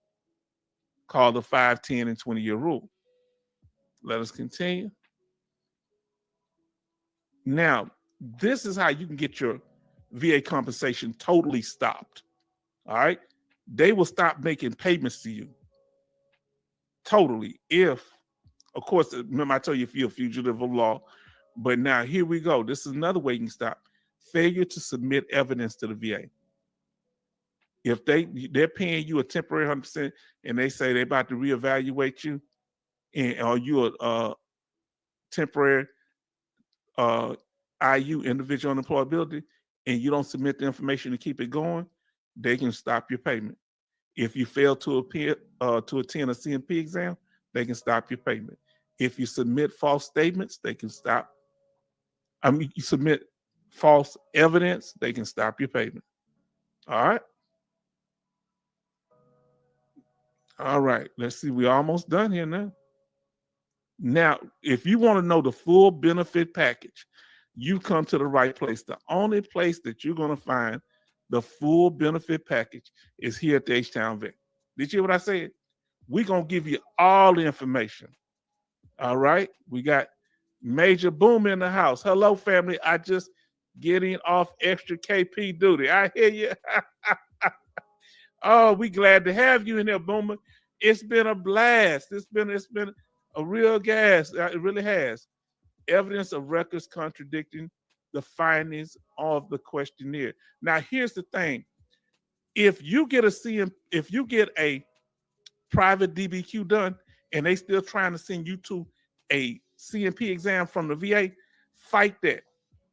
called the 5, 10, and 20-year rule. Let us continue. Now, this is how you can get your VA compensation totally stopped. All right, they will stop making payments to you totally if, of course, remember I told you if you're a fugitive of law, but now here we go. This is another way you can stop. Failure to submit evidence to the VA. If they're paying you a temporary 100% and they say they're about to reevaluate you, or you a temporary IU, individual unemployability, and you don't submit the information to keep it going, they can stop your payment. If you fail to attend a CMP exam, they can stop your payment. If you submit false statements, they can stop. You submit false evidence, they can stop your payment. All right. All right. Let's see. We're almost done here now. Now, if you want to know the full benefit package, you come to the right place. The only place that you're going to find the full benefit package is here at the H-Town Vet. Did you hear what I said? We're going to give you all the information. All right. We got Major Boom in the house. Hello, family. I just getting off extra KP duty. I hear you. Oh, we glad to have you in there, Boomer. It's been a blast. It's been a real gas. It really has. Evidence of records contradicting the findings of the questionnaire. Now, here's the thing. If you get a private DBQ done and they still trying to send you to a CMP exam from the VA, fight that.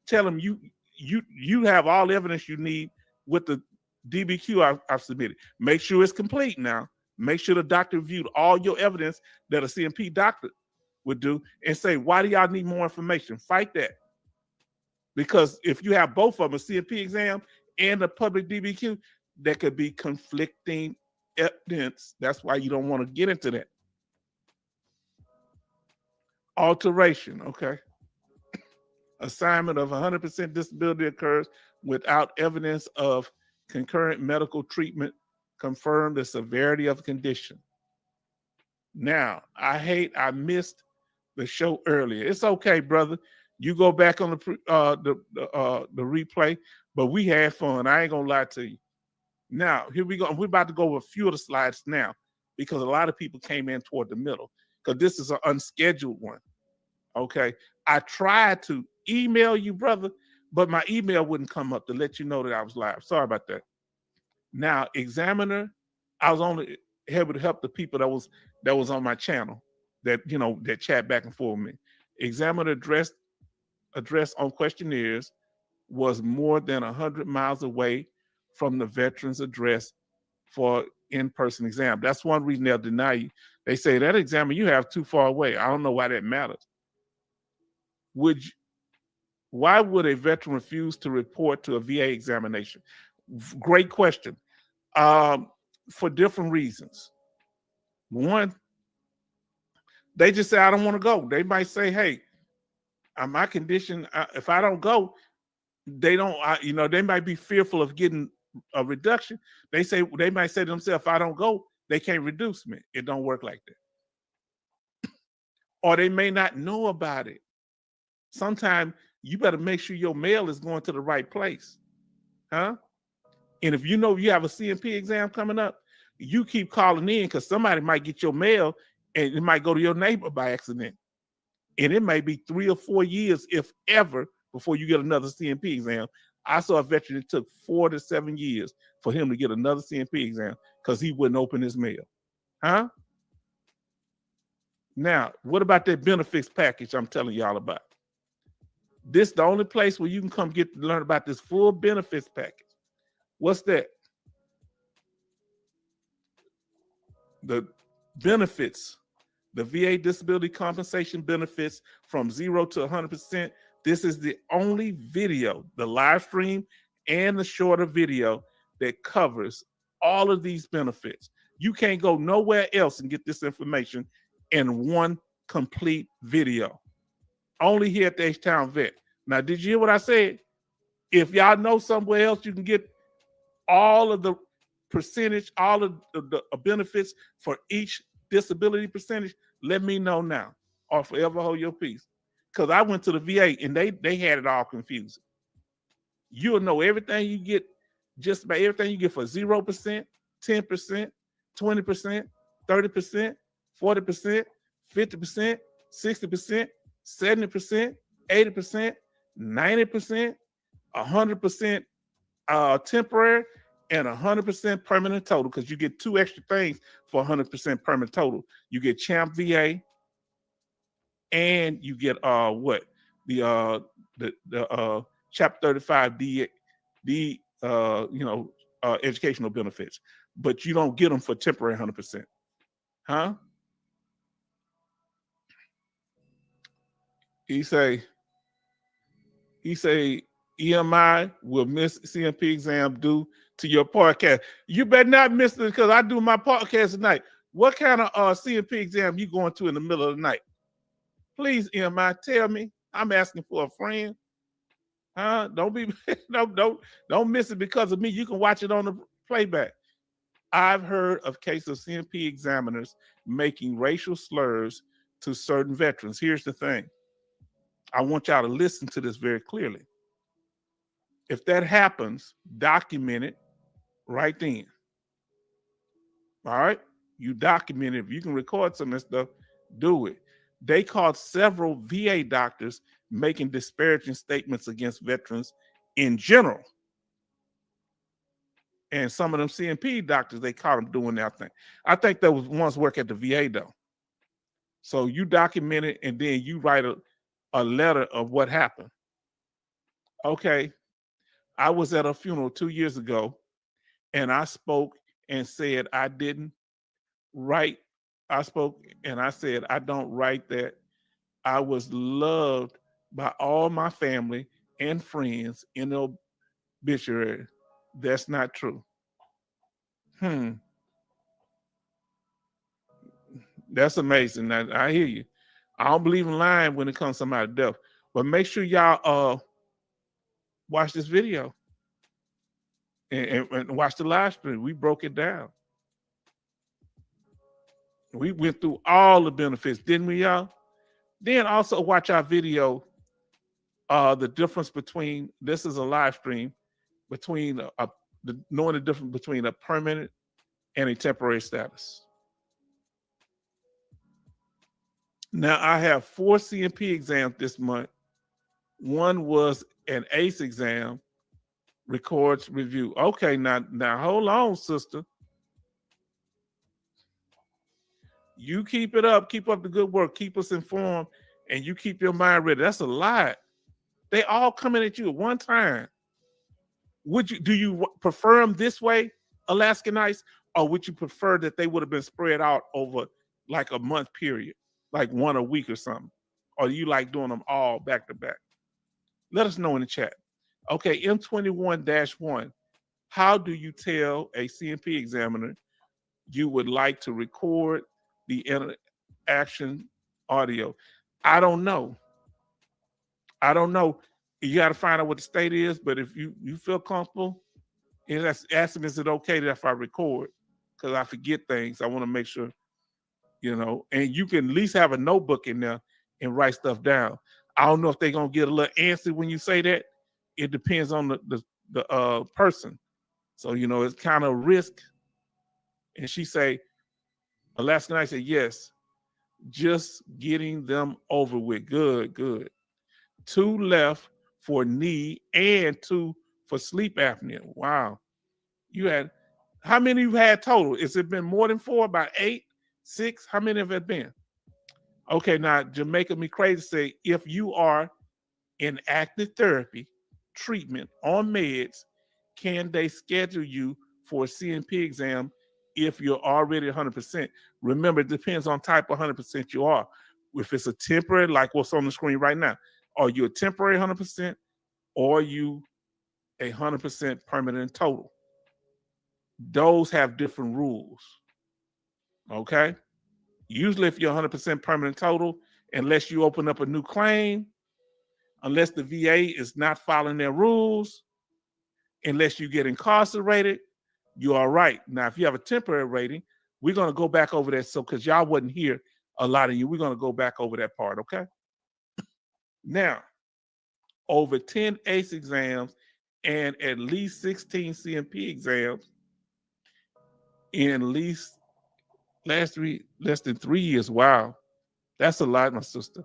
Tell them you have all the evidence you need with the DBQ I've submitted. Make sure it's complete now. Make sure the doctor reviewed all your evidence that a CMP doctor would do and say, why do y'all need more information? Fight that. Because if you have both of them, a CMP exam and a public DBQ, there could be conflicting evidence. That's why you don't want to get into that. Alteration, okay. Assignment of 100% disability occurs without evidence of concurrent medical treatment confirm the severity of the condition. Now, I missed the show earlier. It's okay, brother. You go back on the replay, but we had fun. I ain't gonna lie to you. Now, here we go. We're about to go over a few of the slides now because a lot of people came in toward the middle because this is an unscheduled one. Okay. I tried to email you, brother, but my email wouldn't come up to let you know that I was live. Sorry about that. Now, Examiner, I was only able to help the people that was on my channel that that chat back and forth with me. Examiner address on questionnaires was more than 100 miles away from the veteran's address for in-person exam. That's one reason they'll deny you. They say that exam you have too far away. I don't know why that matters. Why would a veteran refuse to report to a VA examination? Great question. For different reasons. One, they just say, I don't want to go. They might say, hey, my condition, if I don't go, they don't, they might be fearful of getting a reduction. They might say to themselves, if I don't go, they can't reduce me. It don't work like that. Or they may not know about it. Sometimes you better make sure your mail is going to the right place. Huh? And if you know you have a CMP exam coming up, you keep calling in because somebody might get your mail and it might go to your neighbor by accident. And it may be 3 or 4 years, if ever, before you get another CMP exam. I saw a veteran that took 4 to 7 years for him to get another CMP exam because he wouldn't open his mail. Huh? Now, what about that benefits package I'm telling y'all about? This is the only place where you can come learn about this full benefits package. What's that? The benefits, the VA disability compensation benefits from 0 to 100%. This is the only video, the live stream and the shorter video that covers all of these benefits. You can't go nowhere else and get this information in one complete video. Only here at the H-Town Vet. Now, did you hear what I said? If y'all know somewhere else you can get all of the percentage, all of the benefits for each disability percentage, let me know now or forever hold your peace. Because I went to the VA and they had it all confusing. You'll know everything you get, just about everything you get for 0%, 10%, 20%, 30%, 40%, 50%, 60%, 70%, 80%, 90%, 100% temporary, and 100% permanent total, because you get 2 extra things for 100% permanent total. You get Champ VA, and you get the Chapter 35 educational benefits, but you don't get them for temporary 100%. Huh? He say EMI will miss CMP exam due to your podcast. You better not miss it because I do my podcast tonight. What kind of CMP exam you going to in the middle of the night? Please, EMI, tell me. I'm asking for a friend. Huh? Don't miss it because of me. You can watch it on the playback. I've heard of cases of CMP examiners making racial slurs to certain veterans. Here's the thing. I want y'all to listen to this very clearly. If that happens, document it right then. All right? You document it. If you can record some of this stuff, do it. They caught several VA doctors making disparaging statements against veterans in general. And some of them CMP doctors, they caught them doing that thing. I think those ones work at the VA, though. So you document it, and then you write a letter of what happened. Okay, I was at a funeral 2 years ago, and I spoke and said I didn't write. I spoke and I said I don't write that. I was loved by all my family and friends in the obituary. That's not true. That's amazing. I hear you. I don't believe in lying when it comes to somebody's death. But make sure y'all watch this video and watch the live stream. We broke it down. We went through all the benefits, didn't we, y'all? Then also watch our video, the difference between, this is a live stream, between knowing the difference between a permanent and a temporary status. Now I have 4 CMP exams this month. One was an ACE exam, records review. Okay, now hold on, sister. You keep it up, keep up the good work, keep us informed, and you keep your mind ready. That's a lot. They all coming at you at one time. Do you prefer them this way, Alaska Nights, or would you prefer that they would have been spread out over like a month period, like one a week or something? Or do you like doing them all back to back? Let us know in the chat. Okay, M21-1. How do you tell a CMP examiner you would like to record the interaction audio? I don't know. I don't know. You got to find out what the state is, but if you feel comfortable, and ask them, is it okay that if I record? Because I forget things. I want to make sure, and you can at least have a notebook in there and write stuff down. I don't know if they're going to get a little antsy when you say that. It depends on the person. So, it's kind of risk. And she say, Alaska Night said, yes, just getting them over with. Good, good. 2 left for knee and 2 for sleep apnea. Wow. How many you had total? Has it been more than 4? About 8, 6? How many have it been? Okay, now Jamaica Me Crazy say, if you are in active therapy, treatment, on meds, can they schedule you for a CMP exam if you're already 100%? Remember, it depends on type of 100% you are. If it's a temporary, like what's on the screen right now, are you a temporary 100% or are you 100% permanent total? Those have different rules. Okay? Usually, if you're 100% permanent total, unless you open up a new claim, unless the VA is not following their rules, unless you get incarcerated, you're all right. Now, if you have a temporary rating, we're going to go back over that. So, because y'all wasn't here, a lot of you, we're going to go back over that part, okay? Now, over 10 ACE exams and at least 16 CMP exams in at least less than 3 years. Wow. That's a lot, my sister.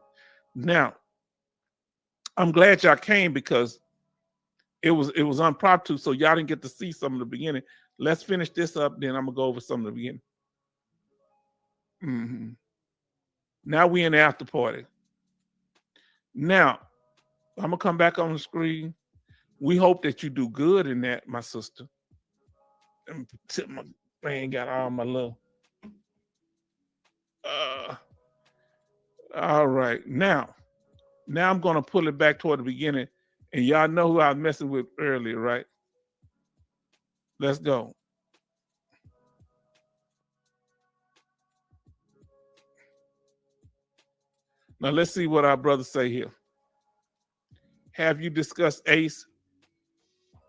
Now, I'm glad y'all came because it was impromptu, so y'all didn't get to see some of the beginning. Let's finish this up, then I'm gonna go over some of the beginning. Now we in the after party. Now, I'm gonna come back on the screen. We hope that you do good in that, my sister. My brain got all my love. All right, now I'm gonna pull it back toward the beginning, and y'all know who I was messing with earlier, right? Let's go. Now let's see what our brothers say here. Have you discussed ACE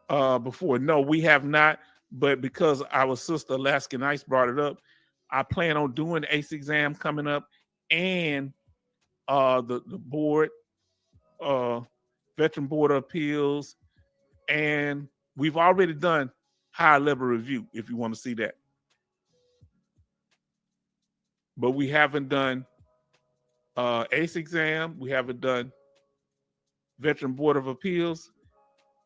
before? No, we have not. But because our sister Alaska Nights brought it up, I plan on doing the ACE exam coming up, and the board, Veteran Board of Appeals, and we've already done higher level review. If you want to see that, but we haven't done ACE exam. We haven't done Veteran Board of Appeals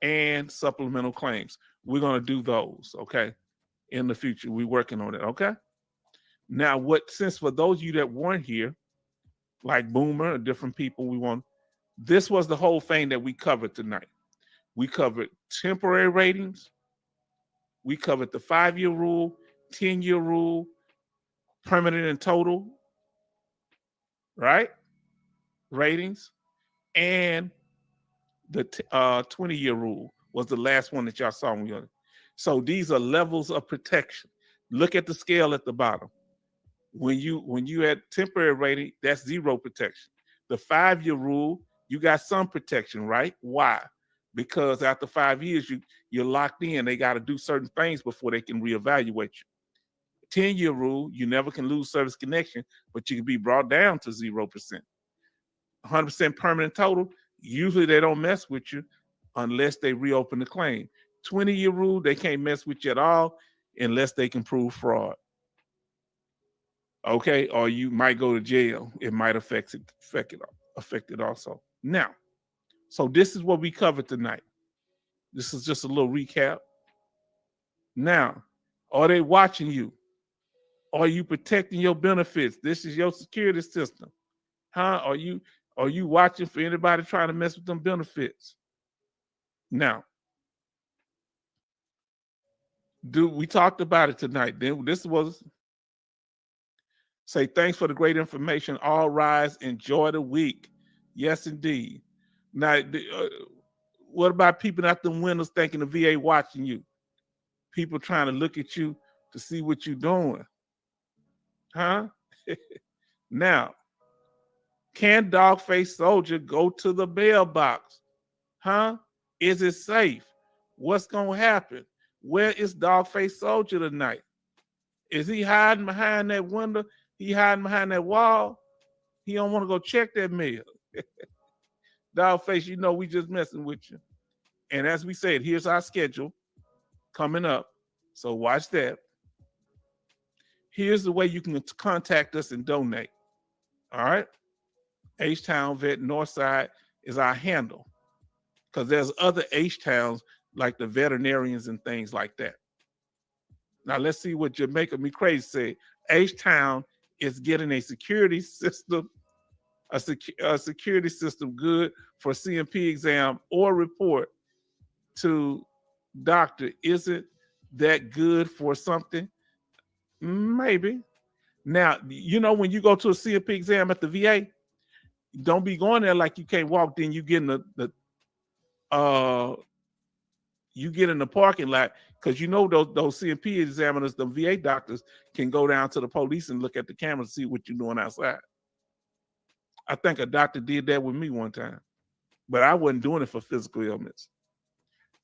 and supplemental claims. We're going to do those, okay, in the future. We're working on it, okay? Now, since for those of you that weren't here, like Boomer or different people, this was the whole thing that we covered tonight. We covered temporary ratings. We covered the 5-year rule, 10-year rule, permanent and total, right? Ratings. And the 20-year rule was the last one that y'all saw. So these are levels of protection. Look at the scale at the bottom. When you had temporary rating, that's 0 protection. The 5-year rule, you got some protection, right? Why? Because after 5 years, you're locked in. They got to do certain things before they can reevaluate you. 10-year rule, you never can lose service connection, but you can be brought down to 0%. 100% permanent total, usually they don't mess with you unless they reopen the claim. 20-year rule, they can't mess with you at all unless they can prove fraud. Okay, or you might go to jail. It might affect it also. Now, so this is what we covered tonight. This is just a little recap. Now, are they watching you? Are you protecting your benefits? This is your security system. Huh? Are you watching for anybody trying to mess with them benefits? Now, we talked about it tonight. Then this was say thanks for the great information. All rise, enjoy the week. Yes, indeed. Now, what about people out the windows thinking the VA watching you? People trying to look at you to see what you're doing. Huh? Now, can Dogface Soldier go to the bail box? Huh? Is it safe? What's going to happen? Where is Dogface Soldier tonight? Is he hiding behind that window? He hiding behind that wall? He don't want to go check that mail. Dogface, you know we just messing with you. And as we said, here's our schedule coming up. So watch that. Here's the way you can contact us and donate. All right. H-Town Vet Northside is our handle. Because there's other H-Towns like the veterinarians and things like that. Now let's see what Jamaica Me Crazy said. H-Town is getting a security system, a security system good for CMP exam or report to doctor. Isn't that good for something? Maybe. Now, you know, when you go to a CMP exam at the VA, don't be going there like you can't walk. Then you get in you get in the parking lot because you know those CMP examiners, the VA doctors, can go down to the police and look at the camera and see what you're doing outside. I think a doctor did that with me one time, but I wasn't doing it for physical illness.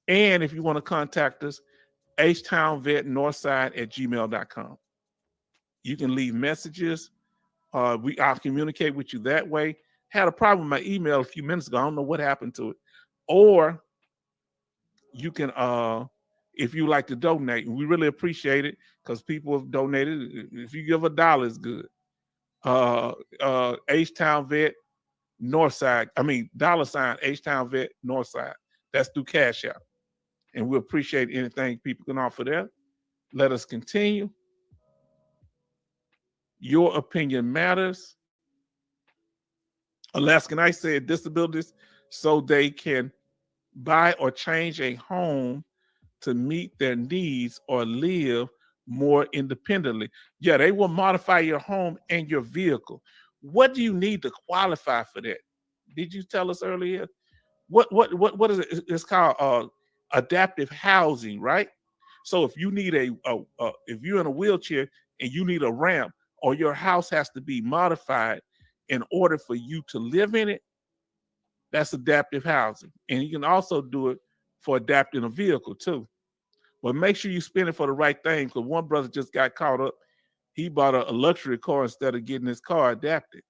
And if you want to contact us, htownvetnorthside@gmail.com. You can leave messages. I'll communicate with you that way. Had a problem with my email a few minutes ago. I don't know what happened to it. Or you can, if you like to donate, we really appreciate it because people have donated. If you give $1, it's good. H-Town Vet Northside. I mean, $ H-Town Vet Northside. That's through Cash App. And we appreciate anything people can offer there. Let us continue. Your opinion matters. Alaskan Ice said disabilities so they can buy or change a home to meet their needs or live more independently. Yeah, they will modify your home and your vehicle. What do you need to qualify for that? Did you tell us earlier? What is it? It's called adaptive housing, right? So if you need if you're in a wheelchair and you need a ramp, or your house has to be modified in order for you to live in it, that's adaptive housing. And you can also do it for adapting a vehicle too. But make sure you spend it for the right thing, because one brother just got caught up. He bought a luxury car instead of getting his car adapted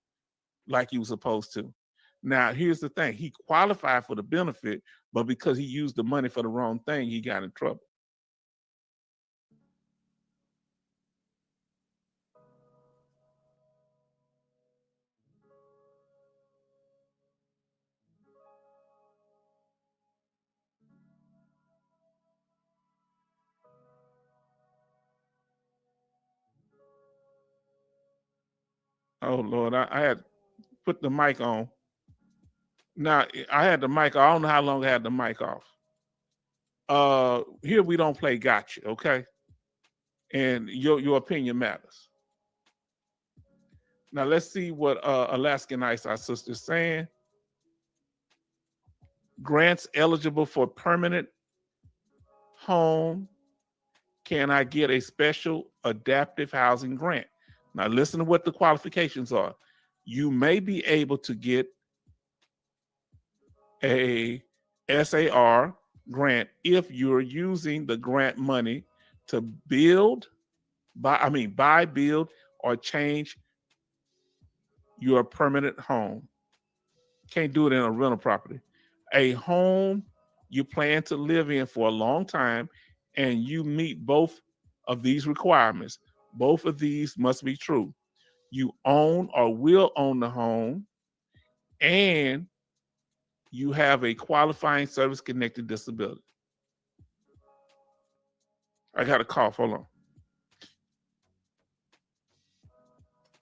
like he was supposed to. Now, here's the thing. He qualified for the benefit, but because he used the money for the wrong thing, he got in trouble. Oh, Lord, I had put the mic on. Now, I had the mic. I don't know how long I had the mic off. Here we don't play gotcha, okay? And your opinion matters. Now let's see what Alaskan Ice, our sister's saying. Grants eligible for permanent home. Can I get a special adaptive housing grant? Now listen to what the qualifications are. You may be able to get a SAR grant if you're using the grant money to buy, build, or change your permanent home. Can't do it in a rental property. A home you plan to live in for a long time and you meet both of these requirements. Both of these must be true. you own or will own the home, and you have a qualifying service-connected disability. I got a cough. Hold on.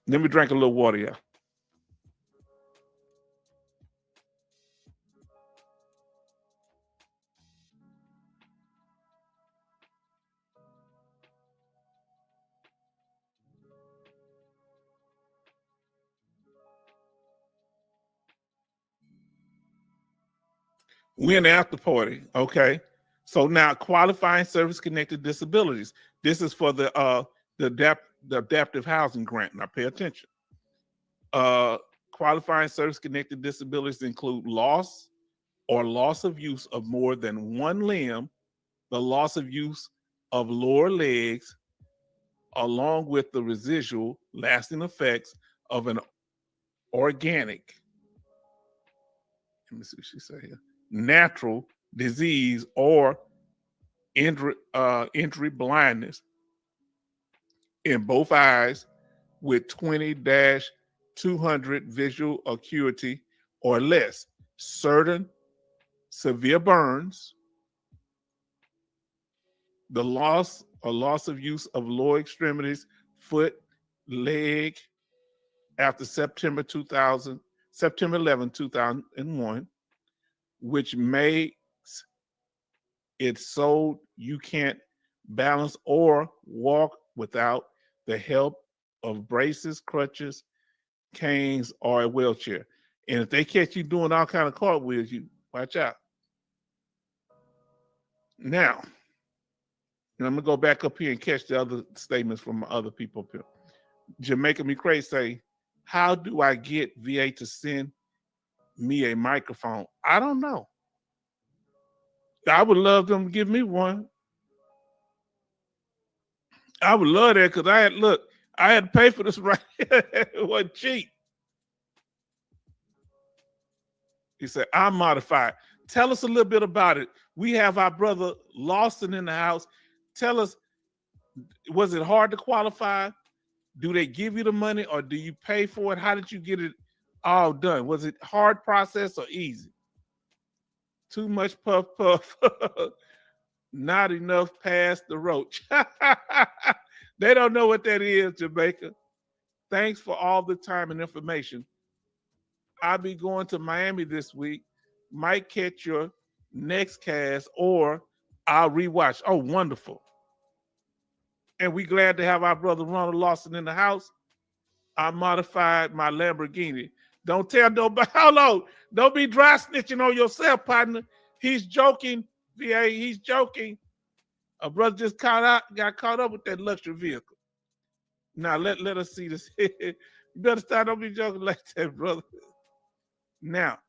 Let me drink a little water, yeah. We're in the after party, okay? So now qualifying service-connected disabilities. This is for the adaptive housing grant. Now pay attention. Qualifying service-connected disabilities include loss or loss of use of more than one limb, the loss of use of lower legs, along with the residual lasting effects of an organic, let me see what she said here, natural disease or injury blindness in both eyes with 20-200 visual acuity or less, certain severe burns, the loss or loss of use of lower extremities, foot, leg, after September 11, 2001, which makes it so you can't balance or walk without the help of braces, crutches, canes, or a wheelchair. And if they catch you doing all kind of cartwheels, you watch out. Now, I'm gonna go back up here and catch the other statements from other people up here. Jamaica McCray say, how do I get VA to send me a microphone? I don't know. I would love them to give me one. I would love that because I had to pay for this right here. It wasn't cheap. He said, I'm modified. Tell us a little bit about it. We have our brother Lawson in the house. Tell us, was it hard to qualify? Do they give you the money or do you pay for it? How did you get it all done? Was it hard process or easy? Too much puff puff. Not enough past the roach. They don't know what that is, Jamaica. Thanks for all the time and information. I'll be going to Miami this week. Might catch your next cast or I'll rewatch. Oh, wonderful. And we glad to have our brother Ronald Lawson in the house. I modified my Lamborghini. Don't tell nobody. Hold on. Don't be dry snitching on yourself, partner. He's joking, VA. He's joking. A brother just got caught up with that luxury vehicle. Now let us see this. You better start. Don't be joking like that, brother. Now,